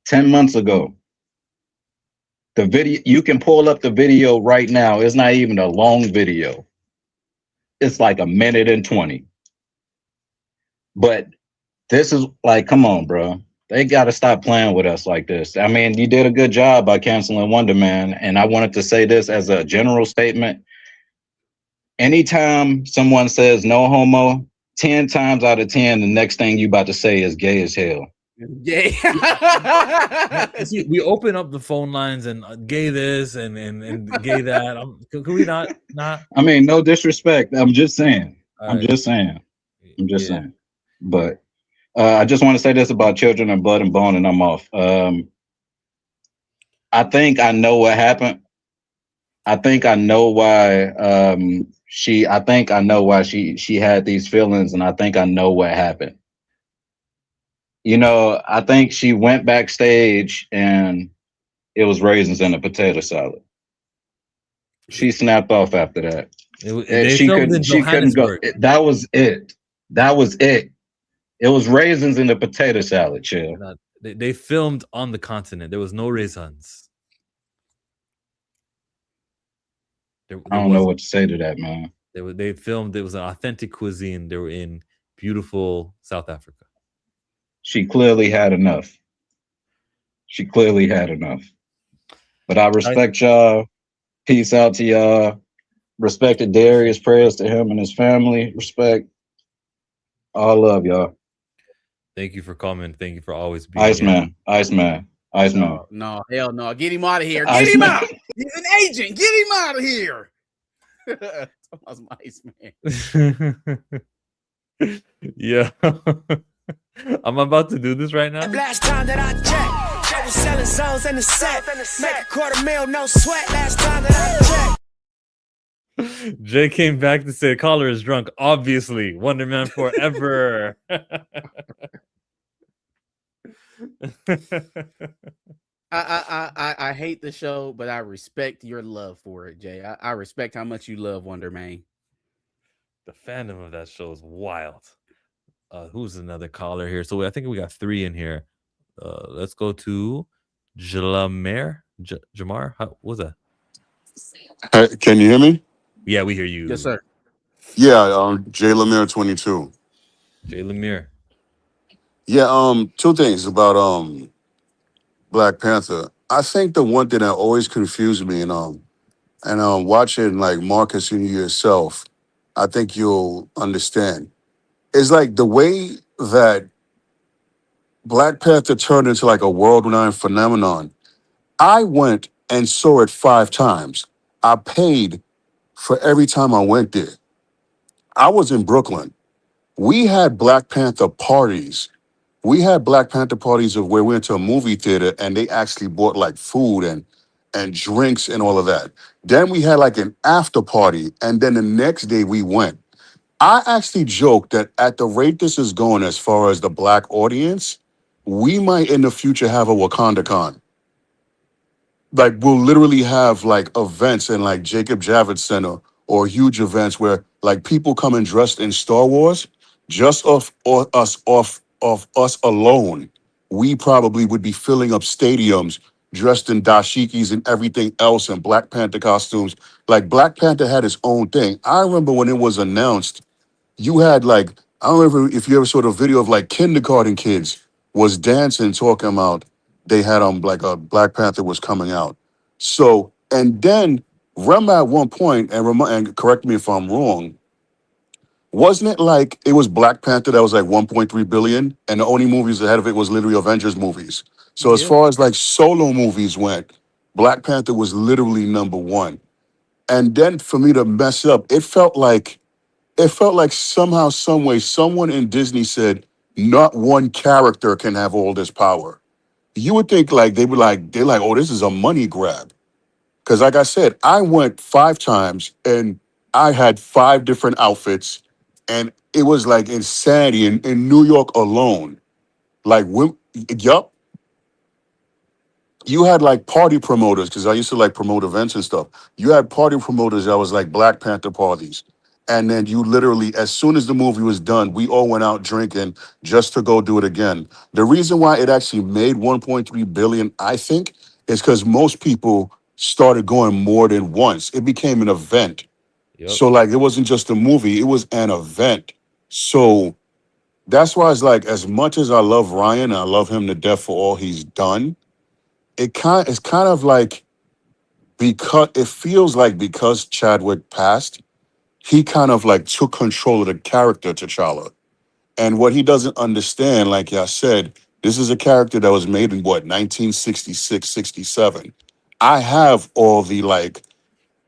10 months ago, the video, you can pull up the video right now. It's not even a long video. It's like 1 minute and 20. But this is like, come on, bro. They got to stop playing with us like this. I mean, you did a good job by canceling Wonder Man. And I wanted to say this as a general statement. Anytime someone says no homo, 10 times out of 10, the next thing you about to say is gay as hell. Yeah. See, we open up the phone lines and gay this and gay that. Can we not? I mean, no disrespect. I'm just saying. All I'm right. just saying. But I just want to say this about Children of Blood and Bone, and I'm off. I think I know what happened. I think I know why I think I know why she had these feelings, and I think I know what happened. You know, I think she went backstage and it was raisins and a potato salad. She snapped off after that. They filmed in She couldn't go. Johannesburg. That was it. That was it. It was raisins and a potato salad, chill. They filmed on the continent. There was no raisins. I don't know what to say to that, man. They filmed. It was an authentic cuisine. They were in beautiful South Africa. She clearly had enough. She clearly had enough. But I respect y'all. Peace out to y'all. Respect to Darius. Prayers to him and his family. Respect. All love, y'all. Thank you for coming. Thank you for always being Iceman. Iceman. Iceman. No, hell no. Get him out of here. Ice Get him Man. out. He's an agent. Get him out of here. That's my Iceman. Yeah. I'm about to do this right now. Last time that I checked, they was selling zones in the set. Make $250,000, no sweat. Last time that I checked. Jay came back to say caller is drunk. Obviously, Wonder Man forever. I hate the show, but I respect your love for it, Jay. I respect how much you love Wonder Man. The fandom of that show is wild. Who's another caller here? So I think we got 3 in here. Let's go to Jamar. Jamar, what was that? Hey, can you hear me? Yeah, we hear you. Yes, sir. Yeah, Jay Lemire 22. Jay Lemire. Yeah, 2 things about Black Panther. I think the one thing that always confused me, and watching like Marcus and you yourself, I think you'll understand. Is like the way that Black Panther turned into like a world-renowned phenomenon. I went and saw it 5 times. I paid for every time I went there. I was in Brooklyn. We had Black Panther parties. We had Black Panther parties of where we went to a movie theater and they actually bought like food and drinks and all of that. Then we had like an after party, and then the next day we went. I actually joked that at the rate this is going as far as the Black audience, we might in the future have a Wakanda Con. Like we'll literally have like events in like Jacob Javits Center or huge events where like people come and dressed in Star Wars, just off us alone. We probably would be filling up stadiums dressed in dashikis and everything else and Black Panther costumes. Like Black Panther had its own thing. I remember when it was announced, you had like, I don't know if you ever saw the video of like kindergarten kids was dancing, talking about they had like a Black Panther was coming out. So, and then remember at one point, and correct me if I'm wrong, wasn't it like it was Black Panther that was like 1.3 billion, and the only movies ahead of it was literally Avengers movies. So as far as like solo movies went, Black Panther was literally number 1. And then for me to mess up, it felt like somehow, some way, someone in Disney said, not one character can have all this power. You would think like they're like, oh, this is a money grab. Because like I said, I went 5 times and I had 5 different outfits, and it was like insanity in New York alone. Like, yup. You had like party promoters, because I used to like promote events and stuff. You had party promoters that was like Black Panther parties. And then you literally, as soon as the movie was done, we all went out drinking just to go do it again. The reason why it actually made 1.3 billion, I think, is because most people started going more than once. It became an event. So like it wasn't just a movie, it was an event. So that's why it's like, as much as I love Ryan, and I love him to death for all he's done, it's kind of like, because it feels like because Chadwick passed, he kind of like took control of the character T'Challa. And what he doesn't understand, like I said, this is a character that was made in what, 1966, 67. I have all the like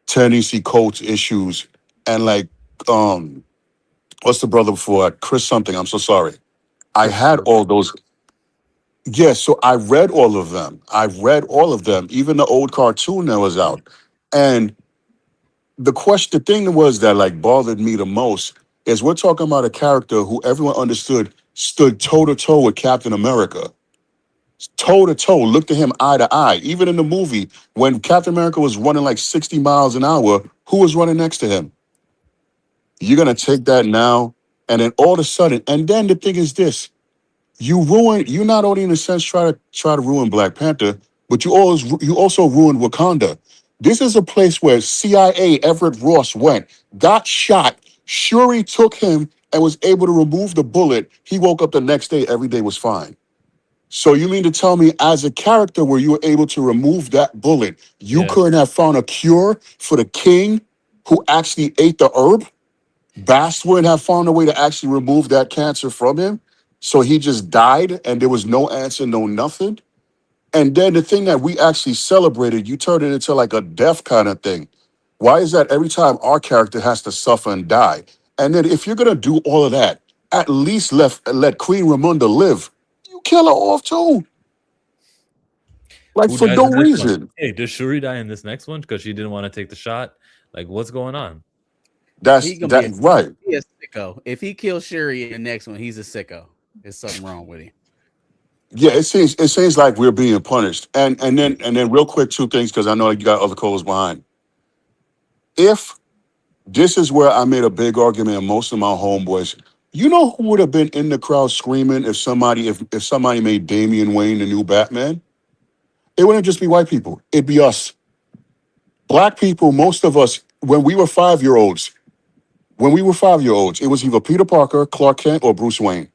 Tennessee Colts issues and like what's the brother before Chris something? I'm so sorry. I had all those. Yes, so I read all of them. I read all of them, even the old cartoon that was out. And the thing was that like bothered me the most is we're talking about a character who everyone understood stood toe to toe with Captain America, toe to toe, looked at him eye to eye. Even in the movie, when Captain America was running like 60 miles an hour, who was running next to him? You're gonna take that now, and then all of a sudden, and then the thing is this: you not only in a sense try to ruin Black Panther, but you also ruined Wakanda. This is a place where CIA Everett Ross went, got shot. Shuri took him and was able to remove the bullet. He woke up the next day, every day was fine. So you mean to tell me, as a character, where you were able to remove that bullet, you couldn't have found a cure for the king who actually ate the herb? Bast wouldn't have found a way to actually remove that cancer from him. So he just died and there was no answer, no nothing. And then the thing that we actually celebrated, you turned it into like a death kind of thing. Why is that every time our character has to suffer and die? And then if you're going to do all of that, at least let Queen Ramonda live. You kill her off too. Like Who for dies no in this one? reason. Hey, does Shuri die in this next one because she didn't want to take the shot? Like, what's going on? He gonna be Right. he a sicko. If he kills Shuri in the next one, he's a sicko. There's something wrong with him. Yeah, it seems like we're being punished. And then real quick, two things, because I know you got other calls behind. If this is where I made a big argument, and most of my homeboys, you know who would have been in the crowd screaming if somebody made Damian Wayne the new Batman? It wouldn't just be white people. It'd be us. Black people, most of us, when we were 5-year-olds, it was either Peter Parker, Clark Kent, or Bruce Wayne.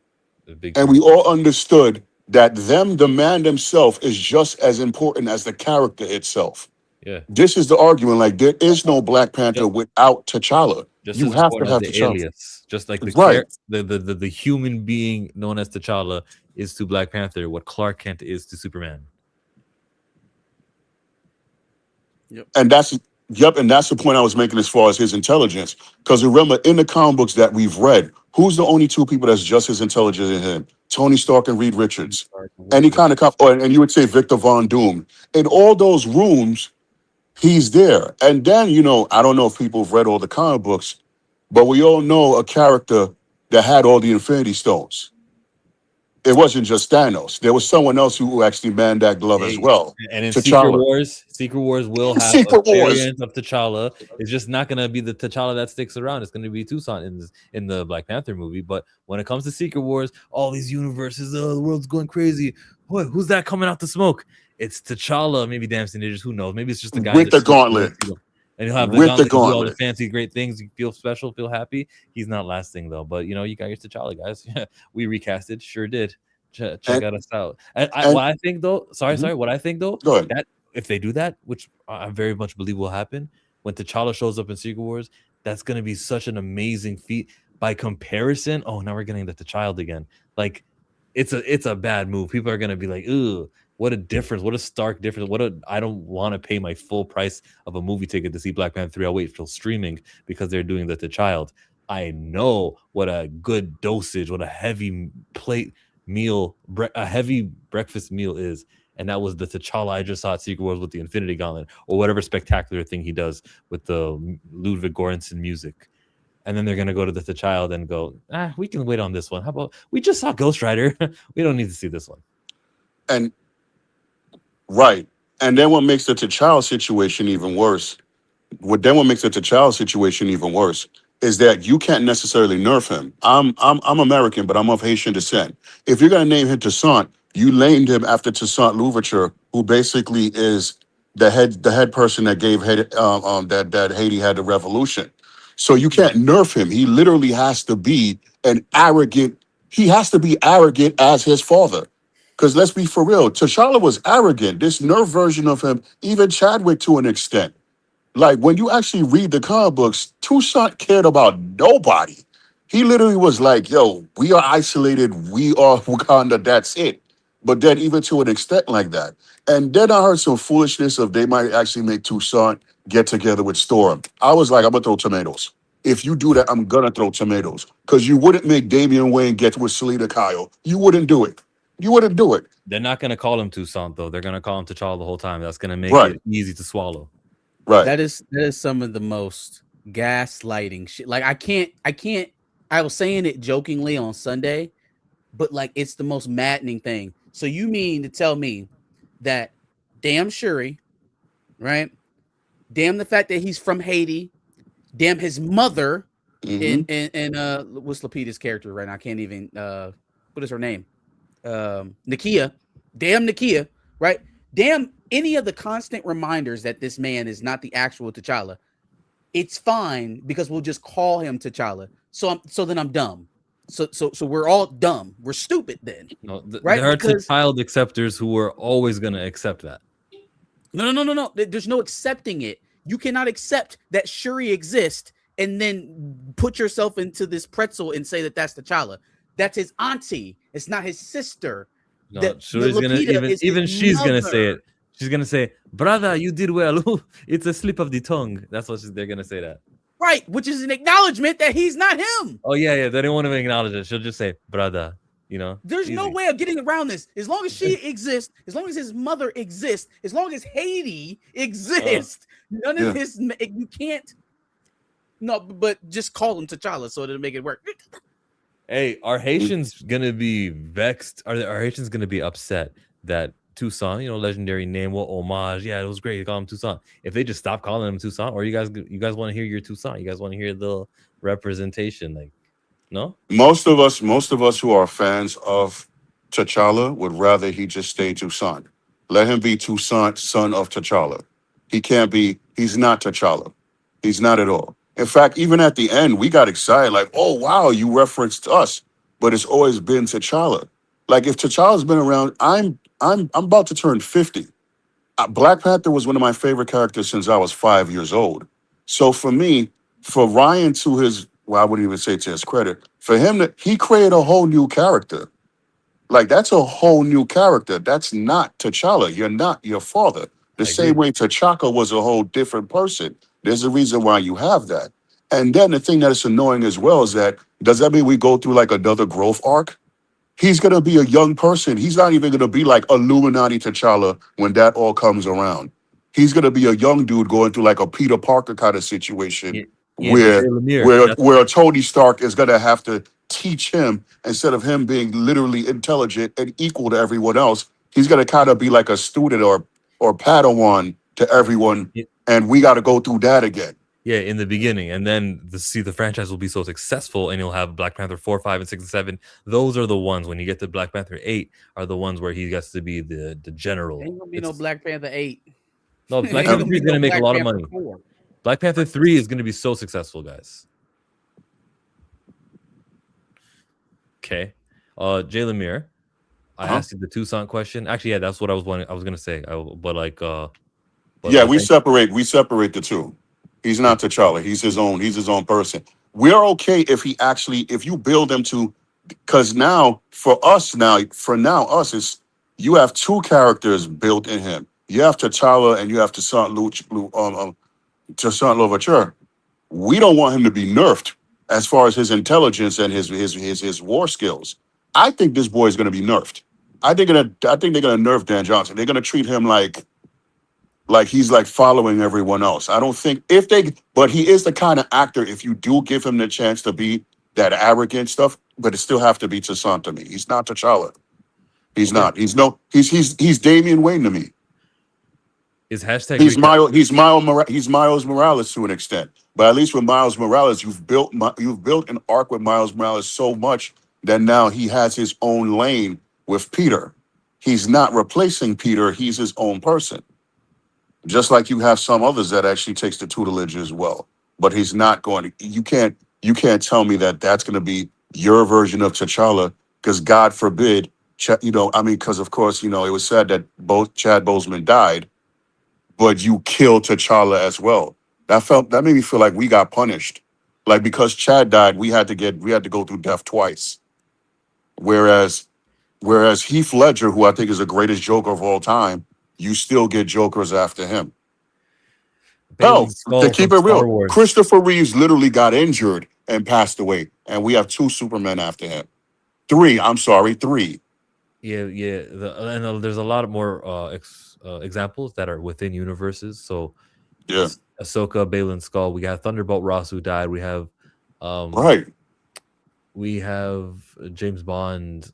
And we all understood that the man themselves is just as important as the character itself. Yeah. This is the argument. Like, there is no Black Panther without T'Challa. Just You as have to important have as the T'Challa. alias, just like Right. the human being known as T'Challa is to Black Panther what Clark Kent is to Superman. And that's the point I was making as far as his intelligence. Because remember, in the comic books that we've read, who's the only two people that's just as intelligent as him? Tony Stark and Reed Richards. Any kind of and you would say Victor Von Doom. In all those rooms, he's there. And then, I don't know if people have read all the comic books, but we all know a character that had all the Infinity Stones. It wasn't just Thanos. There was someone else who actually manned that glove as well. And in T'Challa. Secret Wars will have Secret a Wars. variant of T'Challa. It's just not gonna be the T'Challa that sticks around. It's gonna be Toussaint in the Black Panther movie. But when it comes to Secret Wars, all these universes, the world's going crazy. What? Who's that coming out the smoke? It's T'Challa. Maybe Dancing Ninjas. Who knows? Maybe it's just the guy With the gauntlet. And he'll have the With gauntlet, the do all the gauntlet. fancy, great things. You feel special, feel happy. He's not lasting though. But you got your T'Challa, guys. We recasted, sure did. Check us out. What I think though, what I think though, that if they do that, which I very much believe will happen, when T'Challa shows up in Secret Wars, that's gonna be such an amazing feat. By comparison, now we're getting the T'Challa again. Like, it's a bad move. People are gonna be like, "Ooh, what a difference! What a stark difference! I don't want to pay my full price of a movie ticket to see Black Panther 3. I'll wait till streaming because they're doing the T'Challa. I know what a good dosage, what a heavy plate meal, a heavy breakfast meal is, and that was the T'Challa I just saw at Secret Wars with the Infinity Gauntlet, or whatever spectacular thing he does with the Ludwig Göransson music. And then they're gonna go to the T'Challa and go, we can wait on this one. How about we just saw Ghost Rider? We don't need to see this one. And right. And then what makes the T'Challa situation even worse? What makes the T'Challa situation even worse is that you can't necessarily nerf him. I'm American, but I'm of Haitian descent. If you're gonna name him Toussaint, you named him after Toussaint Louverture, who basically is the head person that gave that Haiti had the revolution. So you can't nerf him. He literally has to be he has to be arrogant as his father. Because let's be for real, T'Challa was arrogant. This nerf version of him, even Chadwick to an extent. Like, when you actually read the comic books, Toussaint cared about nobody. He literally was like, yo, we are isolated. We are Wakanda. That's it. But then even to an extent like that. And then I heard some foolishness of they might actually make Toussaint get together with Storm. I was like, I'm going to throw tomatoes. If you do that, I'm gonna throw tomatoes. Because you wouldn't make Damian Wayne get with Selena Kyle. You wouldn't do it. You wouldn't do it. They're not gonna call him Toussaint though. They're gonna call him T'Challa the whole time. That's gonna make Right. it easy to swallow. Right. That is some of the most gaslighting shit. Like I can't. I was saying it jokingly on Sunday, but like it's the most maddening thing. So you mean to tell me that damn Shuri, right? Damn the fact that he's from Haiti, damn his mother, and what's Lupita's character right now? I can't even what is her name? Nakia. Damn Nakia, right? Damn any of the constant reminders that this man is not the actual T'Challa. It's fine because we'll just call him T'Challa. So then I'm dumb. So we're all dumb. We're stupid then. No, right? there are Because child acceptors who are always gonna accept that. no. There's no accepting it. You cannot accept that Shuri exists and then put yourself into this pretzel and say that that's T'Challa. That's his auntie. It's not his sister. No, Shuri's gonna even she's gonna say it. She's gonna say, "Brother, you did well. It's a slip of the tongue." That's what they're gonna say that. Right, which is an acknowledgement that he's not him. Oh yeah. They don't want to acknowledge it. She'll just say, "Brother," you know. There's no way of getting around this. As long as she exists, as long as his mother exists, as long as Haiti exists, none of his you can't. No, but just call him T'Challa so it'll make it work. Hey, are Haitians gonna be vexed? Are Haitians gonna be upset that Toussaint, legendary name, homage? Yeah, it was great to call him Toussaint. If they just stop calling him Toussaint, or you guys want to hear your Toussaint? You guys want to hear the representation? Like, no. Most of us who are fans of T'Challa would rather he just stay Toussaint. Let him be Toussaint, son of T'Challa. He's not T'Challa. He's not at all. In fact, even at the end, we got excited, like, oh wow, you referenced us. But it's always been T'Challa. Like if T'Challa's been around, I'm about to turn 50. Black Panther was one of my favorite characters since I was 5 years old. So for me, for Ryan to his, well, I wouldn't even say to his credit, for him he created a whole new character. Like that's a whole new character. That's not T'Challa. You're not your father. The same way T'Chaka was a whole different person. There's a reason why you have that. And then the thing that is annoying as well is that, does that mean we go through like another growth arc? He's going to be a young person. He's not even going to be like Illuminati T'Challa when that all comes around. He's going to be a young dude going through like a Peter Parker kind of situation where Tony Stark is going to have to teach him, instead of him being literally intelligent and equal to everyone else, he's going to kind of be like a student or Padawan to everyone. And we got to go through that again. Yeah, in the beginning, and then the franchise will be so successful, and you'll have Black Panther 4, 5, and 6, and 7. Those are the ones when you get to Black Panther 8 are the ones where he gets to be the general. Ain't gonna be no Black Panther 8. No, Black Panther 3 is gonna make a lot of money. 4. Black Panther 3 is gonna be so successful, guys. Okay, Jay Lemire, I asked you the Toussaint question. Actually, yeah, that's what I was gonna say. We separate the two. He's not T'Challa. He's his own person. We're okay if you build him to, because now for us is you have two characters built in him. You have T'Challa and you have Toussaint Louverture. We don't want him to be nerfed as far as his intelligence and his war skills. I think this boy is going to be nerfed. I think they're going to nerf Dan Johnson. They're going to treat him like he's like following everyone else. I don't think but he is the kind of actor, if you do give him the chance to be that arrogant stuff, but it still have to be Toussaint to me. He's not T'Challa. He's not. He's Damian Wayne to me. His hashtag. He's Miles Morales to an extent, but at least with Miles Morales, you've built an arc with Miles Morales so much that now he has his own lane with Peter. He's not replacing Peter. He's his own person. Just like you have some others that actually takes the tutelage as well, but he's not going to. You can't tell me that that's going to be your version of T'Challa, because God forbid, because of course, it was said that both Chad Boseman died, but you killed T'Challa as well. That made me feel like we got punished, like because Chad died, we had to go through death twice. Whereas Heath Ledger, who I think is the greatest Joker of all time, you still get Jokers after him. Hell, Bailey's to skull keep from it Star real, Wars. Christopher Reeves literally got injured and passed away, and we have 2 Supermen after him. 3. I'm sorry, 3. Yeah, yeah. And there's a lot more examples that are within universes. So, Yeah. Ahsoka, Balin's skull. We got Thunderbolt Ross who died. We have, Right. We have James Bond.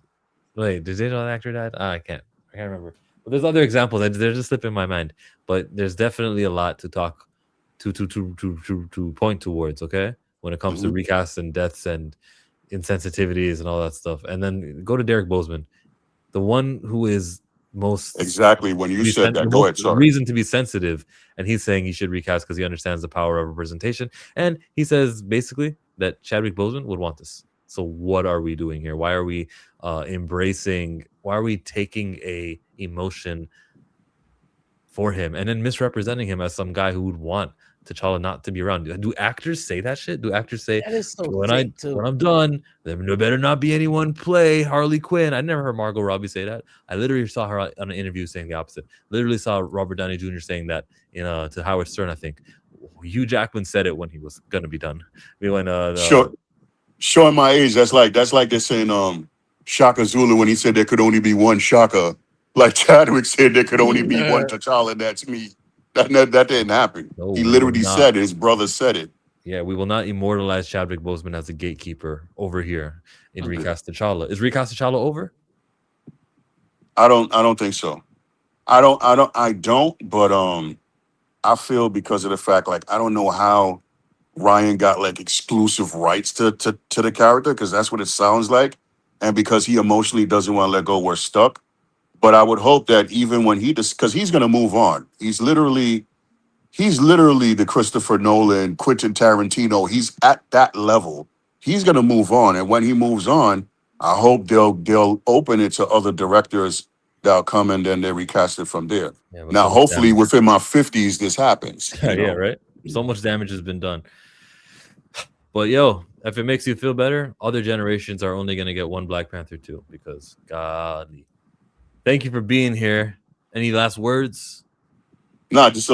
Wait, did they know that actor died? I can't remember. But there's other examples that they're just slipping my mind. But there's definitely a lot to talk to point towards. Okay, when it comes to recasts and deaths and insensitivities and all that stuff. And then go to Derek Boseman, the one who is most Exactly. When you said the that, go most ahead. Sorry. reason to be sensitive, and he's saying he should recast because he understands the power of representation, and he says basically that Chadwick Boseman would want this. So what are we doing here? Why are we embracing? Why are we taking a emotion for him and then misrepresenting him as some guy who would want T'Challa not to be around? Do actors say that shit? Do actors say That is so when sick, too. I'm done, there better not be anyone play Harley Quinn? I never heard Margot Robbie say that. I literally saw her on an interview saying the opposite. Literally saw Robert Downey Jr. saying that to Howard Stern. I think Hugh Jackman said it when he was gonna be done. Showing my age, that's like they're saying Shaka Zulu when he said there could only be one Shaka. Like Chadwick said there could only be one T'Challa, that's me. That didn't happen. No, He we will literally not. said it. His brother said it. Yeah, we will not immortalize Chadwick Boseman as a gatekeeper over here in Recast T'Challa. Is Recast T'Challa over? I don't think so. I don't, but I feel because of the fact, like, I don't know how Ryan got like exclusive rights to the character, because that's what it sounds like. And because he emotionally doesn't want to let go, we're stuck. But I would hope that even when because he's gonna move on. He's literally the Christopher Nolan, Quentin Tarantino. He's at that level. He's gonna move on. And when he moves on, I hope they'll open it to other directors that'll come and then they recast it from there. Yeah, but Now, so much hopefully damage. within my 50s, this happens. You know? Yeah, right. So much damage has been done. But yo, if it makes you feel better, other generations are only gonna get one Black Panther too, because godly. Thank you for being here. Any last words? No, just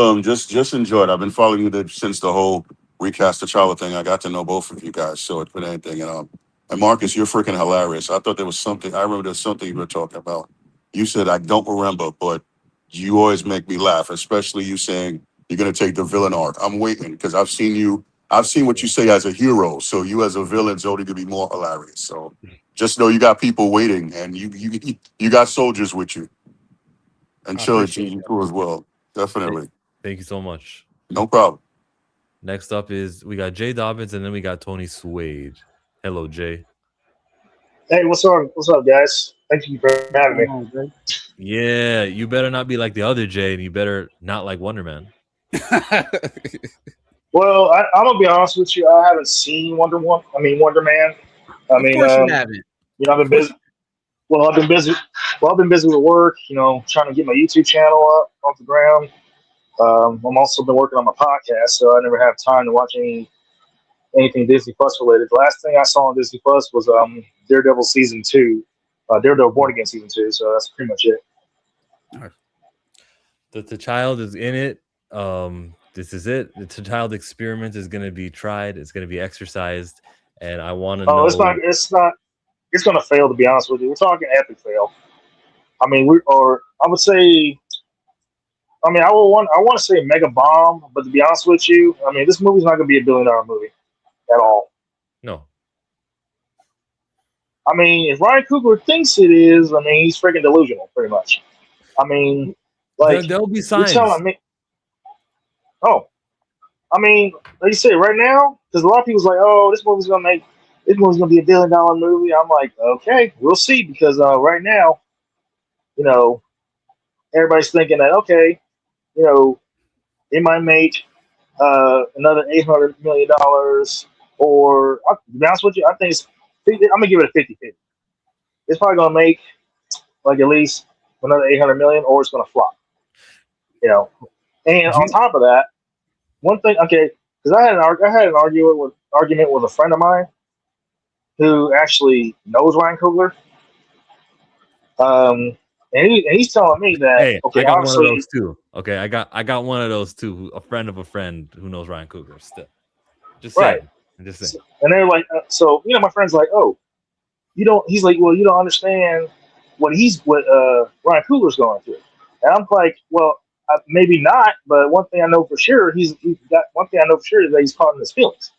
enjoy it. I've been following you since the whole recast T'Challa thing. I got to know both of you guys, so it's been anything. And Marcus, you're freaking hilarious. I thought there was something. I remember there's something you were talking about. You said I don't remember, but you always make me laugh. Especially you saying you're gonna take the villain arc. I'm waiting because I've seen what you say as a hero. So you as a villain's only gonna be more hilarious. So just know you got people waiting, and you got soldiers with you, and trilogy you too as well. Definitely. Thank you so much. No problem. Next up is we got Jay Dobbins, and then we got Tony Suede. Hello, Jay. Hey, what's up? What's up, guys? Thank you for having me. Yeah, you better not be like the other Jay, and you better not like Wonder Man. Well, I'm gonna be honest with you. I haven't seen Wonder Man. Of course you haven't. You know, I've been busy. Well, I've been busy. Well, I've been busy with work. You know, trying to get my YouTube channel up off the ground. I'm also been working on my podcast, so I never have time to watch anything Disney Plus related. The last thing I saw on Disney Plus was Daredevil season 2, Daredevil Born Again season 2. So that's pretty much it. The child is in it. This is it. The child experiment is going to be tried. It's going to be exercised, and I want to know. Oh, it's not. It's going to fail. To be honest with you, we're talking epic fail. I mean, I would say. I mean, I want to say mega bomb, but to be honest with you, I mean, this movie's not going to be $1 billion movie at all. No. I mean, if Ryan Coogler thinks it is, I mean, he's freaking delusional, pretty much. I mean, like there'll be signs. You're telling me. Oh, I mean, like you say, right now, because a lot of people's like, "Oh, this movie's gonna be $1 billion movie." I'm like, okay, we'll see, because right now, you know, everybody's thinking that okay, you know, it might make another $800 million, or to be honest with you, I think I'm gonna give it a 50-50. It's probably gonna make like at least another 800 million, or it's gonna flop. You know, and on top of that, one thing, okay, because I had an argument with a friend of mine who actually knows Ryan Coogler. and he's telling me that Hey, okay, I got one obviously, of those too. Okay, I got one of those too. A friend of a friend who knows Ryan Coogler. Still, just right? saying. I'm just saying. And they're like, so my friend's like, oh, you don't. He's like, well, you don't understand what Ryan Coogler's going through. And I'm like, well, maybe not, but one thing I know for sure, he's got one thing I know for sure is that he's caught in his feelings.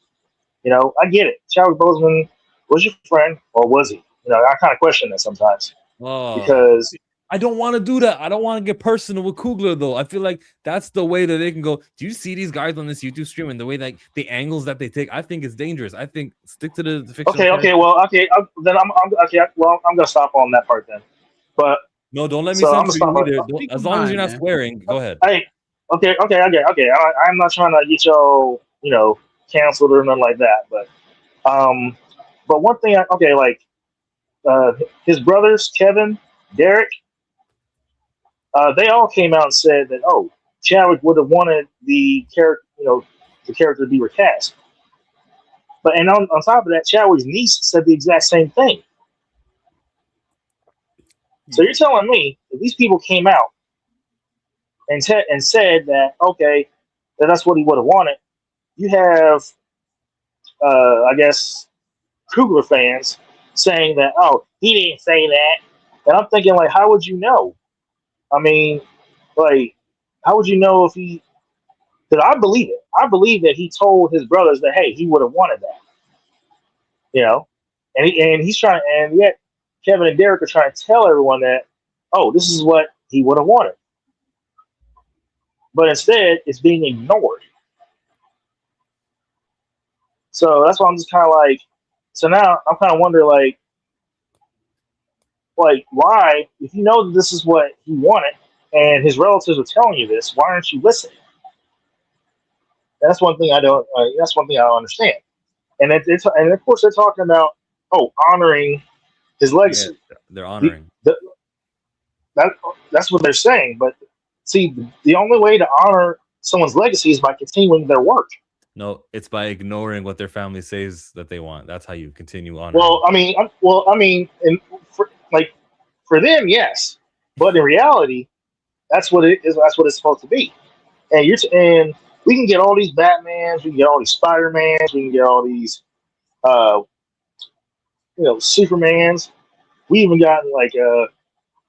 I get it. Chadwick Boseman was your friend, or was he? I kind of question that sometimes because I don't want to do that. I don't want to get personal with Coogler, though. I feel like that's the way that they can go. Do you see these guys on this YouTube stream and the way like the angles that they take? I think it's dangerous. I think stick to the fiction. Then I'm okay. Well, I'm gonna stop on that part then. But no, don't let me so censor I'm gonna you stop. either. As long as you're not swearing, go ahead. Hey, okay. I'm not trying to get y'all, canceled or nothing like that. But one thing, his brothers, Kevin, Derek, they all came out and said that, oh, Chadwick would have wanted the character, the character to be recast. But on top of that, Chadwick's niece said the exact same thing. So you're telling me that these people came out and said that, okay, that's what he would have wanted. You have, I guess, Coogler fans saying that, oh, he didn't say that. And I'm thinking, like, how would you know? I mean, like, how would you know if he? Because I believe it. I believe that he told his brothers that, hey, he would have wanted that. And he's trying, and yet Kevin and Derek are trying to tell everyone that, oh, this is what he would have wanted. But instead, it's being ignored. So that's why I'm just kind of like, so now I'm kind of wondering, like why, if you know that this is what he wanted and his relatives are telling you this, why aren't you listening? That's one thing I don't. That's one thing I don't understand. And of course they're talking about honoring his legacy. Yeah, they're honoring. That's what they're saying. But see, the only way to honor someone's legacy is by continuing their work. No, it's by ignoring what their family says that they want. That's how you continue on. Well, I mean, for them, yes, but in reality, that's what it is. That's what it's supposed to be. And we can get all these Batmans, we can get all these Spider-Mans, we can get all these, Supermans. We even got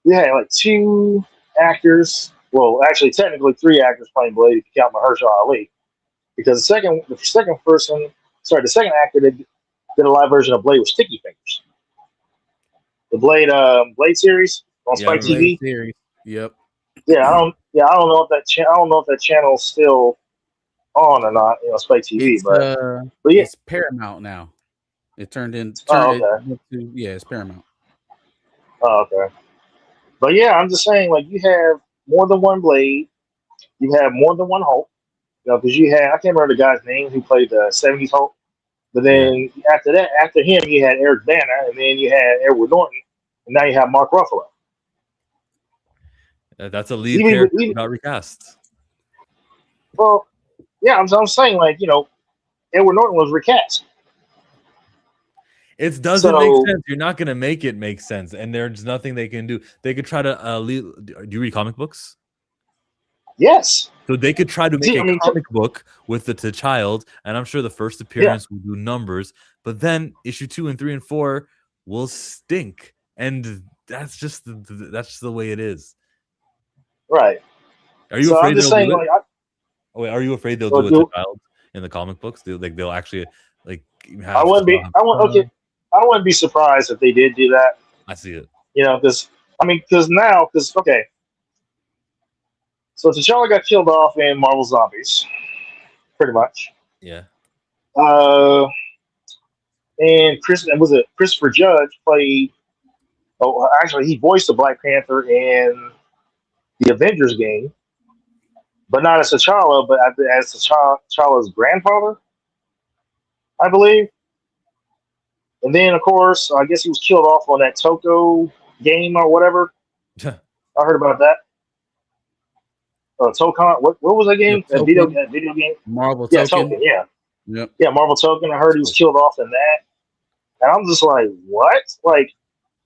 we had like 2 actors. Well, actually, technically 3 actors playing Blade if you count Mahershala Ali, because the second actor did a live version of Blade with Sticky Fingers. The Blade series on Spike TV. Series. Yep. Yeah, I don't know if that channel's still on or not. Spike TV, but yeah, it's Paramount now. It turned into it's Paramount. Oh, okay. But yeah, I'm just saying, like, you have more than one Blade, you have more than one Hulk. Because you had, I can't remember the guy's name who played the 70s Hulk. But then after him, you had Eric Bana, and then you had Edward Norton, and now you have Mark Ruffalo. That's a lead character not recast. Well, yeah, I'm saying, like, Edward Norton was recast. It doesn't make sense. You're not going to make it make sense, and there's nothing they can do. They could try to do you read comic books? Yes. So they could try to make a comic book with the child, and I'm sure the first appearance will do numbers, but then issue 2 and 3 and 4 will stink, and that's just the way it is. Right. Are you afraid they'll do it? Are you afraid they'll do it to child in the comic books? They'll actually have I wouldn't be surprised if they did do that. I see it. Because so T'Challa got killed off in Marvel Zombies, pretty much. Yeah. And Christopher Judge played. Oh, actually, he voiced the Black Panther in the Avengers game, but not as T'Challa, but as T'Challa's grandfather, I believe. And then, of course, I guess he was killed off on that Toko game or whatever. I heard about that. Tokon, what was that game? That video game? Marvel Token. Token. Yeah. Yep. Yeah, Marvel Token. I heard he was killed off in that. And I'm just like, what? Like,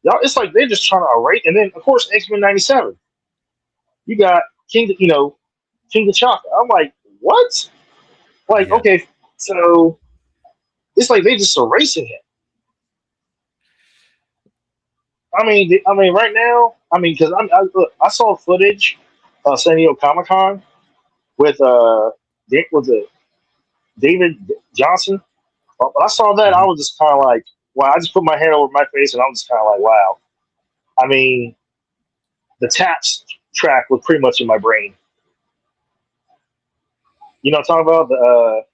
Y'all, it's like they're just trying to erase. And then, of course, X-Men '97. You got King T'Chaka. I'm like, what? Like, Yeah. okay, so it's like they just erasing him. I mean, right now, because I saw footage of San Diego Comic Con with the David Johnson. When I saw that, I was just kind of like, wow. I just put my hand over my face, and I was just kind of like, wow. I mean, the Taps track was pretty much in my brain. You know what I'm talking about? The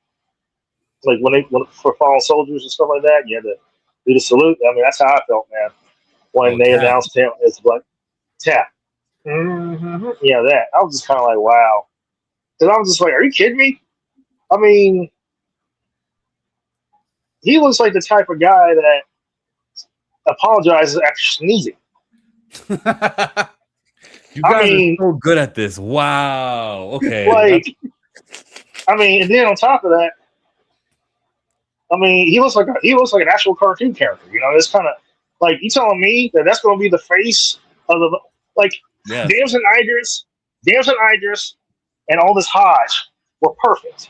like when for fallen soldiers and stuff like that, you had to do the salute. I mean, that's how I felt, man, when they Tap. announced him as like Tap. Mm-hmm. Yeah, that. I was just kind of like, wow. Because I was just like, are you kidding me? I mean, he looks like the type of guy that apologizes after sneezing. You guys are so good at this. Wow. Okay. Like, and then on top of that, he looks like an actual cartoon character. You know, it's kind of like you telling me that that's going to be the face of the Yes. Damson Idris, and Aldous Hodge were perfect.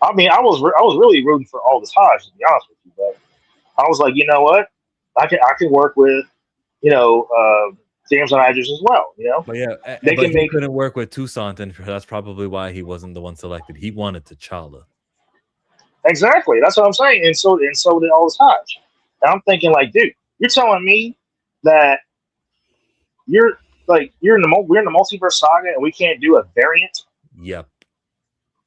I mean, I was really rooting for Aldous Hodge, to be honest with you, but I was like, you know what, I can work with, Damson Idris as well. You know, But yeah, they but can he make couldn't work with Toussaint, and that's probably why he wasn't the one selected. He wanted T'Challa. exactly. That's what I'm saying, and so did Aldous Hodge. And I'm thinking, like, dude, you're telling me that we're in the multiverse saga, and we can't do a variant. Yep.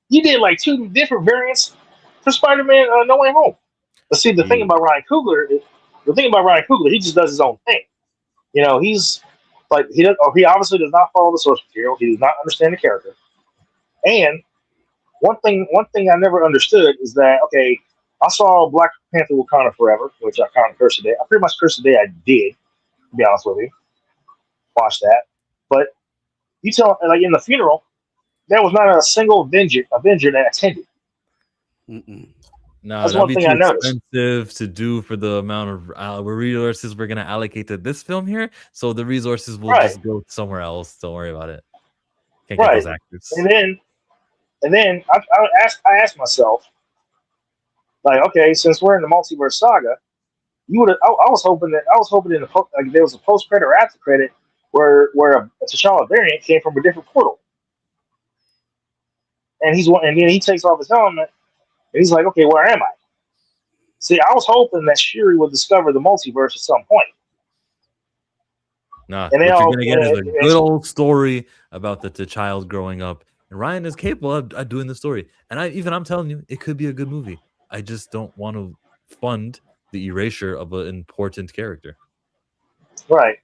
You did like 2 different variants for Spider-Man No Way Home. But see, the thing about Ryan Coogler, he just does his own thing. You know, he's like he obviously does not follow the source material. He does not understand the character. And one thing I never understood is that, okay, I saw Black Panther Wakanda Forever, which I kind of cursed today. I pretty much cursed the day I did, to be honest with you. Watch that. But you tell, like, in the funeral, there was not a single Avenger that attended. No, That's that'd one be thing too I noticed. expensive to do for the amount of resources we're going to allocate to this film here. So the resources will just go somewhere else. Don't worry about it. Can't get those actors. And then I asked myself, like, okay, since we're in the multiverse saga, I was hoping in there was a post credit or after credit where a T'Challa variant came from a different portal, and then he takes off his helmet and he's like, okay, where am I? See, I was hoping that Shuri would discover the multiverse at some point. Nah, and what you're gonna get is a good old story about the child growing up, and Ryan is capable of doing the story. And I'm telling you, it could be a good movie. I just don't want to fund the erasure of an important character. Right.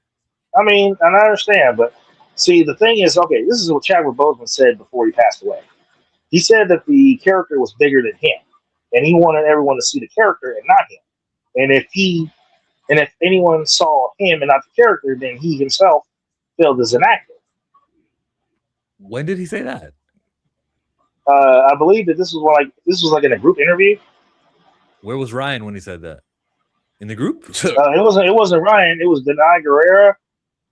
I mean, and I understand, but see, the thing is, okay, this is what Chadwick Boseman said before he passed away. He said that the character was bigger than him, and he wanted everyone to see the character and not him. And if anyone saw him and not the character, then he himself failed as an actor. When did he say that? I believe that this was like in a group interview. Where was Ryan when he said that? In the group? It wasn't Ryan. It was Denai Guerrera,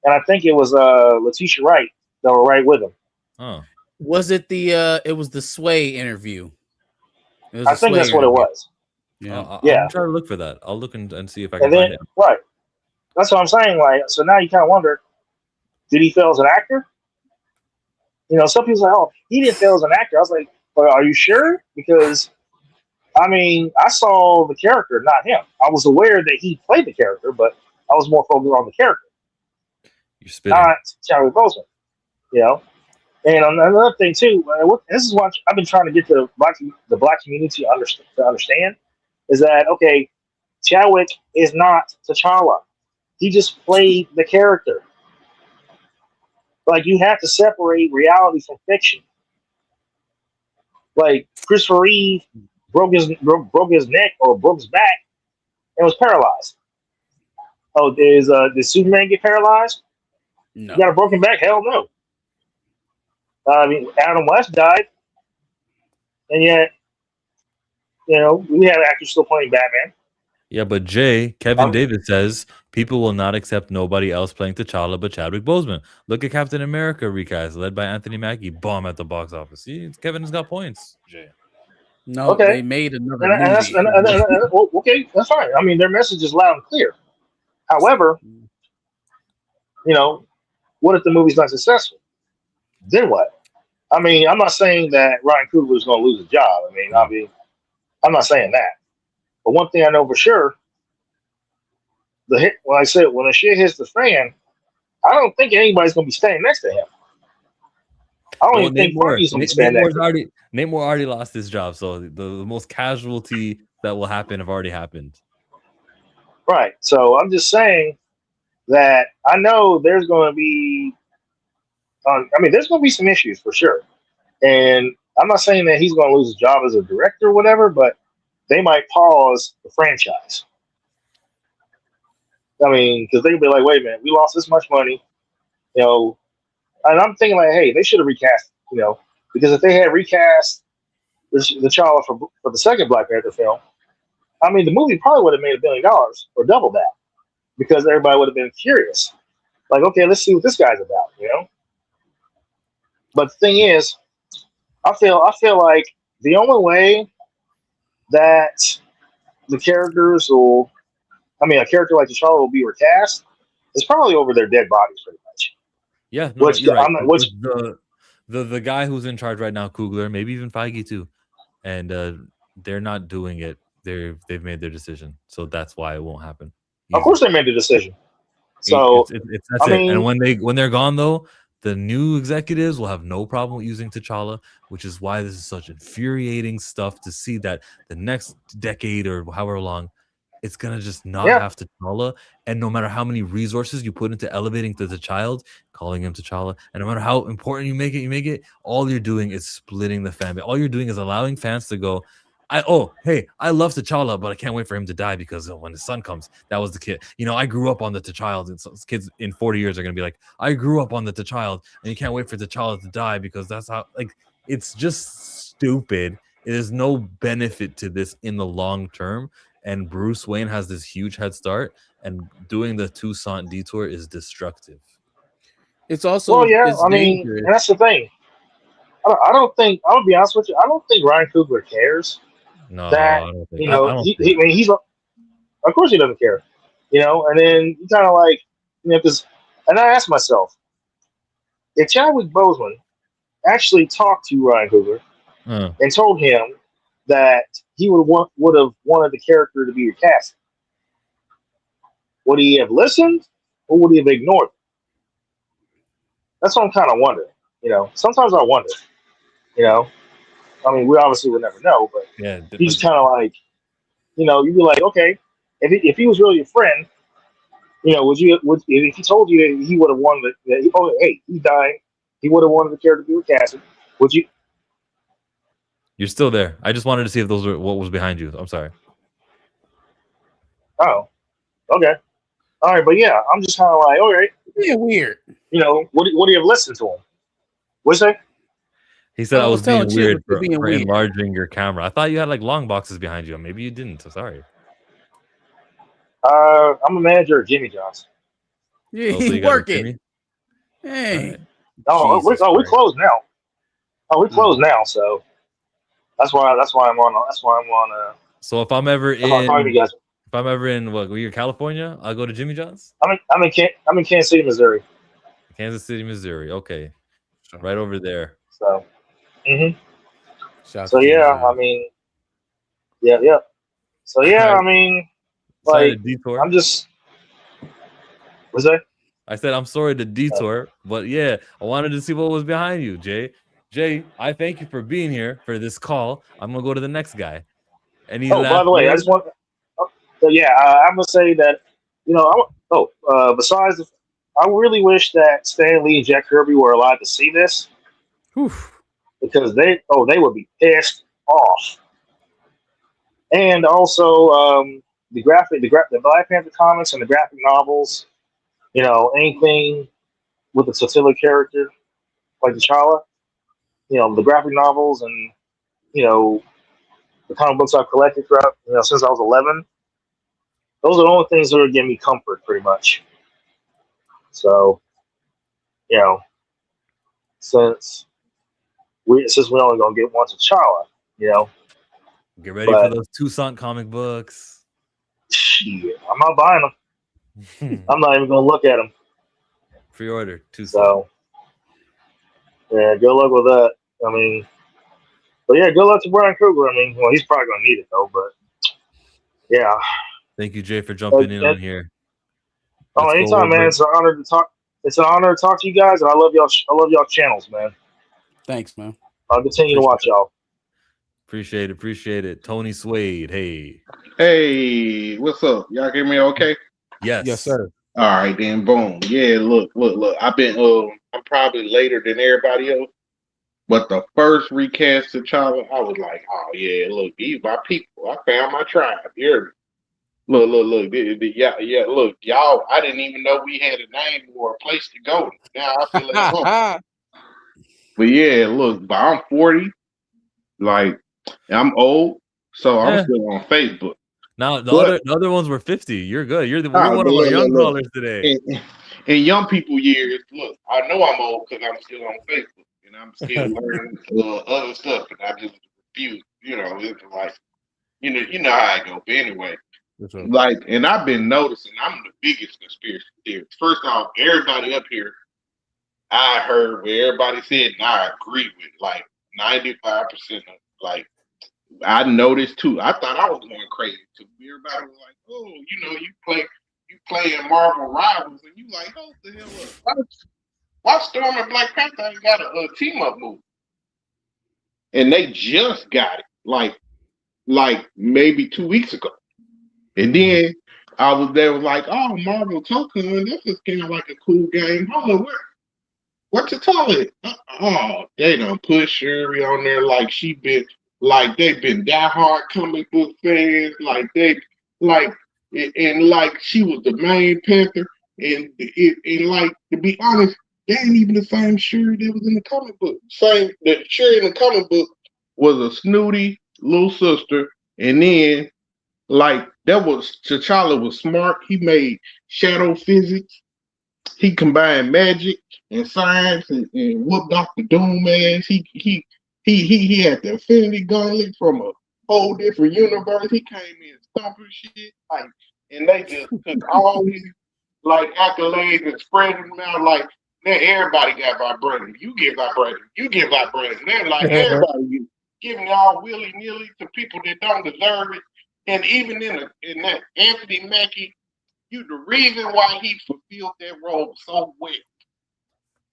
and I think it was Letitia Wright that were right with him. Oh, was it it was the Sway interview? I think that's what it was. Yeah, I'm Yeah. trying to look for that. I'll look and see if I can And then find it. right, that's what I'm saying. Like, so now you kind of wonder, did he fail as an actor? You know, some people say, "Oh, he didn't fail as an actor." I was like, "But are you sure?" Because I mean, I saw the character, not him. I was aware that he played the character, but I was more focused on the character, You're spitting. not Chadwick Boseman. You know, and another thing too. This is what I've been trying to get the black community to understand is that, okay, Chadwick is not T'Challa. He just played the character. Like, you have to separate reality from fiction. Like, Christopher Reeve broke his neck or broke his back and was paralyzed. Oh, did Superman get paralyzed? No. You got a broken back? Hell no. I mean, Adam West died, and yet, you know, we have actors still playing Batman. Yeah, but Kevin David says people will not accept nobody else playing T'Challa but Chadwick Boseman. Look at Captain America recast led by Anthony Mackie. Bomb at the box office. See, Kevin's got points. Jay. No, Okay. they made another And movie. well, okay, that's fine. I mean, their message is loud and clear. However, what if the movie's not successful? Then what? I mean, I'm not saying that Ryan Coogler is going to lose his job. I'm not saying that. But one thing I know for sure, when the shit hits the fan, I don't think anybody's going to be standing next to him. I don't even think Marty's going to be standing next to him. Namor already lost his job, so the most casualty that will happen have already happened. Right. So I'm just saying that I know there's going to be, there's going to be some issues for sure. And I'm not saying that he's going to lose his job as a director or whatever, but they might pause the franchise. I mean, because they'll be like, wait a minute, we lost this much money, and I'm thinking like, hey, they should have recast, because if they had recast the T'Challa for the second Black Panther film, I mean, the movie probably would have made $1 billion or double that, because everybody would have been curious. Like, okay, let's see what this guy's about, But the thing is, I feel like the only way that the characters a character like T'Challa will be recast is probably over their dead bodies, pretty much. Yeah, no, you're right. The guy who's in charge right now, Coogler, maybe even Feige too, and they're not doing it. They've made their decision, so that's why it won't happen. Of course, they made the decision. So that's it. And when they're gone, though, the new executives will have no problem with using T'Challa, which is why this is such infuriating stuff to see that the next decade or however long, it's gonna just not have T'Challa. And no matter how many resources you put into elevating the child, calling him T'Challa, and no matter how important you make it, all you're doing is splitting the fan base. All you're doing is allowing fans to go, I love T'Challa, but I can't wait for him to die because when his son comes, that was the kid. I grew up on the T'Challa, and so kids in 40 years are gonna be like, I grew up on the T'Challa, and you can't wait for T'Challa to die because that's how. It's just stupid. There's no benefit to this in the long term, and Bruce Wayne has this huge head start, and doing the Toussaint detour is destructive. It's also and that's the thing. I don't think. I'll be honest with you. I don't think Ryan Coogler cares. No, that I don't think. He's of course he doesn't care, And then you kind of like, because, and I asked myself, if Chadwick Boseman actually talked to Ryan Coogler and told him that he would have wanted the character to be recast, would he have listened or would he have ignored it? That's what I'm kind of wondering. Sometimes I wonder. We obviously would never know, but you just kind of like, you'd be like, okay, if he was really your friend, if he told you that he would have wanted he died, he would have wanted the character to be recasted, would you? You're still there. I just wanted to see if those were what was behind you. I'm sorry. Oh, okay, all right, but yeah, I'm just kind of like, all right, yeah, weird. Would he have listened to him? What's that? He said I was being weird for enlarging your camera. I thought you had long boxes behind you. Maybe you didn't. So sorry. I'm a manager at Jimmy John's. Yeah, he's working. Hey. Right. We closed now. We closed now, so that's why I'm on. So if I'm ever in what? You're California? I'll go to Jimmy John's. I'm in Kansas City, Missouri. Kansas City, Missouri. Okay, right over there. So. So yeah, yeah. So yeah, I'm just. What's that? I said I'm sorry to detour, but yeah, I wanted to see what was behind you, Jay. Jay, I thank you for being here for this call. I'm gonna go to the next guy. Any by the way, I just want. I'm gonna say that besides, I really wish that Stan Lee and Jack Kirby were allowed to see this. Because they would be pissed off, and also the Black Panther comics and the graphic novels, anything with a T'Challa character like T'Challa, the graphic novels and the comic books I've collected throughout since I was 11. Those are the only things that are giving me comfort, pretty much. So, you know, since we only gonna get one T'Challa, you know. Get ready for those Toussaint comic books. Shit, I'm not buying them. I'm not even gonna look at them. Pre-order Toussaint. So, yeah, good luck with that. I mean, but yeah, good luck to Brian Coogler. I mean, well, he's probably gonna need it though, but yeah. Thank you, Jay, for jumping in on here. Oh, anytime, man. It's an honor to talk. It's an honor to talk to you guys, and I love y'all. I love y'all channels, man. Thanks, man. I'll continue to watch y'all. Appreciate it. Tony Suede, hey. Hey, what's up? Y'all hear me okay? Yes. Yes, sir. All right, then boom. Yeah, look. I've been I'm probably later than everybody else. But the first recast of T'Challa, I was like, oh yeah, look, these my people. I found my tribe. You hear me? Look. Yeah, look, y'all, I didn't even know we had a name or a place to go. Now I feel like home. But yeah, look, but I'm 40. Like, I'm old, so I'm still on Facebook. Now the other ones were 50. You're good. We're one of our young callers today. In young people years, look, I know I'm old because I'm still on Facebook and I'm still learning other stuff, and I just refuse. You know, it's like, you know how I go. But anyway, like, and I've been noticing I'm the biggest conspiracy theorist. First off, everybody up here, I heard what everybody said, and I agree with like 95% of like. I noticed too. I thought I was going crazy too. Everybody was like, "Oh, you know, you play in Marvel Rivals," and you like, "Oh, the hell up! Why Storm and Black Panther ain't got a team up movie?" And they just got it, like maybe 2 weeks ago. And then they was like, "Oh, Marvel Token, this is kind of like a cool game." Oh, what to tell it? Oh, they done put Shuri on there like she been. Like they've been diehard comic book fans, like she was the main Panther, and like to be honest, they ain't even the same Shuri that was in the comic book. The Shuri in the comic book was a snooty little sister, and then like that was T'Challa was smart. He made shadow physics. He combined magic and science and whooped Dr. Doom ass. He had the Infinity Gauntlet from a whole different universe. He came in stomping shit, like, and they just took all his like accolades and spread them out like. Now everybody got vibranium. You get vibranium. You get vibranium. They're like everybody giving y'all willy nilly to people that don't deserve it. And even in that Anthony Mackie, the reason why he fulfilled that role so well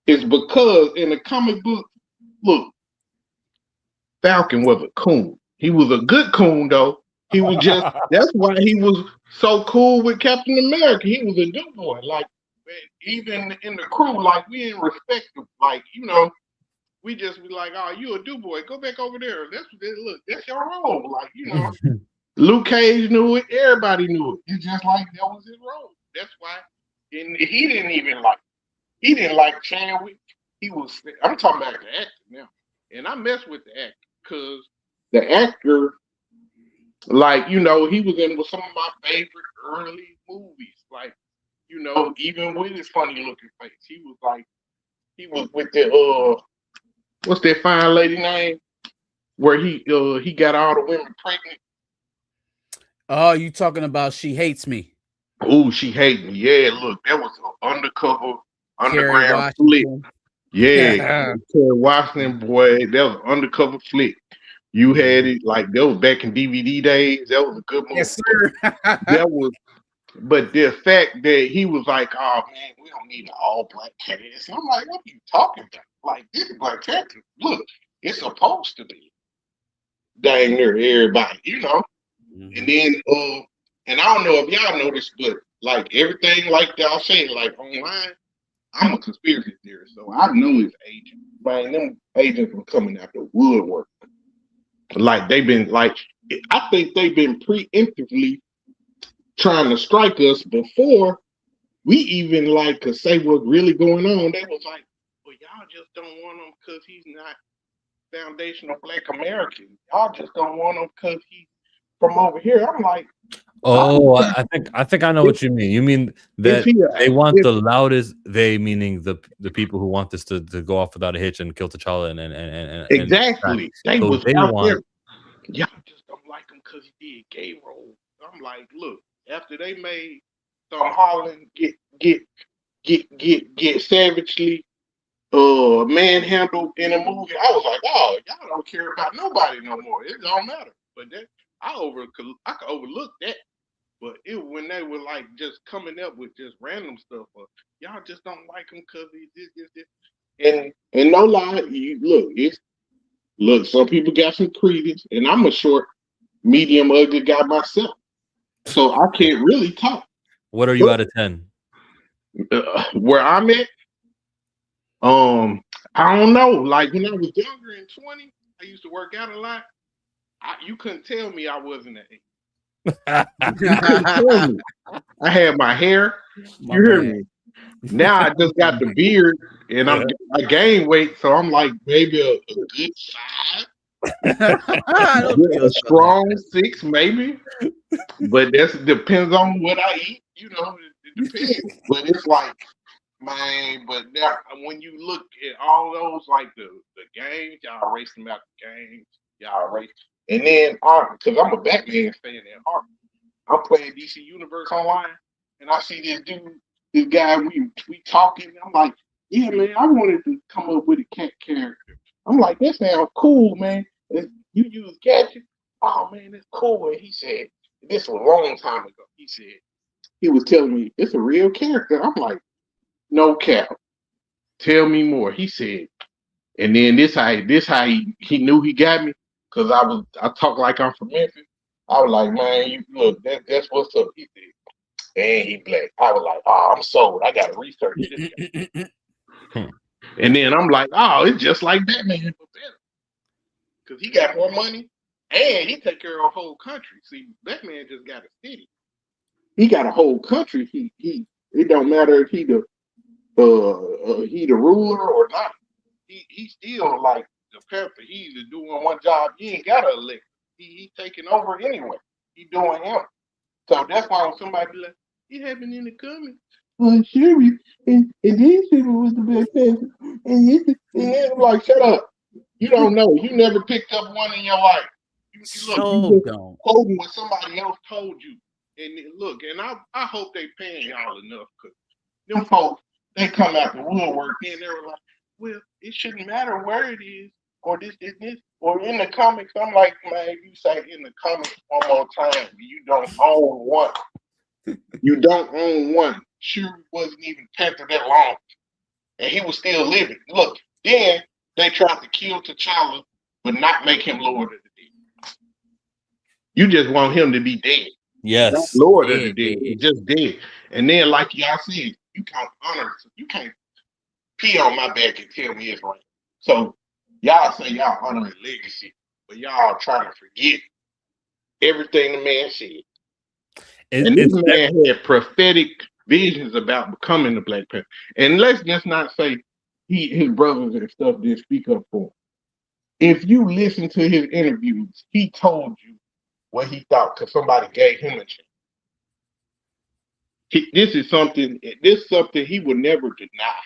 is because in the comic book, look. Falcon was a coon. He was a good coon, though. He was just, that's why he was so cool with Captain America. He was a good boy. Like, even in the crew, like, we didn't respect him. Like, you know, we just be like, oh, you a do boy. Go back over there. Look, that's your role. Like, you know, Luke Cage knew it. Everybody knew it. It's just like that was his role. That's why. And he didn't like Chadwick. I'm talking about the actor now. And I mess with the actor. Because the actor, like, you know, he was in with some of my favorite early movies. Like, you know, even with his funny looking face, he was with the what's that fine lady name? Where he got all the women pregnant. Oh, you talking about She Hates Me? Oh, She Hates Me. Yeah, look, that was an underground flick. Washington. Yeah, Kerry Washington, boy, that was an undercover flick. You had it like that was back in DVD days. That was a good movie. Yes, sir. But the fact that he was like, "Oh man, we don't need an all black cast." I'm like, "What are you talking about? Like this is Black Panther. Look, it's supposed to be dang near everybody, you know." And then, and I don't know if y'all noticed, but like everything, like y'all say, like online. I'm a conspiracy theorist, so I know his agent. Man, them agents were coming out the woodwork. Like they've been I think they've been preemptively trying to strike us before we even could say what's really going on. They was like, well, y'all just don't want him because he's not foundational Black American. Y'all just don't want him because he's from over here. I'm like, Oh, I think I know what you mean. You mean that they want the loudest, they meaning the people who want this to go off without a hitch and kill T'Challa and Exactly. They so was they out want there. Y'all just don't like him because he did gay role. I'm like, look, after they made Tom Holland get savagely manhandled in a movie, I was like, oh, y'all don't care about nobody no more. It don't matter. But that I could overlook that. But it when they were like just coming up with just random stuff, or y'all just don't like him because he this. And no lie, look, some people got some credence, and I'm a short, medium, ugly guy myself, so I can't really talk. What are you out of 10? Where I'm at, I don't know. Like when I was younger in 20, I used to work out a lot. You couldn't tell me I wasn't an 8. You couldn't tell me. I had my hair. You hear me? Now I just got the beard, and I gained weight, so I'm like maybe a good 5. A strong 6, maybe. But that depends on what I eat. You know, it depends. But it's like, man. But now when you look at all those, like the games, y'all erase them out the games. Y'all erase. And then, because I'm a Batman fan at heart, I'm playing DC Universe online, and I see this dude, this guy, we talking. I'm like, yeah, man, I wanted to come up with a cat character. I'm like, that sounds cool, man. You use gadgets? Oh, man, that's cool. And he said, this was a long time ago. He was telling me, it's a real character. I'm like, no cap. Tell me more. He said, and then this how he knew he got me. Cause I talk like I'm from Memphis. I was like, man, you look, that's what's up. He said, and he black. I was like, oh, I'm sold. I gotta research this. And then I'm like, oh, it's just like Batman for better. Cause he got more money and he take care of a whole country. See, Batman just got a city. He got a whole country. It don't matter if he the ruler or not. He still like the Panther. He's either doing one job. He ain't got to elect. He taking over anyway. He doing him. So that's why when somebody be like, it happened in the comments. Well, Sherry, and then Sherry was the Black Panther. And then I'm like, shut up. You don't know. You never picked up one in your life. You quoting what somebody else told you. And look, and I hope they paying y'all enough, because them folks, they come out the woodwork and they were like, well, it shouldn't matter where it is, or this, or in the comics. I'm like, man, you say in the comics one more time, you don't own one. You don't own one. Sure wasn't even Panther that long, and he was still living. Look, then they tried to kill T'Challa, but not make him Lord of the Dead. You just want him to be dead. Yes. Not Lord of the Dead. He's just dead. And then, like y'all said, you can't honor, you can't pee on my back and tell me it's right. So y'all say y'all honoring legacy, but y'all trying to forget everything the man said. And this man had prophetic visions about becoming the Black Panther. And let's just not say his brothers and stuff didn't speak up for him. If you listen to his interviews, he told you what he thought because somebody gave him a chance. This is something he would never deny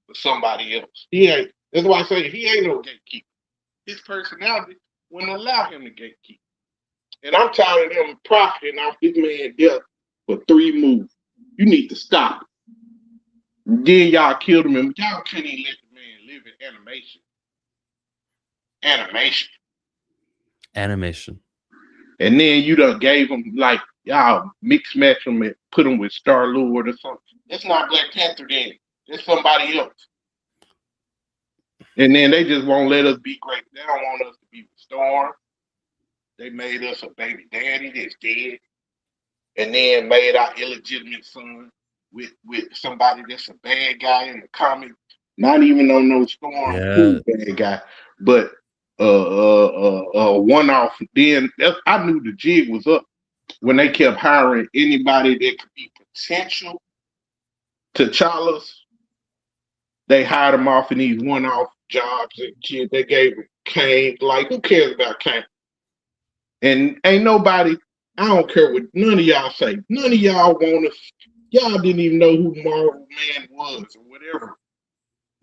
for somebody else. That's why I say he ain't no gatekeeper. His personality wouldn't allow him to gatekeep. And I'm tired of them profiting off this man's death for 3 movies. You need to stop. And then y'all killed him, and y'all couldn't even let the man live in animation. And then you done gave him, like, y'all mix match him and put him with Star-Lord or something. It's not Black Panther then. It's somebody else. And then they just won't let us be great. They don't want us to be with Storm. They made us a baby daddy that's dead. And then made our illegitimate son with somebody that's a bad guy in the comic. Not even on no Storm, cool bad guy. But one-off. Then I knew the jig was up when they kept hiring anybody that could be potential T'Challa's. They hired them off in these one-off jobs and kids. They gave him Kane. Like, who cares about Kane? And ain't nobody I don't care what none of y'all say. None of y'all want to. Y'all didn't even know who Marvel Man was or whatever.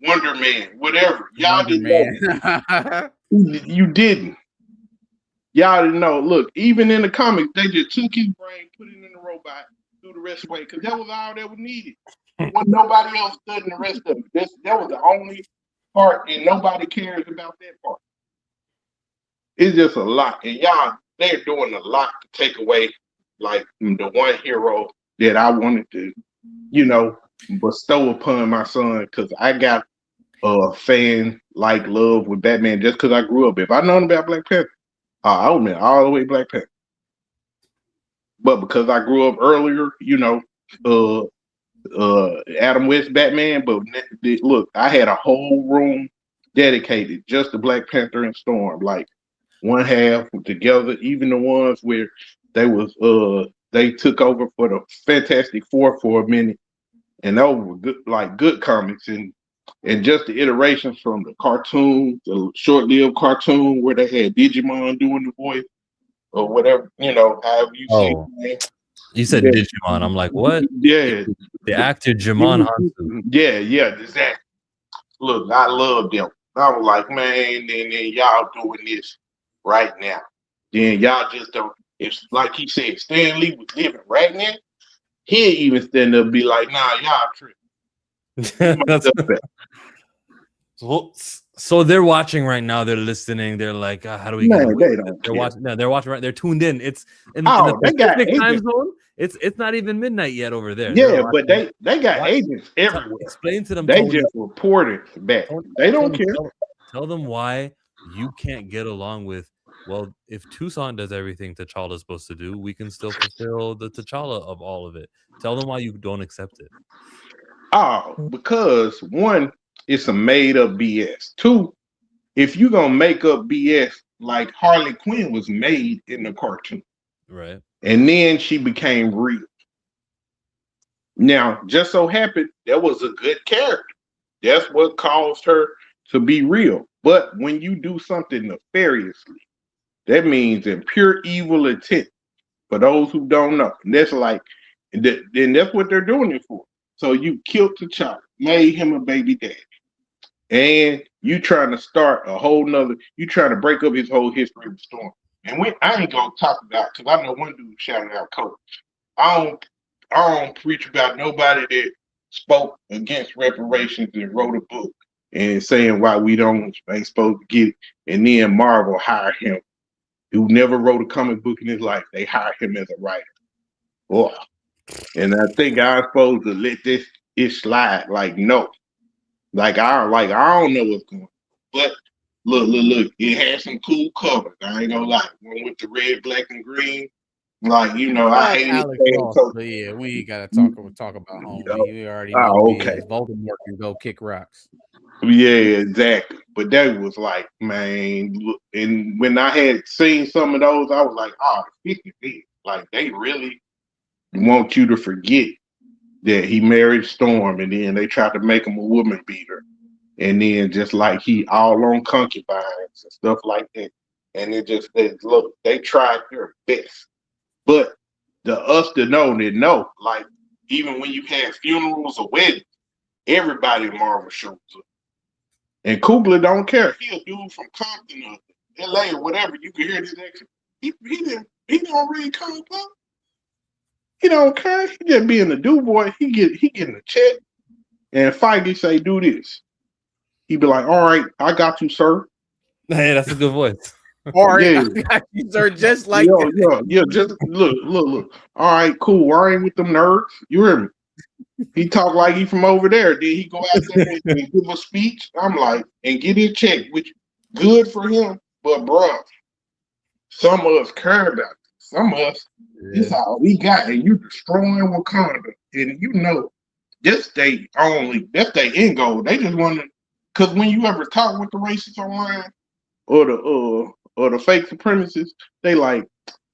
Wonder Man, whatever. Y'all Wonder didn't Man. know. You didn't. Y'all didn't know. Look, even in the comics, they just took his brain, put it in the robot, threw the rest away, because that was all that was needed. Wasn't nobody else studying the rest of it. That was the only part, and nobody cares about that part. It's just a lot, and y'all, they're doing a lot to take away, like the one hero that I wanted to, bestow upon my son, because I got a fan like love with Batman just because I grew up. If I known about Black Panther, I would have been all the way Black Panther. But because I grew up earlier, Adam West Batman. But look, I had a whole room dedicated just to Black Panther and Storm. Like one half together, even the ones where they took over for the Fantastic Four for a minute, and those were good comics, and just the iterations from the cartoon, the short-lived cartoon where they had Digimon doing the voice or whatever, however you say it. You said Digimon. I'm like, what? Yeah. The actor Jimon Hansu. Yeah, exactly. Look, I love them. I was like, man, then y'all doing this right now. Then y'all just don't. It's like he said, Stan Lee was living right now. He'd even stand up and be like, nah, y'all tripping. So they're watching right now. They're listening. They're like, how do we get away? They're watching. No, they're watching. Right, they're tuned in. It's in the Pacific time zone. It's not even midnight yet over there. Yeah, but they got agents everywhere. Explain to them. They just reported back. They don't care. Tell them why you can't get along with. Well, if Tucson does everything T'Challa's supposed to do, we can still fulfill the T'Challa of all of it. Tell them why you don't accept it. Oh, because one, it's a made up BS. Two, if you're gonna make up BS, like Harley Quinn was made in the cartoon, right? And then she became real. Now, just so happened that was a good character. That's what caused her to be real. But when you do something nefariously, that means in pure evil intent. For those who don't know, and that's like, then that's what they're doing it for. So you killed T'Challa, made him a baby daddy, and you trying to start a whole nother. You trying to break up his whole history of Storm. And I ain't gonna talk about, because I know one dude shouted out Coach. I don't preach about nobody that spoke against reparations and wrote a book and saying why we ain't supposed to get it. And then Marvel hired him, who never wrote a comic book in his life. They hired him as a writer. Oh. And I think I'm supposed to let it slide. Like, no. Like I don't know what's going on. But look, it had some cool covers. I ain't gonna lie. One with the red, black, and green. Like, I hate Alex it. Ross, but yeah, we ain't gotta talk about homie. We already know okay. Voldemort can go kick rocks. Yeah, exactly. But that was like, man, look, and when I had seen some of those, I was like, oh, 50. Like, they really want you to forget that he married Storm, and then they tried to make him a woman beater. And then just like he all on concubines and stuff like that. And look, they tried their best. But us to know that no, like even when you had funerals or weddings, everybody in Marvel shows up. And Coogler don't care. He a dude from Compton or LA or whatever. You can hear this accent. He don't read comic book. He don't care. He just being a dude boy. He getting a check. And Feige say, do this. He be like, all right, I got you, sir. Hey, that's a good voice. All right, yeah. I got you, sir, just like yeah, just look. All right, cool. I ain't with them nerds. You hear me? He talk like he from over there. Then he go out there and give a speech. I'm like, and get his check, which good for him. But bro, some of us care about it. Some of us, this all we got, and you destroying Wakanda. And that's their end goal. They just want to, because when you ever talk with the racists online or the fake supremacists, they like,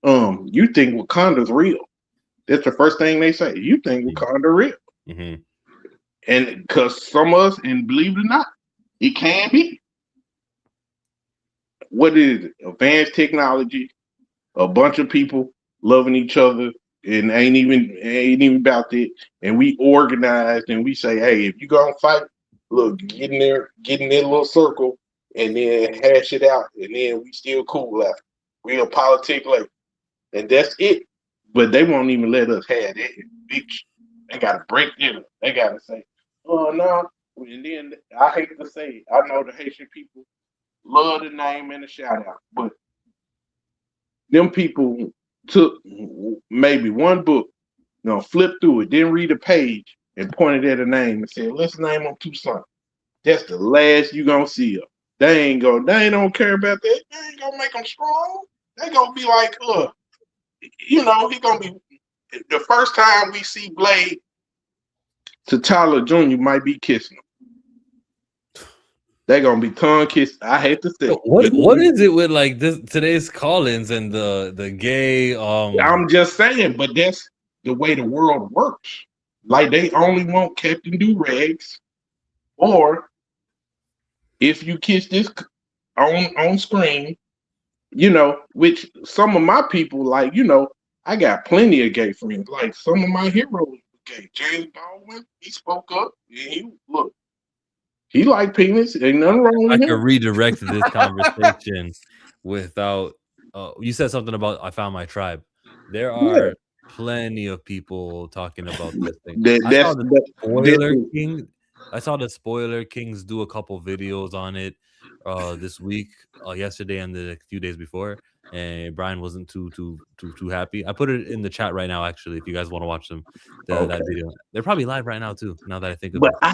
you think Wakanda's real. That's the first thing they say. You think Wakanda real. Mm-hmm. And because some of us, and believe it or not, it can be. What is it? Advanced technology, a bunch of people loving each other, and ain't even about that. And we organized, and we say, hey, if you gonna fight, look, get in their little circle, and then hash it out, and then we still cool after. We'll politic later, and that's it. But they won't even let us have that. They gotta break it. They gotta say, oh no. And then I hate to say it, I know the Haitian people love the name and the shout out, but them people took maybe one book, flipped through it, didn't read a page, and pointed at a name and said, let's name them Toussaint. That's the last you gonna see them. They don't care about that. They ain't gonna make them strong. They gonna be like, he gonna be the first time we see Blade, T'Challa Jr. might be kissing him. They gonna be tongue kissed. I hate to say. What is it with like this today's call-ins and the gay? I'm just saying, but that's the way the world works. Like they only want Captain Do-Rags, or if you kiss this on screen, which some of my people like, I got plenty of gay friends. Like some of my heroes were gay. James Baldwin, he spoke up. And he liked penis. Ain't nothing wrong with I him. could redirect this conversation without. You said something about I found my tribe. There are plenty of people talking about this thing. I saw the Spoiler Kings do a couple videos on it this week, yesterday, and the few days before. And Brian wasn't too happy. I put it in the chat right now, actually, if you guys want to watch them. That video. They're probably live right now too. Now that I think of it. But I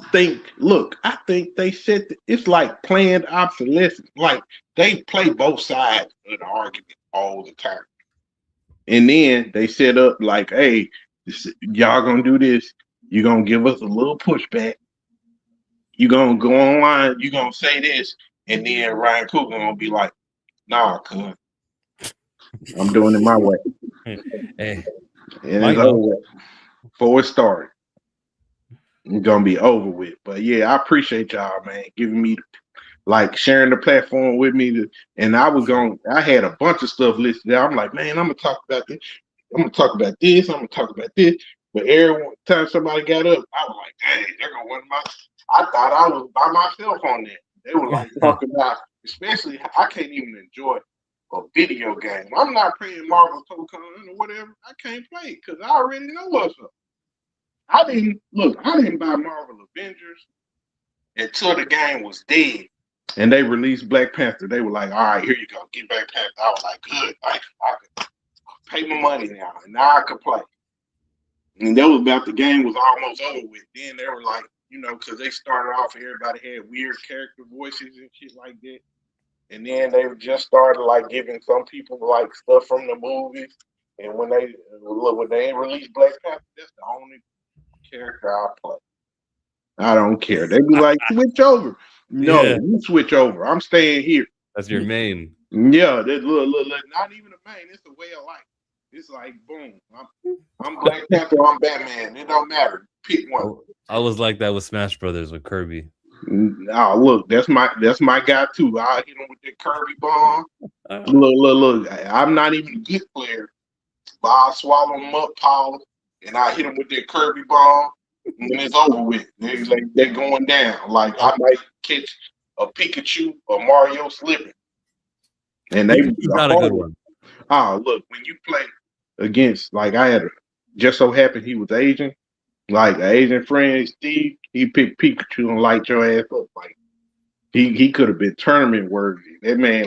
think they said it's like planned obsolescence. Like they play both sides of the argument all the time, and then they set up like, hey, y'all gonna do this. You're gonna give us a little pushback. You're gonna go online. You're gonna say this, and then Ryan Coogler gonna be like, nah, cuz I'm doing it my way. Hey, and it's over with. Before it started. It's gonna be over with. But yeah, I appreciate y'all, man, giving me sharing the platform with me. And I had a bunch of stuff listed there. I'm like, man, I'm gonna talk about this. I'm gonna talk about this. I'm gonna talk about this. But every time somebody got up, I was like, dang, they're gonna want I thought I was by myself on that. They were like talking about, especially I can't even enjoy a video game. I'm not playing Marvel Tokon or whatever. I can't play because I already know what's up. I didn't buy Marvel Avengers until the game was dead. And they released Black Panther. They were like, all right, here you go. Get Black Panther. I was like, good. I could pay my money now. And now I could play. And that was about the game was almost over with. Then they were like, because they started off, everybody had weird character voices and shit like that. And then they just started giving some people stuff from the movies. And when they released Black Panther, that's the only character I play. I don't care. They be like, switch over. No, you switch over. I'm staying here. That's your main. Yeah, that look, not even a main. It's a way of life. It's like boom. I'm Black Panther. I'm Batman. It don't matter. Pick one. I was like that with Smash Brothers with Kirby. Oh, look, that's my guy too. I hit him with that Kirby bomb. Look. I'm not even a good player, but I'll swallow him up, Paul, and I hit him with that Kirby bomb. And it's over with. They're going down. I might catch a Pikachu or Mario slipping. And they not a good one. Oh, look, when you play against, I had just so happened he was Asian. An Asian friend, Steve, he picked Pikachu and light your ass up. He could have been tournament worthy. That man,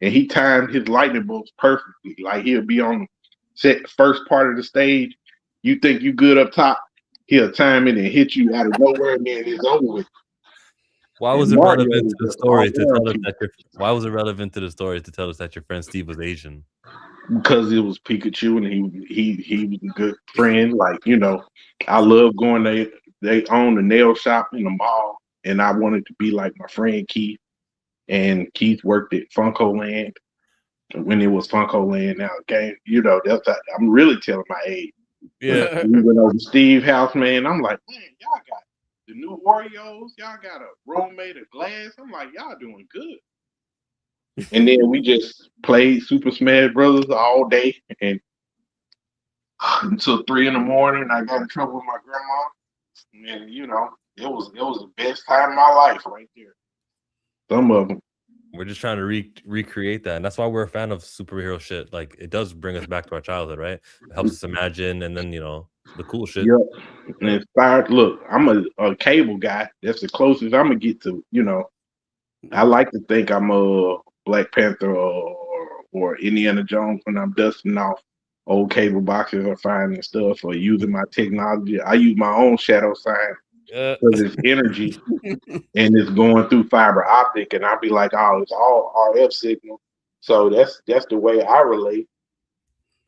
and he timed his lightning bolts perfectly. He'll be on set first part of the stage. You think you good up top, he'll time it and hit you out of nowhere, and then it's over with. Why was it relevant to the story to tell us that why was it relevant to the story to tell us that your friend Steve was Asian? Because it was Pikachu and he was a good friend. I love going there. They own a nail shop in the mall, and I wanted to be like my friend Keith. And Keith worked at Funko Land when it was Funko Land. Now, okay, I'm really telling my age. Yeah, we went over to Steve's house, man. I'm like, man, y'all got the new Oreos. Y'all got a room made of glass. I'm like, y'all doing good. And then we just played Super Smash Brothers all day, and until 3 in the morning. I got in trouble with my grandma, and it was the best time of my life right there. Some of them. We're just trying to recreate that, and that's why we're a fan of superhero shit. Like, it does bring us back to our childhood, right? It helps us imagine, and then the cool shit. Yep. And inspired. Look, I'm a cable guy. That's the closest I'm gonna get to. I like to think I'm a Black Panther or Indiana Jones when I'm dusting off old cable boxes or finding stuff or using my technology. I use my own shadow sign because it's energy and it's going through fiber optic, and I'll be like, oh, it's all RF signal. So that's the way I relate.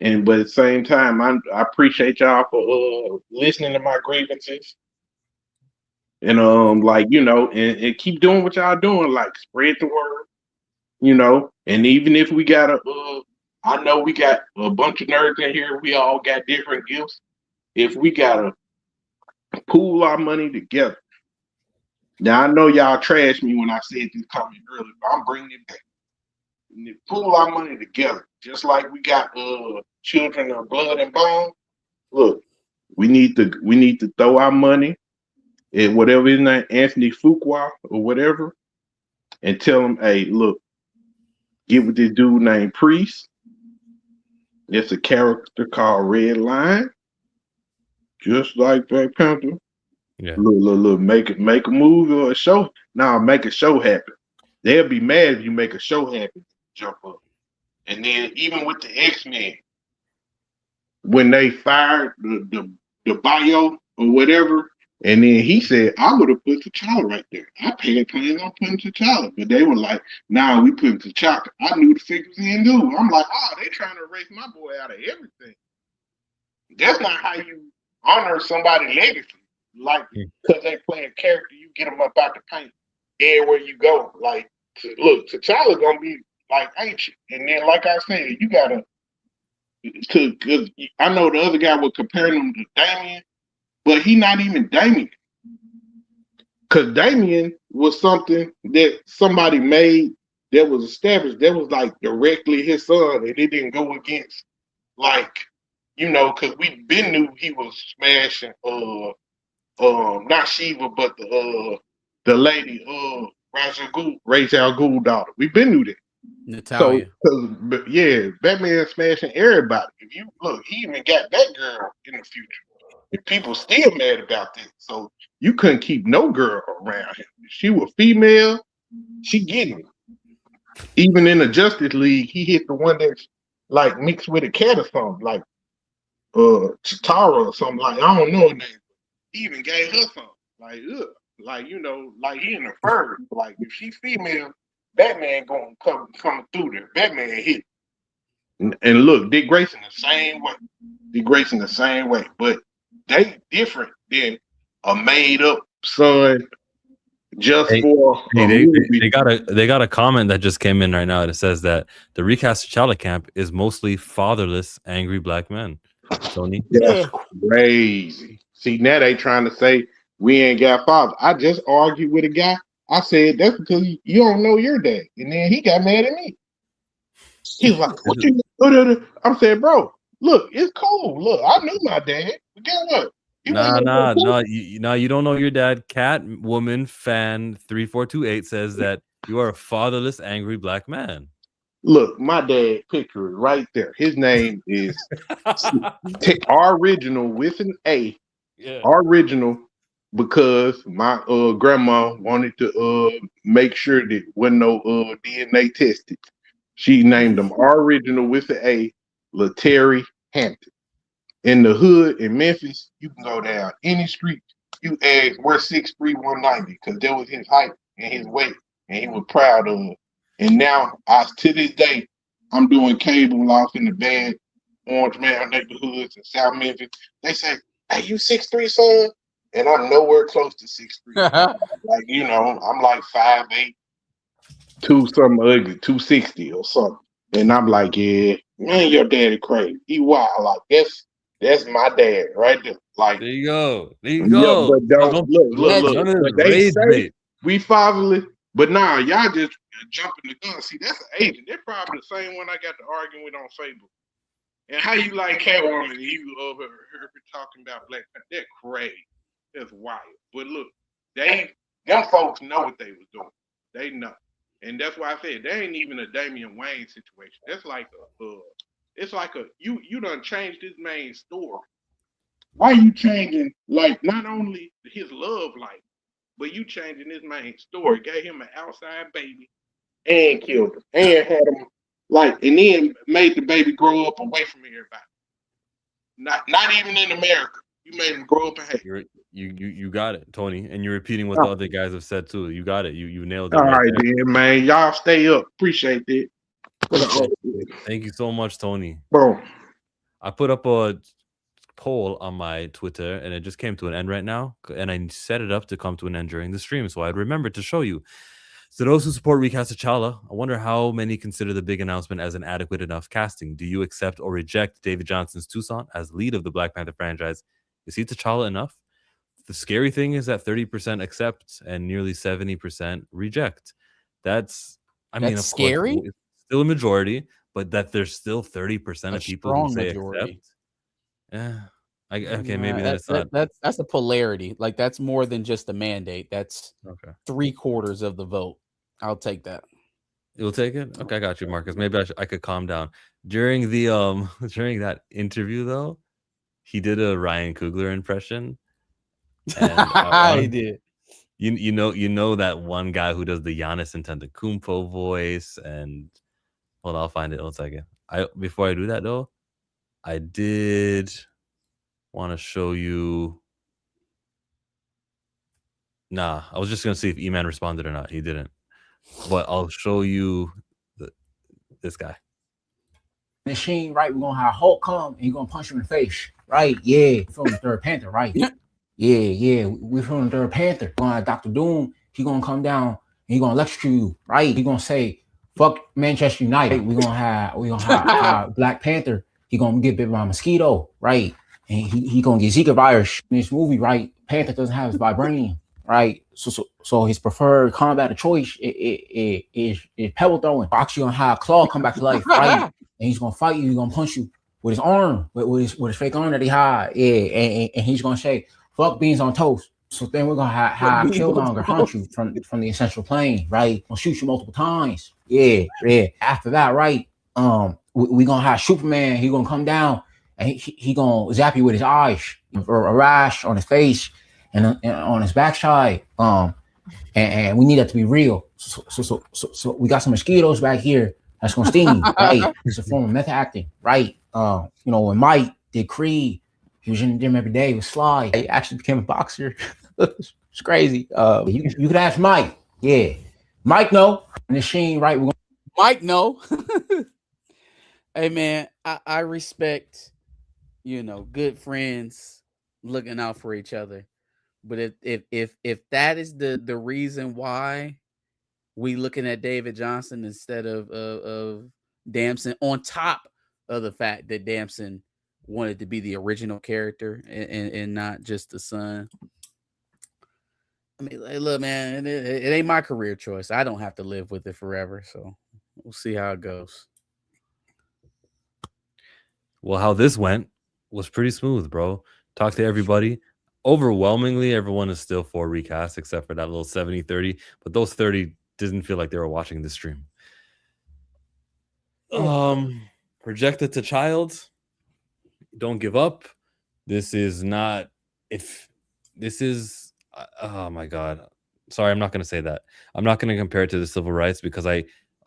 But at the same time, I appreciate y'all for listening to my grievances. And and keep doing what y'all doing, like spread the word, and even if we got I know we got a bunch of nerds in here, we all got different gifts. If we gotta pool our money together. Now I know y'all trashed me when I said this comment earlier, but I'm bringing it back. And pool our money together, just like we got children of blood and bone. Look, we need to throw our money at whatever his name, Anthony Fuqua or whatever, and tell him, hey, look, get with this dude named Priest. It's a character called Red Line, just like Black Panther. Yeah. Look, make a movie or a show. Now make a show happen. They'll be mad if you make a show happen, jump up. And then even with the X-Men, when they fired the bio or whatever, and then he said, I would have put T'Challa right there. I paid plans on putting T'Challa. But they were like, nah, we put T'Challa. I knew the figures in too. I'm like, they trying to erase my boy out of everything. That's not how you honor somebody's legacy. Like, because they play a character, you get them up out the paint everywhere you go. Like, look, T'Challa's going to be like ancient. And then, like I said, you got to, because I know the other guy was comparing him to Damien, but he not even Damien. Because Damien was something that somebody made that was established, that was like directly his son, and it didn't go against, like, because we been knew he was smashing, not Shiva, but the lady, Ra's al Ghul daughter. We been knew that. Natalia. So, yeah, Batman smashing everybody. If you look, he even got that girl in the future. And people still mad about that. So you couldn't keep no girl around him. If she was female, she getting it. Even in the Justice League, he hit the one that's like mixed with a cat or something, like Chitara or something. Like, I don't know her name. He even gave her something. Like, ugh. Like, like he in the fur. Like, if she female, Batman gonna come through there. Batman hit. And look, Dick Grayson the same way. But they different than a made up son just for they got a comment that just came in right now. It says that the recast T'Challa camp is mostly fatherless, angry black men. Tony, that's crazy. See, now they trying to say we ain't got fathers. I just argued with a guy. I said that's because you don't know your dad, and then he got mad at me. He was like, "What you?" I'm saying, bro, look, it's cool. Look, I knew my dad. But guess what? You don't know your dad. Catwoman fan 3428 says that you are a fatherless, angry black man. Look, my dad picture is right there. His name is Original with an A. Yeah. Original, because my grandma wanted to make sure that wasn't no DNA tested. She named him Original with an A, Lateri Hampton. In the hood in Memphis, you can go down any street. You ask, we're 6'3", 190, because that was his height and his weight, and he was proud of it. And now, to this day, I'm doing cable off in the bad Orange Mountain neighborhoods in South Memphis. They say, "Hey, you 6'3", son?" And I'm nowhere close to 6'3". Like, I'm like 5'8", 260 or something. And I'm like, yeah, man, your daddy crazy. He wild. Like, that's my dad right there. Like, there you go. Yeah, but don't look. But they say we fatherless, but nah, y'all just jumping the gun. See, that's an agent. They're probably the same one I got to arguing with on Facebook. And how you like Catwoman and you over her talking about Black Panther? They're crazy. That's wild. But look, them folks know what they was doing. They know. And that's why I said they ain't even a Damian Wayne situation. That's like it's like you done changed this man's story. Why you changing like not only his love life, but you changing this man's story? Gave him an outside baby and killed him and had him like and then made the baby grow up away from everybody. Not even in America. You made him grow up and hate. You got it, Tony, and you're repeating what the other guys have said too. You got it. You nailed it. All right right, there. then, man. Y'all stay up. Appreciate that. Thank you so much, Tony. Bro. I put up a poll on my Twitter and it just came to an end right now. And I set it up to come to an end during the stream. So I'd remember to show you. So those who support recast T'Challa, I wonder how many consider the big announcement as an adequate enough casting. Do you accept or reject David Johnson's Toussaint as lead of the Black Panther franchise? Is he T'Challa enough? The scary thing is that 30% accept and nearly 70% reject. That's of scary? course, it's still a majority, but that there's still 30% of people who say accept. Yeah. Okay, maybe that's not. That's a polarity. Like that's more than just a mandate. That's okay. 3/4 of the vote. I'll take that. You'll take it? Okay, I got you, Marcus. Maybe I could calm down. During the during that interview though, he did a Ryan Coogler impression. And, he did. You know that one guy who does the Giannis Antetokounmpo voice, and hold on, I'll find it. 1 second. Before I do that though, I did want to show you. Nah, I was just gonna see if E-Man responded or not. He didn't, but I'll show you this guy. Machine, right? We're gonna have Hulk come and he's gonna punch him in the face, right? Yeah, from the third Panther, right? Yeah. We're from the third Panther. We're gonna have Dr. Doom. He's gonna come down and he's gonna electrocute you, right? He's gonna say, "Fuck Manchester United." We're gonna have Black Panther. He gonna get bit by a mosquito, right? And he gonna get Zika virus in this movie, right? Panther doesn't have his vibranium, right? So his preferred combat of choice is pebble throwing. Actually gonna have Claw come back to life, right? And he's gonna fight you. He's gonna punch you with his arm, with his fake arm that he had. Yeah, and he's gonna say, "Fuck beans on toast." So then we're gonna have Killmonger hunt you from the essential plane, right? Gonna shoot you multiple times. Yeah. After that, right? We gonna have Superman. He gonna come down and he gonna zap you with his eyes or a rash on his face and on his backside. And we need that to be real. So we got some mosquitoes back here that's gonna sting you, right? It's a form of method acting, right? When Mike did Creed, he was in the gym every day with Sly. He actually became a boxer. It's crazy. You could ask Mike. Yeah, Mike, no machine, right? Mike, no. Hey man, I respect, good friends looking out for each other. But if that is the reason why we looking at David Johnson instead of Damson, on top of the fact that Damson wanted to be the original character and not just the son. I mean, look, man, it ain't my career choice. I don't have to live with it forever. So we'll see how it goes. Well, how this went was pretty smooth, bro. Talked to everybody. Overwhelmingly, everyone is still for recast, except for that little 70-30. But those 30 didn't feel like they were watching the stream. Projected to child. Don't give up. This is not. If this is. Oh my God. Sorry, I'm not going to say that. I'm not going to compare it to the civil rights because I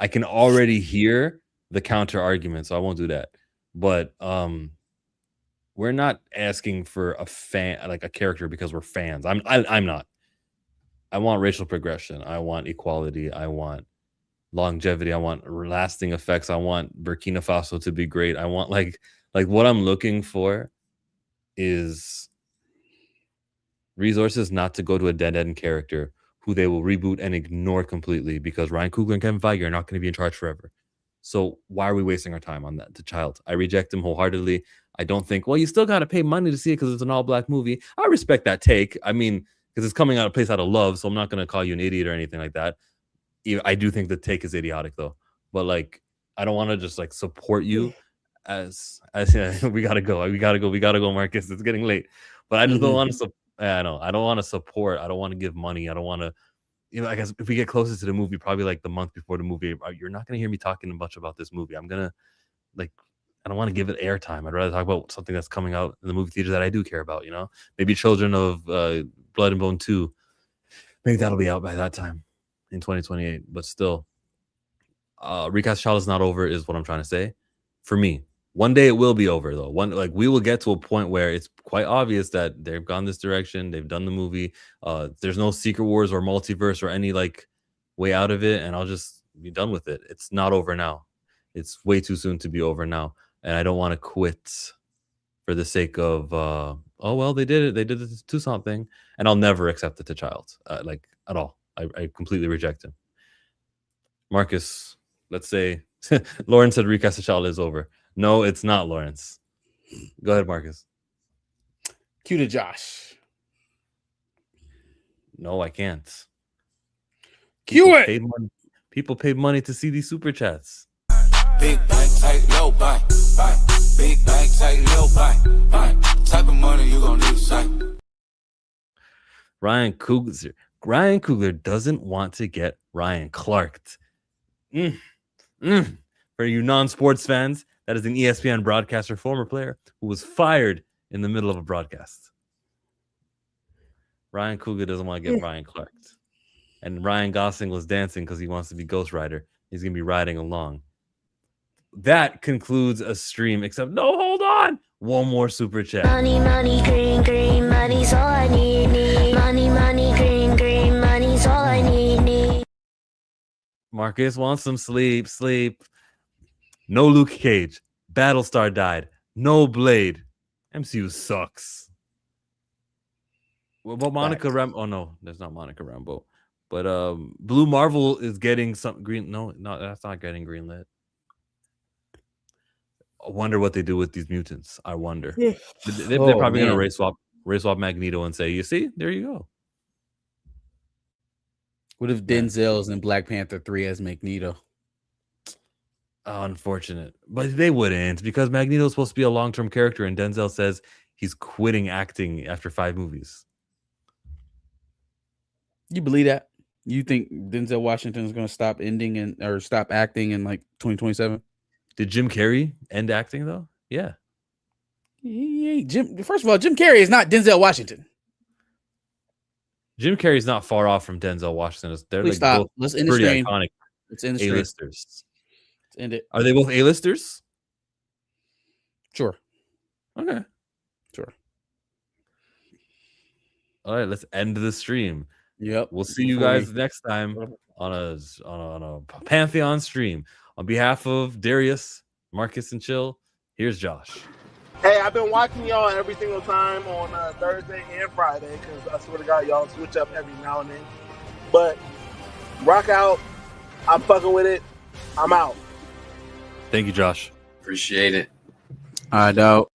can already hear the counter argument, so I won't do that. But we're not asking for a fan, like a character, because we're fans. I'm not. I want racial progression. I want equality. I want longevity. I want lasting effects. I want Burkina Faso to be great. I want like what I'm looking for is resources not to go to a dead-end character who they will reboot and ignore completely because Ryan Coogler and Kevin Feige are not going to be in charge forever. So why are we wasting our time on that? The child. I reject him wholeheartedly. I don't think, well, you still got to pay money to see it because it's an all-black movie. I respect that take. I mean, because it's coming out of a place out of love, so I'm not going to call you an idiot or anything like that. I do think the take is idiotic, though. But, like, I don't want to just, like, support you as yeah, we gotta go, Marcus. It's getting late, but I just don't want to. I know I don't want to support. I don't want to give money. I don't want to. I guess if we get closer to the movie, probably like the month before the movie, you're not gonna hear me talking much about this movie. I'm gonna I don't want to give it airtime. I'd rather talk about something that's coming out in the movie theater that I do care about. Maybe Children of Blood and Bone 2. Maybe that'll be out by that time in 2028. But still, recast T'Challa is not over, is what I'm trying to say. For me, one day it will be over though. We will get to a point where it's quite obvious that they've gone this direction. They've done the movie. There's no Secret Wars or multiverse or any way out of it, and I'll just be done with it. It's not over now. It's way too soon to be over now, and I don't want to quit for the sake of they did it. They did it to something, and I'll never accept it to Child at all. I completely reject him. Marcus, let's say Lawrence said recast T'Challa is over. No, it's not, Lawrence. Go ahead, Marcus. Cue to Josh. No, I can't. Cue it. People paid money to see these super chats. Big bank, take low buy. Big bank, take low buy. Type of money you gonna need to say. Ryan Coogler doesn't want to get Ryan Clarked. For you non-sports fans, that is an ESPN broadcaster, former player who was fired in the middle of a broadcast. Ryan Coogler doesn't want to get Ryan Clarked. And Ryan Gosling was dancing because he wants to be Ghost Rider. He's going to be riding along. That concludes a stream, except, no, hold on. One more super chat. Money, money, green, green, money's all I need. Money, money, green, green, money's all I need. Marcus wants some sleep. No Luke Cage. Battlestar died. No Blade. MCU sucks. What about Monica Rambeau? Oh no, there's not Monica Rambeau. But Blue Marvel is getting some green. No, that's not getting greenlit. I wonder what they do with these mutants. I wonder. They're probably going to race swap Magneto and say, you see, there you go. What if Denzel's in Black Panther 3 as Magneto? Oh, unfortunate. But they wouldn't, because Magneto's supposed to be a long-term character, and Denzel says he's quitting acting after 5 movies. You believe that? You think Denzel Washington is going to stop stop acting in 2027? Did Jim Carrey end acting though? Yeah. First of all, Jim Carrey is not Denzel Washington. Jim Carrey's not far off from Denzel Washington. They're Please stop. Let's end the pretty stream. iconic. Let's end the stream. A-listers. Let's end it. Are they both A-listers? Sure. Okay. Sure. All right, let's end the stream. Yep. We'll see you guys next time on a Pantheon stream. On behalf of Darius, Marcus, and Chill, here's Josh. Hey, I've been watching y'all every single time on Thursday and Friday because I swear to God, y'all switch up every now and then. But rock out. I'm fucking with it. I'm out. Thank you, Josh. Appreciate it. I know.